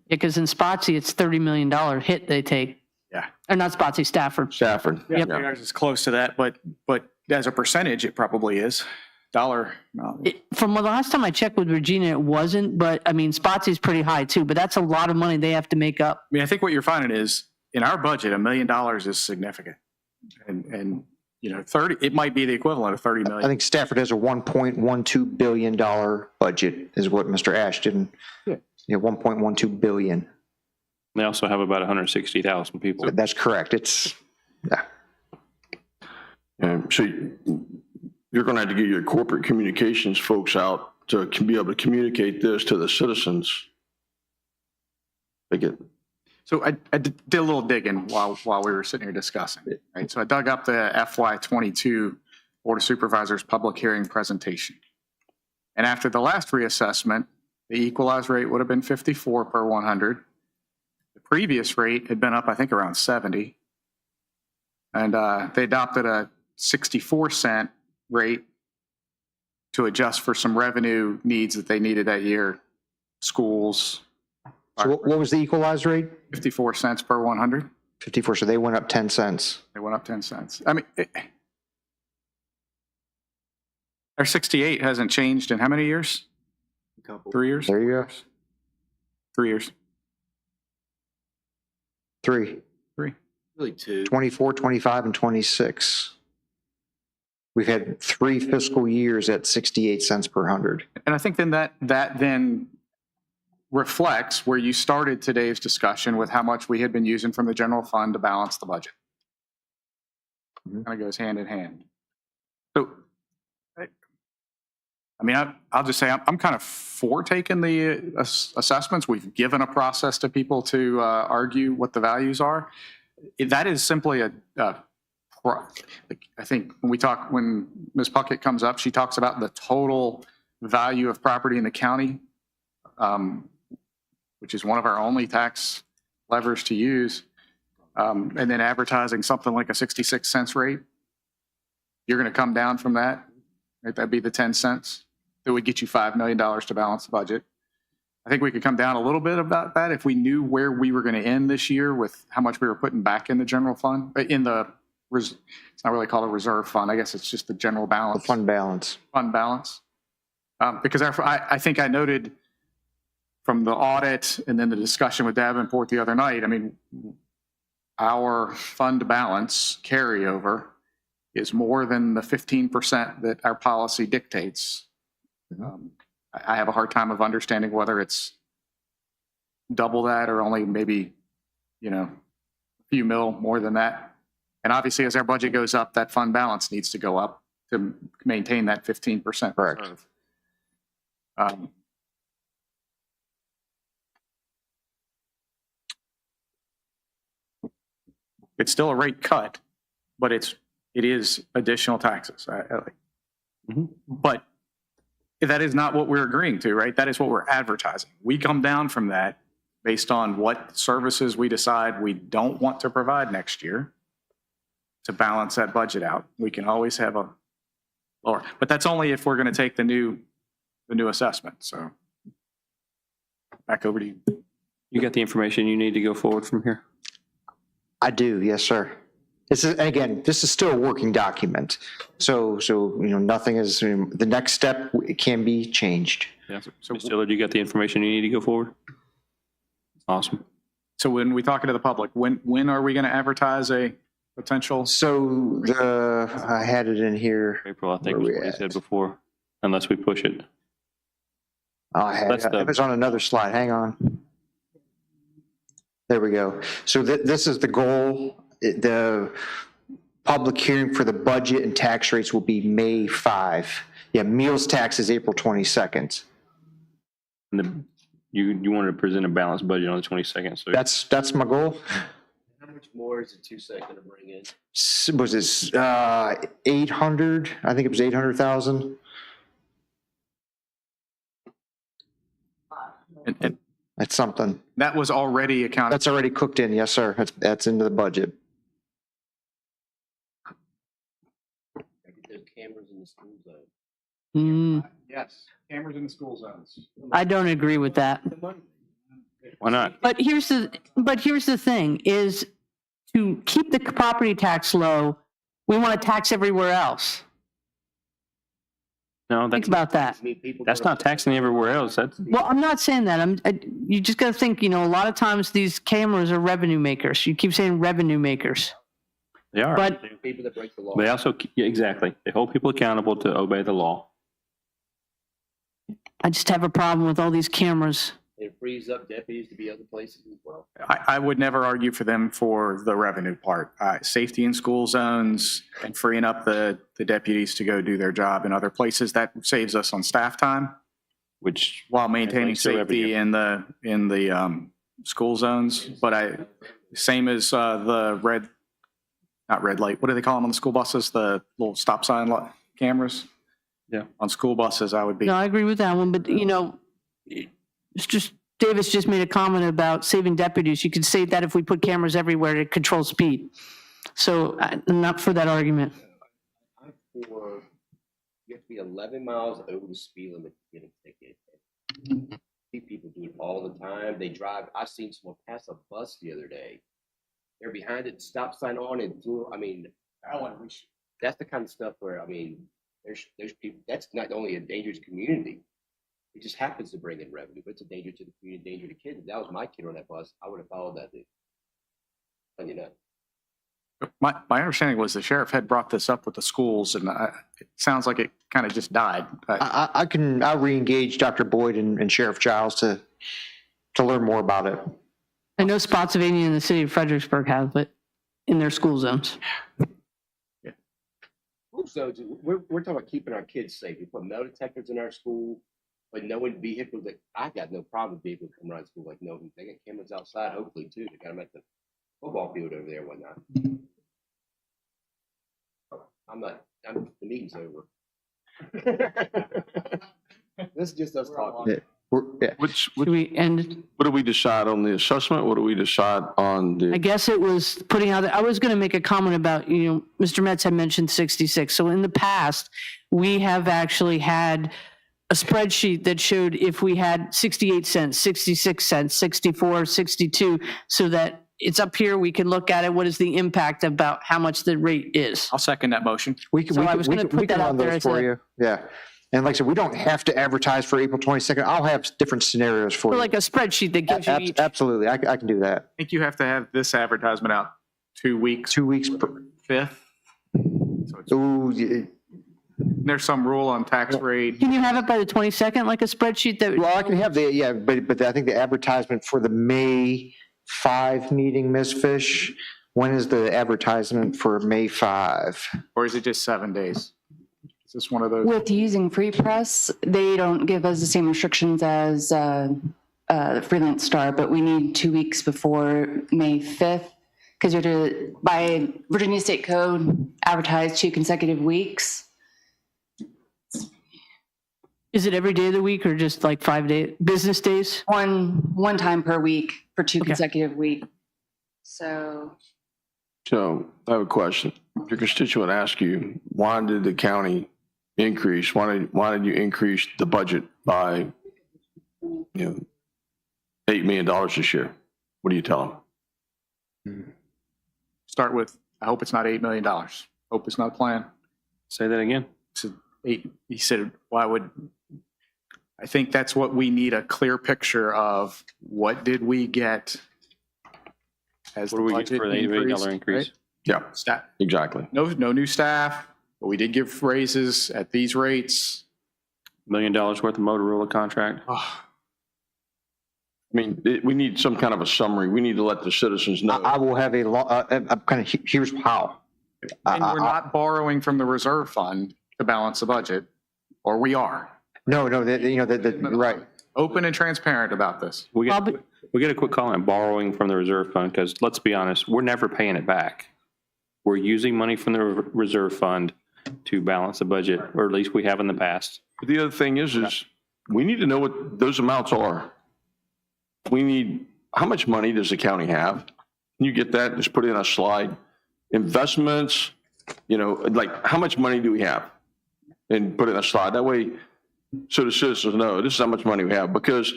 Because in Spotsy, it's $30 million hit they take. Yeah. Or not Spotsy, Stafford. Stafford. Yeah, ours is close to that, but as a percentage, it probably is. Dollar. No. From the last time I checked with Regina, it wasn't, but I mean, Spotsy's pretty high too, but that's a lot of money they have to make up. I mean, I think what you're finding is in our budget, $1 million is significant. And 30, it might be the equivalent of 30 million. I think Stafford has a $1.12 billion budget, is what Mr. Ashton. Yeah. 1.12 billion. They also have about 160,000 people. That's correct. It's, yeah. And so you're going to have to get your corporate communications folks out to be able to communicate this to the citizens. So I did a little digging while we were sitting here discussing it, right? So I dug up the FY22 Board of Supervisors public hearing presentation. And after the last reassessment, the equalized rate would have been 54 per 100. The previous rate had been up, I think, around 70. And they adopted a 64-cent rate to adjust for some revenue needs that they needed that year, schools. So what was the equalized rate? 54 cents per 100. 54, so they went up 10 cents. They went up 10 cents. I mean, our 68 hasn't changed in how many years? 3 years? There you go. 3 years. Three. Really two. 24, 25, and 26. We've had 3 fiscal years at 68 cents per 100. And I think then that then reflects where you started today's discussion with how much we had been using from the general fund to balance the budget. Kind of goes hand in hand. So, I mean, I'll just say I'm kind of for taking the assessments. We've given a process to people to argue what the values are. That is simply I think when Ms. Puckett comes up, she talks about the total value of property in the county, which is one of our only tax levers to use, and then advertising something like a 66 cents rate. You're going to come down from that. Right? That'd be the 10 cents. That would get you $5 million to balance the budget. I think we could come down a little bit about that if we knew where we were going to end this year with how much we were putting back in the general fund, it's not really called a reserve fund. I guess it's just the general balance. Fund balance. Fund balance. Because I think I noted from the audit and then the discussion with Davenport the other night, I mean, our fund balance carryover is more than the 15% that our policy dictates, I have a hard time of understanding whether it's double that or only maybe, a few mil more than that. And obviously, as our budget goes up, that fund balance needs to go up to maintain that 15% Correct. reserve. It's still a rate cut, but it is additional taxes. But that is not what we're agreeing to, right? That is what we're advertising. We come down from that based on what services we decide we don't want to provide next year to balance that budget out. We can always have a lower, but that's only if we're going to take the new assessment. So back over to you. You got the information you need to go forward from here? I do, yes, sir. This is still a working document. So, nothing is, the next step it can be changed. Yeah. So, Mr. Dillard, you got the information you need to go forward? Awesome. So when we talking to the public, when are we going to advertise a potential? So I had it in here. April, I think was what he said before, unless we push it. It was on another slide. Hang on. There we go. So this is the goal. The public hearing for the budget and tax rates will be May 5. Yeah, meals tax is April 22nd. And you wanted to present a balanced budget on the 22nd. So That's my goal. How much more is it 2 seconds to bring in? Was it 800? I think it was 800,000. And That's something. that was already accounted. That's already cooked in. Yes, sir. That's into the budget. There's cameras in the school zone. Yes, cameras in the school zones. I don't agree with that. why not? But here's the thing is to keep the property tax low, we want to tax everywhere else. No, Think about that. I mean, people that's go to- not taxing everywhere else. That's Well, I'm not saying that. You just got to think, a lot of times these cameras are revenue makers. You keep saying revenue makers. they are. But People that break the law. They also, yeah, exactly. They hold people accountable to obey the law. I just have a problem with all these cameras. It frees up deputies to be other places as well. I would never argue for them for the revenue part. Safety in school zones and freeing up the deputies to go do their job in other places, that saves us on staff time Which while maintaining Translates to safety revenue. in the school zones. But same as not red light, what do they call them on the school buses? The little stop sign cameras? Yeah. On school buses, I would be. No, I agree with that one, but it's just, Davis just made a comment about saving deputies. You could save that if we put cameras everywhere to control speed. So I'm not for that argument. I'm for, you have to be 11 miles over the speed limit to get a ticket. See people do it all the time. They drive, I've seen someone pass a bus the other day. They're behind it, stop sign on and through, that's the kind of stuff where, there's people, that's not only a dangerous community, it just happens to bring in revenue, but it's a danger to the community, danger to kids. If that was my kid on that bus, I would have followed that dude. My understanding was the sheriff had brought this up with the schools, and it sounds like it kind of just died. I'll re-engage Dr. Boyd and Sheriff Giles to learn more about it. I know Spotsylvania and the city of Fredericksburg have it in their school zones. So we're talking about keeping our kids safe. We put metal detectors in our school, but knowing vehicles that I got no problem with vehicles come around school. Like, no, they got cameras outside, hopefully too. They got them at the football field over there and whatnot. The meeting's over. This is just us talking. Should we end? What do we decide on the assessment? What do we decide on I the? guess it was putting out, I was going to make a comment about, Mr. Metz had mentioned 66. So in the past, we have actually had a spreadsheet that showed if we had 68 cents, 66 cents, 64, 62, so that it's up here, we can look at it, what is the impact about how much the rate is. I'll second that motion. I was gonna put that out there as for a- you. Yeah. And like I said, we don't have to advertise for April 22nd. I'll have different scenarios for Or you. like a spreadsheet that gives you each. Absolutely. I can do that. I think you have to have this advertisement out 2 weeks, 2 weeks per, 5th. So it's, ooh, yeah. there's some rule on tax rate. Can you have it by the 22nd, like a spreadsheet that? Well, I can have the, yeah, but I think the advertisement for the May 5 meeting, Ms. Fish, when is the advertisement for May 5? Or is it just 7 days? Is this one of those? With using free press, they don't give us the same restrictions as Freelance Star, but we need 2 weeks before May 5th because you're to, by Virginia State Code, advertise 2 consecutive weeks. Is it every day of the week or just like 5 business days? One time per week for 2 Okay. consecutive weeks. So So I have a question. Your constituent asked you, why did the county increase? Why did you increase the budget by, $8 million this year? What do you tell them? Start with, I hope it's not $8 million. Hope it's not a plan. Say that again. So he said, why would, I think that's what we need, a clear picture of what did we get as What the do we get budget for the $8 million increase? Yeah, right? Staff, exactly. no new staff, but we did give raises at these rates. $1 million worth of Motorola contract? Oh, I mean, we need some kind of a summary. We need to let the citizens know. I will have a, I'm kind of, here's how. and we're not borrowing from the reserve fund to balance the budget, or we are. No, right. Open and transparent about this. We got a quick call on borrowing from the reserve fund because let's be honest, we're never paying it back. We're using money from the reserve fund to balance the budget, or at least we have in the past. But the other thing is we need to know what those amounts are. We need, how much money does the county have? Can you get that? Just put it in a slide. Investments, like how much money do we have? And put it in a slide. That way, so the citizens know this is how much money we have. Because,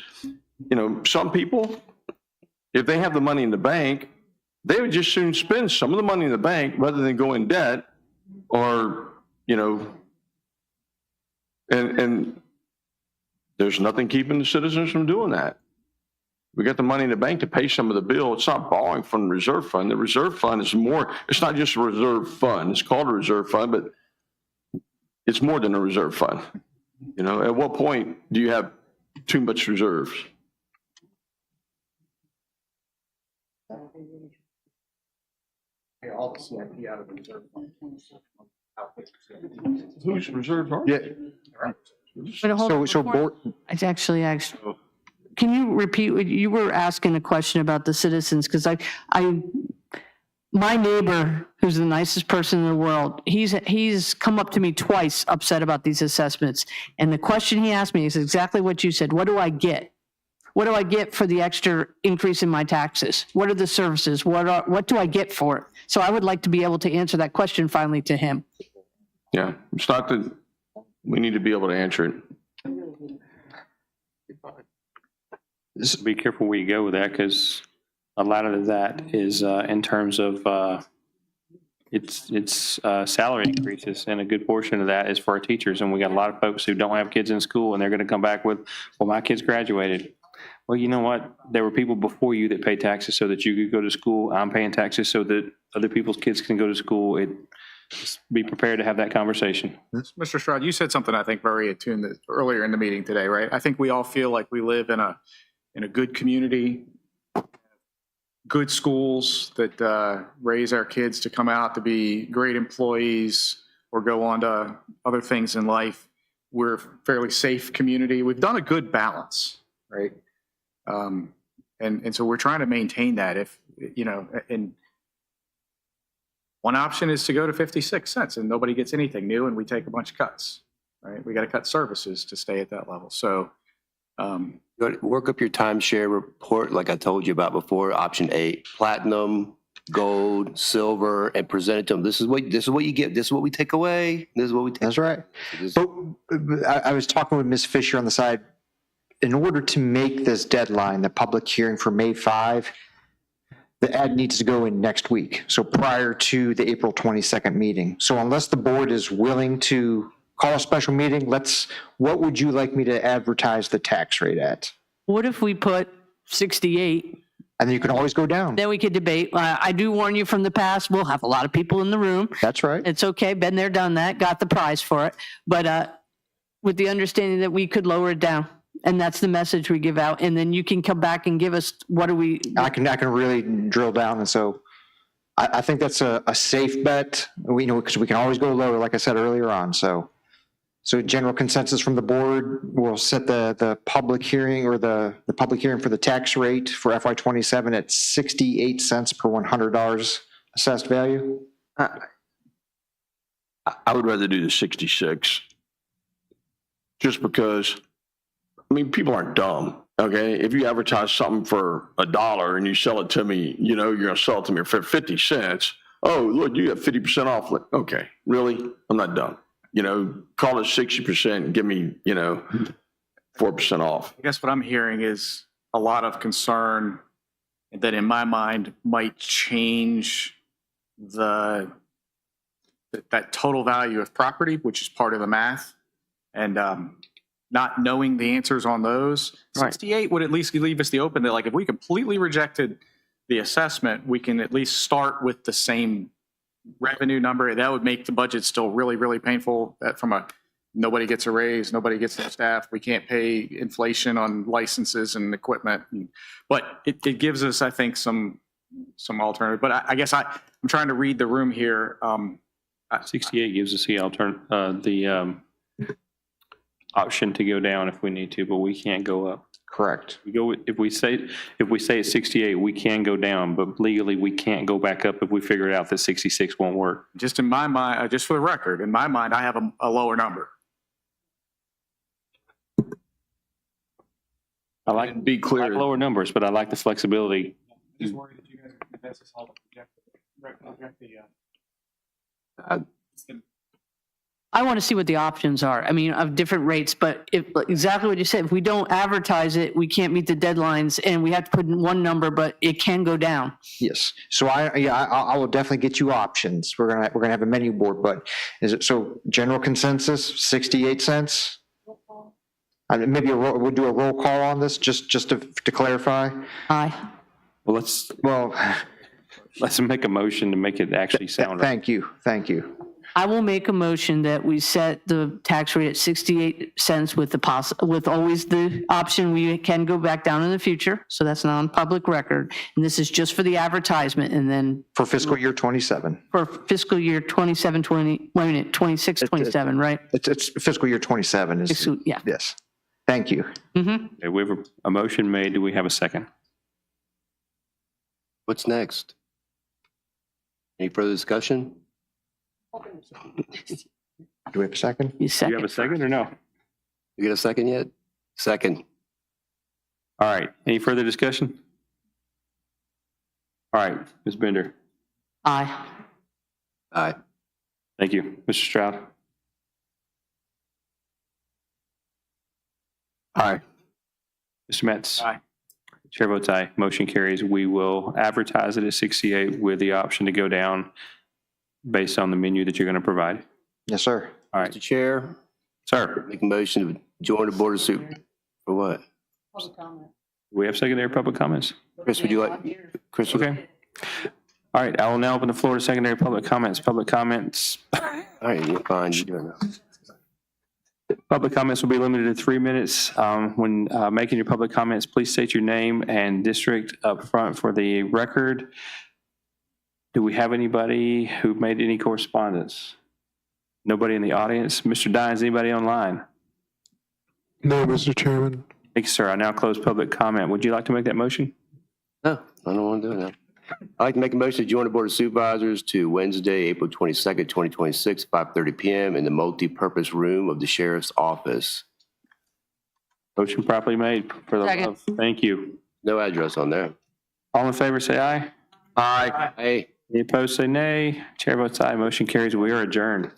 some people, if they have the money in the bank, they would just soon spend some of the money in the bank rather than go in debt or, and there's nothing keeping the citizens from doing that. We got the money in the bank to pay some of the bill. It's not borrowing from the reserve fund. The reserve fund is more, it's not just a reserve fund. It's called a reserve fund, but it's more than a reserve fund. At what point do you have too much reserves? All the CIP out of the reserve fund. Whose reserves are? Yeah. But hold on, So before- board, It's actually, can you repeat what you were asking a question about the citizens? Because my neighbor, who's the nicest person in the world, he's come up to me twice upset about these assessments. And the question he asked me is exactly what you said. What do I get? What do I get for the extra increase in my taxes? What are the services? What do I get for it? So I would like to be able to answer that question finally to him. Yeah, it's not that, we need to be able to answer it. Be careful where you go with that because a lot of that is in terms of it's salary increases, and a good portion of that is for our teachers. And we got a lot of folks who don't have kids in school, and they're going to come back with, well, my kids graduated. Well, you know what? There were people before you that paid taxes so that you could go to school. I'm paying taxes so that other people's kids can go to school. Just be prepared to have that conversation. Mr. Stroud, you said something I think very attuned earlier in the meeting today, right? I think we all feel like we live in a good community, good schools that raise our kids to come out to be great employees or go on to other things in life. We're a fairly safe community. We've done a good balance, right? And so we're trying to maintain that. And one option is to go to 56 cents and nobody gets anything new and we take a bunch of cuts, right? We got to cut services to stay at that level. So, Work up your timeshare report, like I told you about before, option 8, platinum, gold, silver, and present it to them. This is what you get. This is what we take away. This is what we take. that's right. But I was talking with Ms. Fisher on the side. In order to make this deadline, the public hearing for May 5, the ad needs to go in next week. So prior to the April 22nd meeting. So unless the board is willing to call a special meeting, what would you like me to advertise the tax rate at? What if we put 68 And then you can always go down. Then we could debate. I do warn you from the past, we'll have a lot of people in the room. That's right. It's okay, been there, done that, got the prize for it. But with the understanding that we could lower it down. And that's the message we give out. And then you can come back and give us, what do we, I can really drill down. And so I think that's a safe bet. Because we can always go lower, like I said earlier on. So general consensus from the board, we'll set the public hearing or the public hearing for the tax rate for FY27 at 68 cents per $100 assessed value. I would rather do the 66. Just because, I mean, people aren't dumb, okay? If you advertise something for $1 and you sell it to me, you're going to sell it to me for 50 cents. Oh, look, you have 50% off. Like, okay, really? I'm not dumb. Call it 60% and give me, 4% off. I guess what I'm hearing is a lot of concern that in my mind might change that total value of property, which is part of the math. And not knowing the answers on those, 68 would at least leave us the open that, like, if we completely rejected the assessment, we can at least start with the same revenue number. That would make the budget still really, really painful. That from nobody gets a raise, nobody gets their staff. We can't pay inflation on licenses and equipment. But it gives us, I think, some alternative. But I guess I'm trying to read the room here. 68 gives us the option to go down if we need to, but we can't go up. Correct. If we say it's 68, we can go down, but legally we can't go back up if we figure out that 66 won't work. Just in my mind, just for the record, in my mind, I have a lower number. I like And be clear. lower numbers, but I like the flexibility. Just worried that you guys are convinced us all to reject I want to see what the options are. I mean, of different rates, but if exactly what you said, if we don't advertise it, we can't meet the deadlines and we have to put in one number, but it can go down. Yes. So I will definitely get you options. We're gonna have a menu board, but is it so general consensus 68 cents? And maybe we'll do a roll call on this just to clarify. Aye. Well, let's make a motion to make it actually sound right. Thank you. I will make a motion that we set the tax rate at 68 cents with with always the option we can go back down in the future. So that's not on public record. And this is just for the advertisement and then For fiscal year 27. for fiscal year 27, 26, 27, right? It's fiscal year 27 is, Yeah. yes. Thank you. Mm-hmm. Okay, we have a motion made. Do we have a second? What's next? Any further discussion? Do we have a second? You Do you have a second or no? You get a second yet? Second. All right. Any further discussion? All right, Ms. Bender. Aye. Aye. Thank you. Mr. Stroud. Aye. Mr. Metz. Aye. Chair votes aye. Motion carries. We will advertise it at 68 with the option to go down based on the menu that you're going to provide. Yes, sir. All right, Mr. Chair, sir. make a motion to join the Board of Super. For what? We have secondary public comments. Chris, would you like? Chris, Okay. All right, I will now open the floor to secondary public comments. Public comments. All right, you're fine. You're doing that. Public comments will be limited to 3 minutes. When making your public comments, please state your name and district up front for the record. Do we have anybody who made any correspondence? Nobody in the audience? Mr. Dines, anybody online? No, Mr. Chairman. Thank you, sir. I now close public comment. Would you like to make that motion? No, I don't want to do it now. I'd like to make a motion to join the Board of Supervisors to Wednesday, April 22nd, 2026, 5:30 PM in the multi-purpose room of the Sheriff's Office. Motion properly made for the Second. love. Thank you. No address on there. All in favor, say aye. Aye. Hey. Any opposed, say nay. Chair votes aye. Motion carries. We are adjourned.